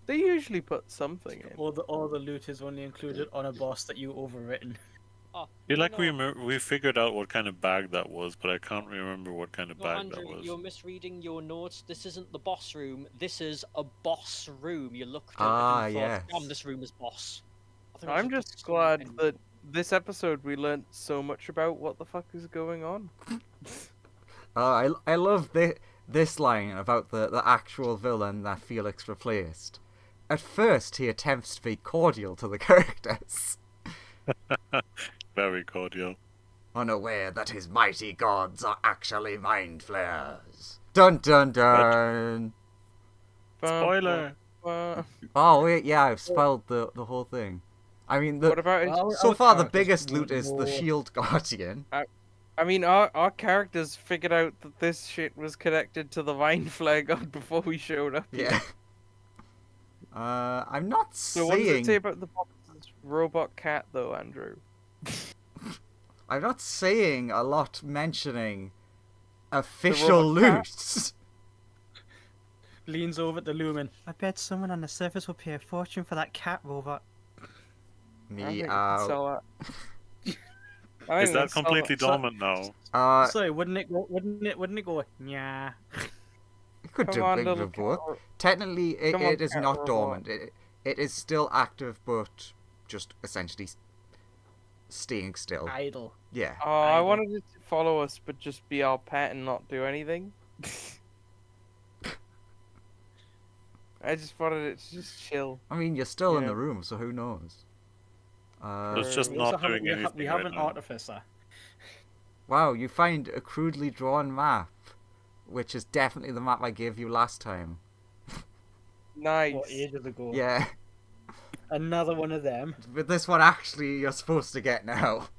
They usually put something in. All the loot is only included on a boss that you overwritten. Oh, Feel like no. we figured out what kind of bag that was, but I can't remember what kind of No, bag Andrew, that was. you're misreading your notes. This isn't the boss room. This is a boss room. You looked at Ah, it and yes. thought, damn, this room is boss. I thought it was I'm a just boss glad room. that this episode we learnt so much about what the fuck is going on. I love this line about the actual villain that Felix replaced. At first, he attempts to be cordial to the characters, Very cordial. unaware that his mighty gods are actually mind flayers. Dun dun dun. Spoiler. Oh wait, yeah, I've spelled the whole thing. I mean, What about it? so far the biggest loot is the shield guardian. I mean, our characters figured out that this shit was connected to the Vine Flare God before we showed up. Yeah. I'm not So what does it say saying. about the box's robot cat, though, Andrew? I'm not saying a lot mentioning official robot loot. Leans over at the Lumen. I bet someone on the surface will pay a fortune for that cat robot. I think we Me can out. sell that. I Is think we that can sell completely So- dormant now? Sorry, wouldn't it go? Wouldn't it go? Yeah. You could Come do on, big little of both. cat. Technically, Come on, it is cat not robot. dormant. It is still active, but just essentially staying still. Idle. Yeah. Oh, I Idle. wanted it to follow us, but just be our pet and not do anything. I just wanted it to just chill. I mean, you're still in Yeah. the room, so who knows? It's just We not also have, doing anything we have right an now. artificer. Wow, you find a crudely drawn map, which is definitely the map I gave you last time. Nice. What, ages ago? Yeah, Another one of them. but this one actually you're supposed to get now.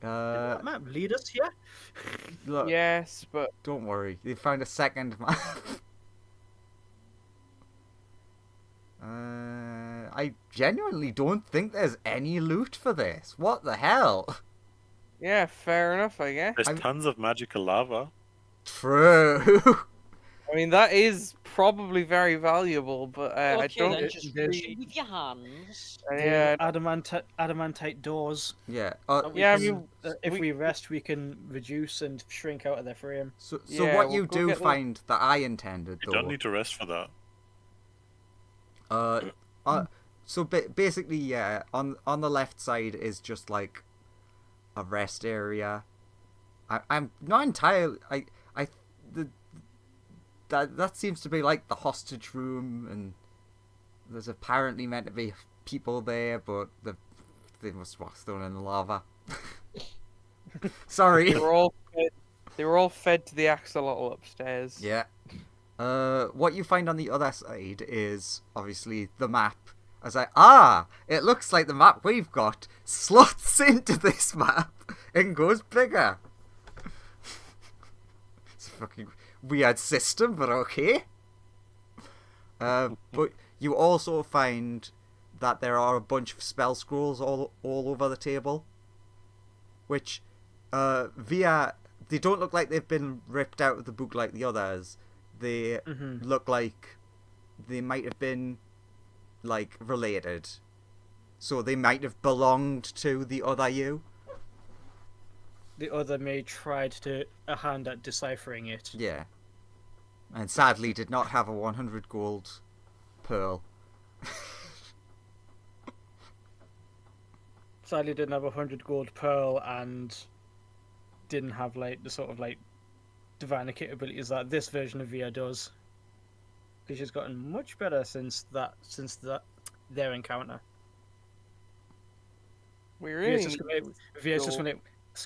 Did that map lead us here? Look, Yes, but don't worry, you found a second map. I genuinely don't think there's any loot for this. What the hell? yeah, fair enough, I guess. There's tons of magical lava. True. I mean, that is probably very valuable, but I Okay, don't. then just there's- read with your hands. Yeah, Adamantite doors. Yeah. that we Yeah, I can- mean, if we- we rest, we can reduce and shrink out of their frame. So Yeah, what we'll you go do get the- find that I intended You though. don't need to rest for that. So basically, yeah, on the left side is just like a rest area. I'm not entirely. That seems to be like the hostage room, and there's apparently meant to be people there, but they must have thrown in the lava. Sorry. they were all fed to the axolotl upstairs. Yeah. What you find on the other side is obviously the map. It looks like the map we've got slots into this map and goes bigger. It's a fucking weird system, but okay. But you also find that there are a bunch of spell scrolls all over the table, which they don't look like they've been ripped out of the book like the others. They look like they might have been like related, so they might have belonged to the other you. The other maid tried to a hand at deciphering it. Yeah. and sadly did not have a 100 gold pearl. Sadly, didn't have 100 gold pearl and didn't have like the sort of like divine capabilities that this version of Via does. Because she's gotten much better since their encounter. We really Via's just gonna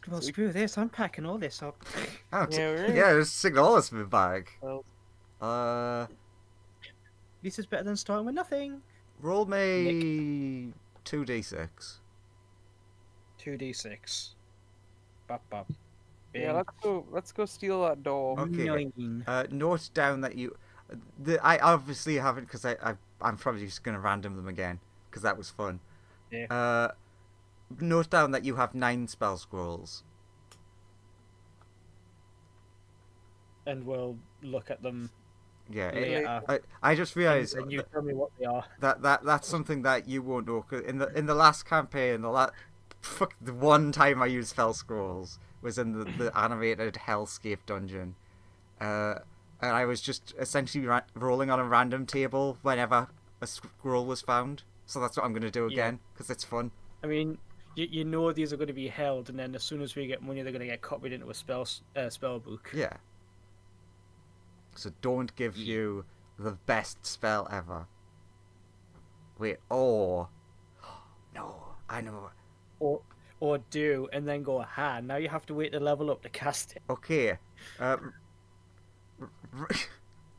well, screw this. I'm packing all this up. Oh, Yeah, really? yeah, just stick all this in my bag. Well, This is better than starting with nothing. roll me 2d6. 2d6. Bop bop. yeah, let's go steal that door. Okay. 9. Note down that I obviously haven't, because I'm probably just gonna random them again because that was fun. Yeah. Note down that you have 9 spell scrolls. And we'll look at them Yeah, later. I just realized And you tell me what they are. that's something that you won't know. 'Cause in the last campaign, the one time I used spell scrolls was in the animated Hellscape dungeon, and I was just essentially rolling on a random table whenever a scroll was found. So that's what I'm gonna do again because it's fun. I mean, you know these are going to be held, and then as soon as we get money, they're going to get copied into a spell book. Yeah. So don't give you the best spell ever. Wait, no, I know. Or do, and then go, now you have to wait to level up to cast it. Okay,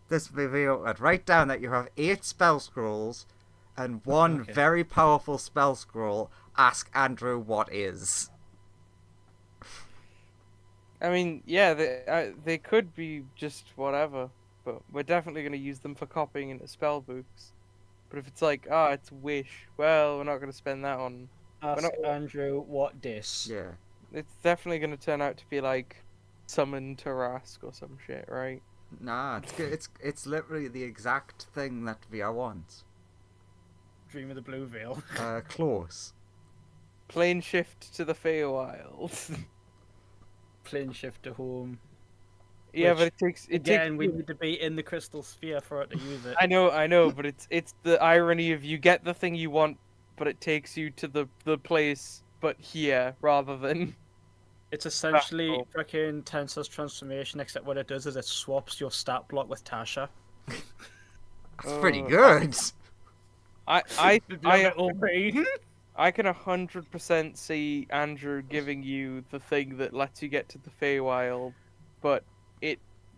this may be awkward. Write down that you have 8 spell scrolls and one Okay. very powerful spell scroll. Ask Andrew what is. I mean, yeah, they could be just whatever, but we're definitely going to use them for copying into spell books. But if it's like, it's wish, well, we're not going to spend that on. Ask Andrew what this. Yeah. It's definitely going to turn out to be like summon Tarask or some shit, right? Nah, it's literally the exact thing that VR wants. Dream of the Blue Veil. Close. Plane shift to the Feywild. Plane shift to home. Yeah, Which, but it takes we need to be in the crystal sphere for it to use it. I know, but it's the irony of you get the thing you want, but it takes you to the place, but here rather than. It's essentially fucking Tensor's transformation, except what it does is it swaps your stat block with Tasha. That's pretty good. I I can 100% see Andrew giving you the thing that lets you get to the Feywild, but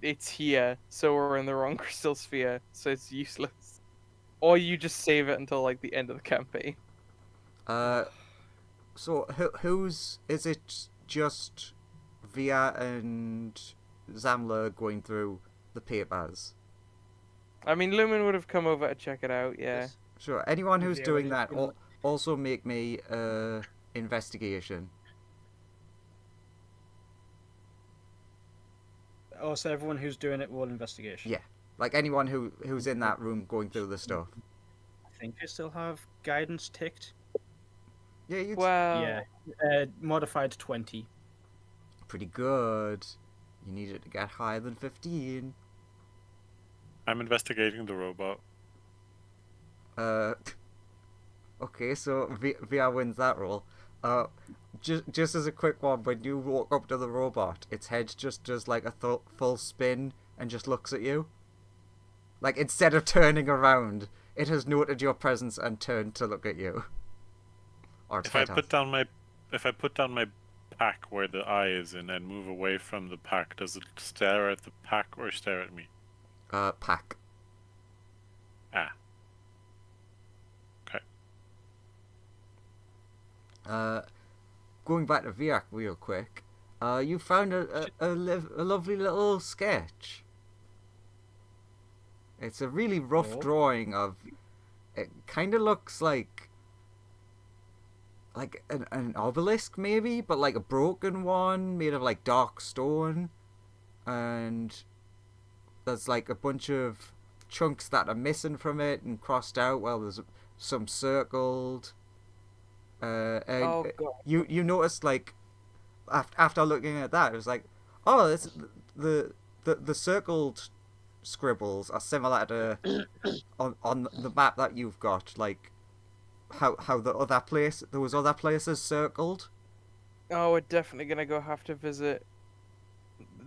it's here, so we're in the wrong crystal sphere, so it's useless. Or you just save it until like the end of the campaign. So who's is it? Just Via and Zamla going through the papers? I mean, Lumen would have come over to check it out, yeah. Yes. Sure. Anyone who's Via doing would that, have been- also make me investigation. Also, everyone who's doing it will investigation. Yeah. Like anyone who's in that room going through the stuff. I think I still have guidance ticked. Yeah, you. Well, Yeah. Modified 20. Pretty good. You need it to get higher than 15. I'm investigating the robot. Okay, so VR wins that roll. Just as a quick one, when you walk up to the robot, its head just does like a full spin and just looks at you. Like instead of turning around, it has noted your presence and turned to look at you. Or If I put down my pack where the eye is in and move away from the pack, does it stare at the pack or stare at me? Pack. Ah. Okay. Going back to Viak real quick, you found a lovely little sketch. It's a really rough drawing of. It kind of looks like an obelisk maybe, but like a broken one made of like dark stone, and there's like a bunch of chunks that are missing from it and crossed out. Well, there's some circled. And oh god. you noticed like after looking at that, it was like, oh, this the circled scribbles are similar to on the map that you've got, like how those other places circled. Oh, we're definitely gonna have to visit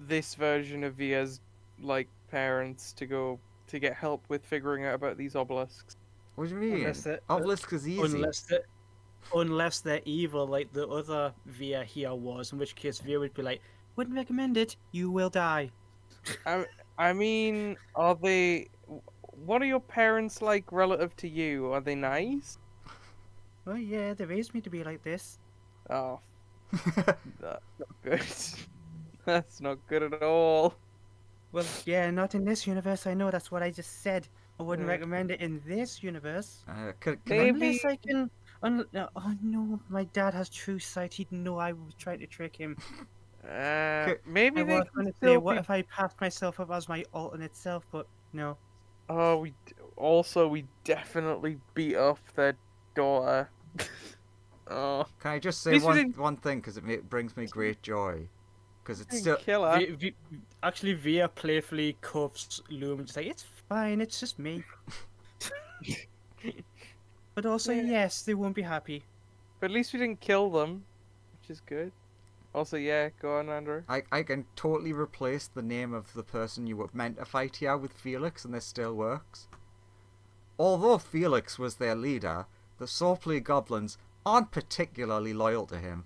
this version of Via's like parents to get help with figuring out about these obelisks. What do you mean? Unless it- Obelisk is easy. Unless they're evil like the other Via here was, in which case Via would be like, wouldn't recommend it, you will die. I mean, are they? What are your parents like relative to you? Are they nice? Oh yeah, they raised me to be like this. Oh, that's not good. That's not good at all. Well, yeah, not in this universe. I know that's what I just said. I wouldn't Mm. recommend it in this universe. Maybe- Unless I can. Oh no, my dad has true sight. He'd know I was trying to trick him. Maybe I they was can going to say, still what be. if I passed myself up as my alternate self? But no. Oh, we definitely beat up their daughter. Oh, Can I just At say least we didn't- one thing because it brings me great joy? Because it's didn't still kill her. Actually, Via playfully cuffs Loom and just like, it's fine, it's just me. But also, Yeah. yes, they won't be happy. But at least we didn't kill them, which is good. Also, yeah, go on, Andrew. I can totally replace the name of the person you were meant to fight here with Felix, and this still works. Although Felix was their leader, the Swordplay goblins aren't particularly loyal to him.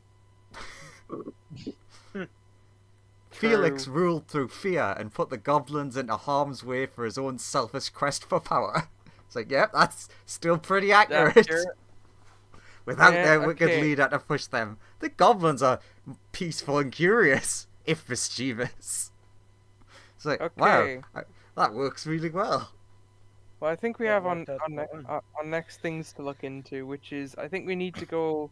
Felix ruled through fear and put the goblins into harm's way for his own selfish quest for power. It's like, yep, that's still pretty accurate. Accurate. Without Yeah, their wicked okay. leader to push them, the goblins are peaceful and curious, if mischievous. It's like, Okay. wow, that works really well. Well, I think we Yeah, have worked out on next things to look into, which is I think we need to go.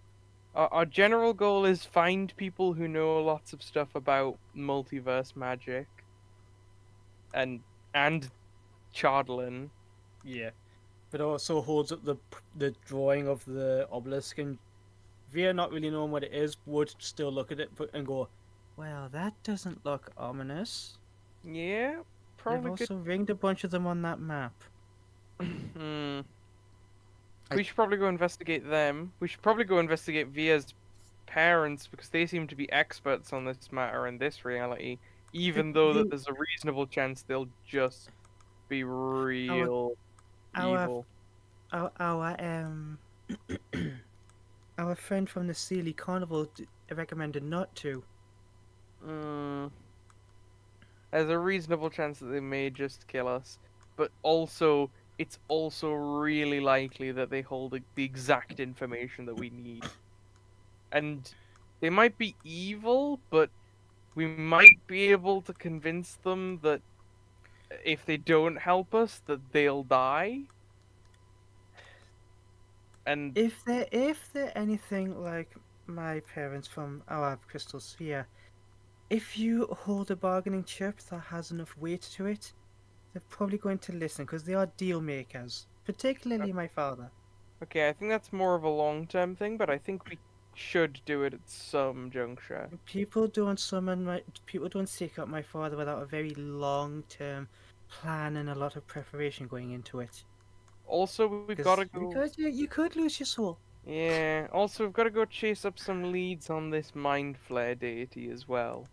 Our general goal is find people who know lots of stuff about multiverse magic, and Chardlin. Yeah. But also holds up the drawing of the obelisk, and Via, not really knowing what it is, would still look at it and go, Well, that doesn't look ominous. Yeah, They've probably also ringed a bunch of them on that map. good. Hmm. I- We should probably go investigate them. We should probably go investigate Via's parents because they seem to be experts on this matter in this reality. Even though that there's a reasonable chance they'll just be real our- evil. Our our friend from the Sealy Carnival recommended not to. Mm. There's a reasonable chance that they may just kill us, but also it's also really likely that they hold the exact information that we need. And they might be evil, but we might be able to convince them that if they don't help us, that they'll die. And If they're anything like my parents from our crystal sphere, if you hold a bargaining chip that has enough weight to it, they're probably going to listen because they are deal makers. Particularly my father. okay, I think that's more of a long-term thing, but I think we should do it at some juncture. People don't seek out my father without a very long-term plan and a lot of preparation going into it. Also, we've got to go. Because you could lose your soul. Yeah. Also, we've got to go chase up some leads on this Mind Flare deity as well,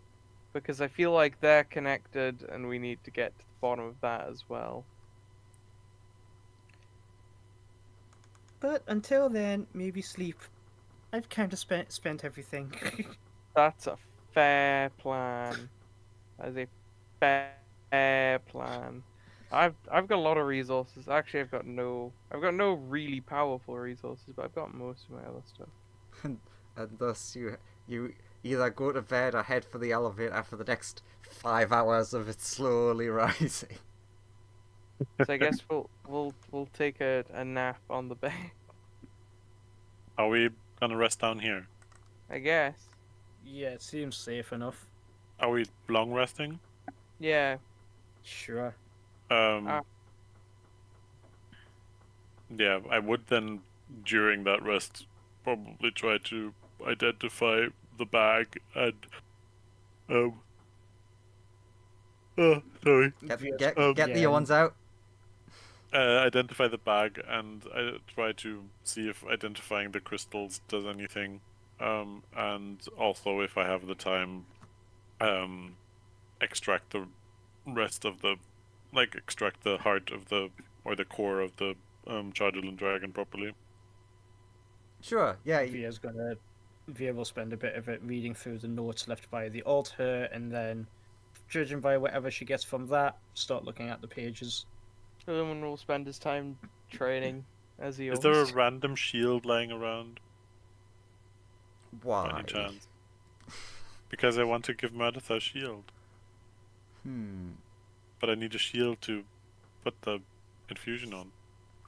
because I feel like they're connected, and we need to get to the bottom of that as well. But until then, maybe sleep. I've kind of spent everything. That's a fair plan. That is a fair plan. I've got a lot of resources. Actually, I've got no really powerful resources, but I've got most of my other stuff. And thus you either go to bed or head for the elevator for the next 5 hours of it slowly rising. So I guess we'll take a nap on the bed. Are we gonna rest down here? I guess. yeah, it seems safe enough. Are we long resting? Yeah. Sure. Yeah, I would then, during that rest, probably try to identify the bag and Oh, sorry. Get Um, the yeah. ones out. Identify the bag, and I try to see if identifying the crystals does anything. And also, if I have the time, extract the rest of the, extract the heart of the, or the core of the Chardulan dragon properly. Sure. Yeah. Via will spend a bit of it reading through the notes left by the altar, and then, judging by whatever she gets from that, start looking at the pages. Someone will spend his time training, as he Is always. there a random shield lying around by Why? any chance? Because I want to give Meredith a shield, but I need a shield to put the infusion on.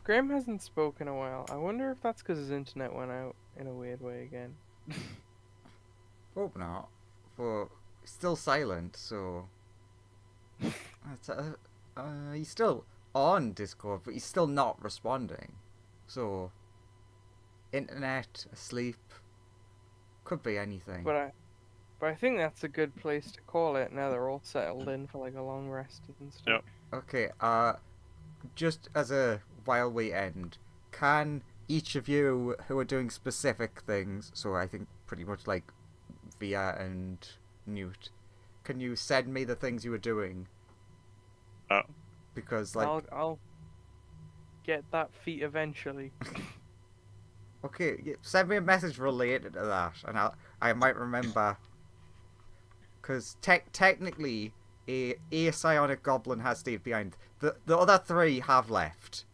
Graham hasn't spoken in a while. I wonder if that's because his internet went out in a weird way again. Hope not. But still silent, so. He's still on Discord, but he's still not responding. So. Internet, asleep. Could be anything. But I think that's a good place to call it now they're all settled in for like a long rest and stuff. Yep. Okay, just as a while we end, can each of you who are doing specific things, so I think pretty much like Via and Newt, can you send me the things you were doing? Because like I'll get that feat eventually. okay, send me a message related to that, and I might remember. Because technically, a psionic goblin has stayed behind. The other three have left.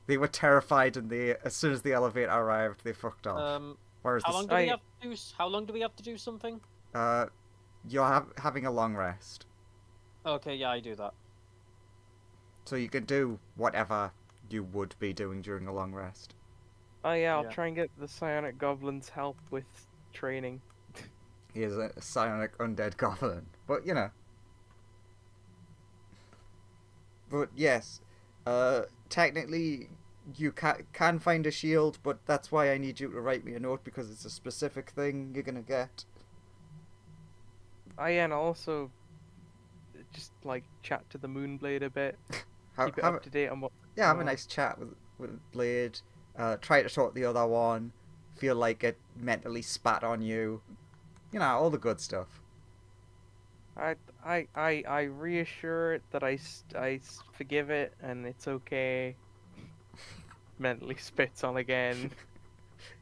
They were terrified, and as soon as the elevator arrived, they fucked off. Whereas How long do we have to do? How long do we have to do something? You're having a long rest, Okay, yeah, I do that. so you can do whatever you would be doing during a long rest. Oh yeah, I'll Yeah. try and get the psionic goblins help with training. He is a psionic undead goblin, but you know. But yes, technically you can find a shield, but that's why I need you to write me a note, because it's a specific thing you're gonna get. Oh yeah, and also just like chat to the Moonblade a bit. Keep it Have up to date on what. a on. nice chat with Blade. Try to talk the other one. Feel like it mentally spat on you. You know, all the good stuff. I reassure it that I forgive it and it's okay. Mentally spits on again.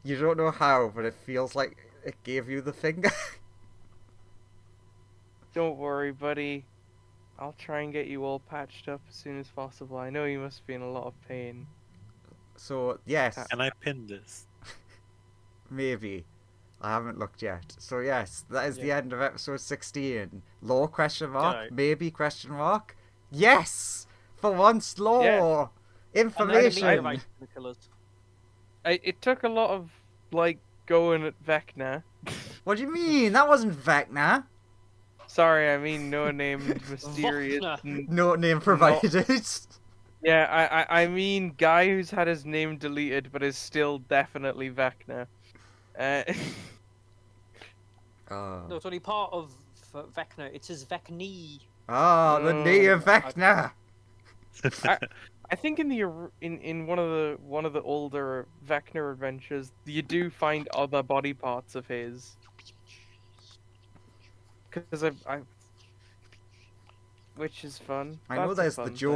You don't know how, but it feels like it gave you the finger. Don't worry, buddy. I'll try and get you all patched up as soon as possible. I know you must be in a lot of pain. So yes, Can I pin this? maybe. I haven't looked yet. So yes, that is the end of episode 16. Law question mark? Alright. Maybe question mark? Yes! For once, law! Yeah. Information! Right, Nicholas. It took a lot of like going at Vecna. What do you mean? That wasn't Vecna. Sorry, I mean no named mysterious. Vecna. No name provided. Yeah, I mean guy who's had his name deleted but is still definitely Vecna. Oh. No, it's only part of Vecna. It says Vecni. Ah, the knee of Vecna. I think in the in one of the older Vecna adventures, you do find other body parts of his. Because I which is fun. I know That's a there's the fun Joker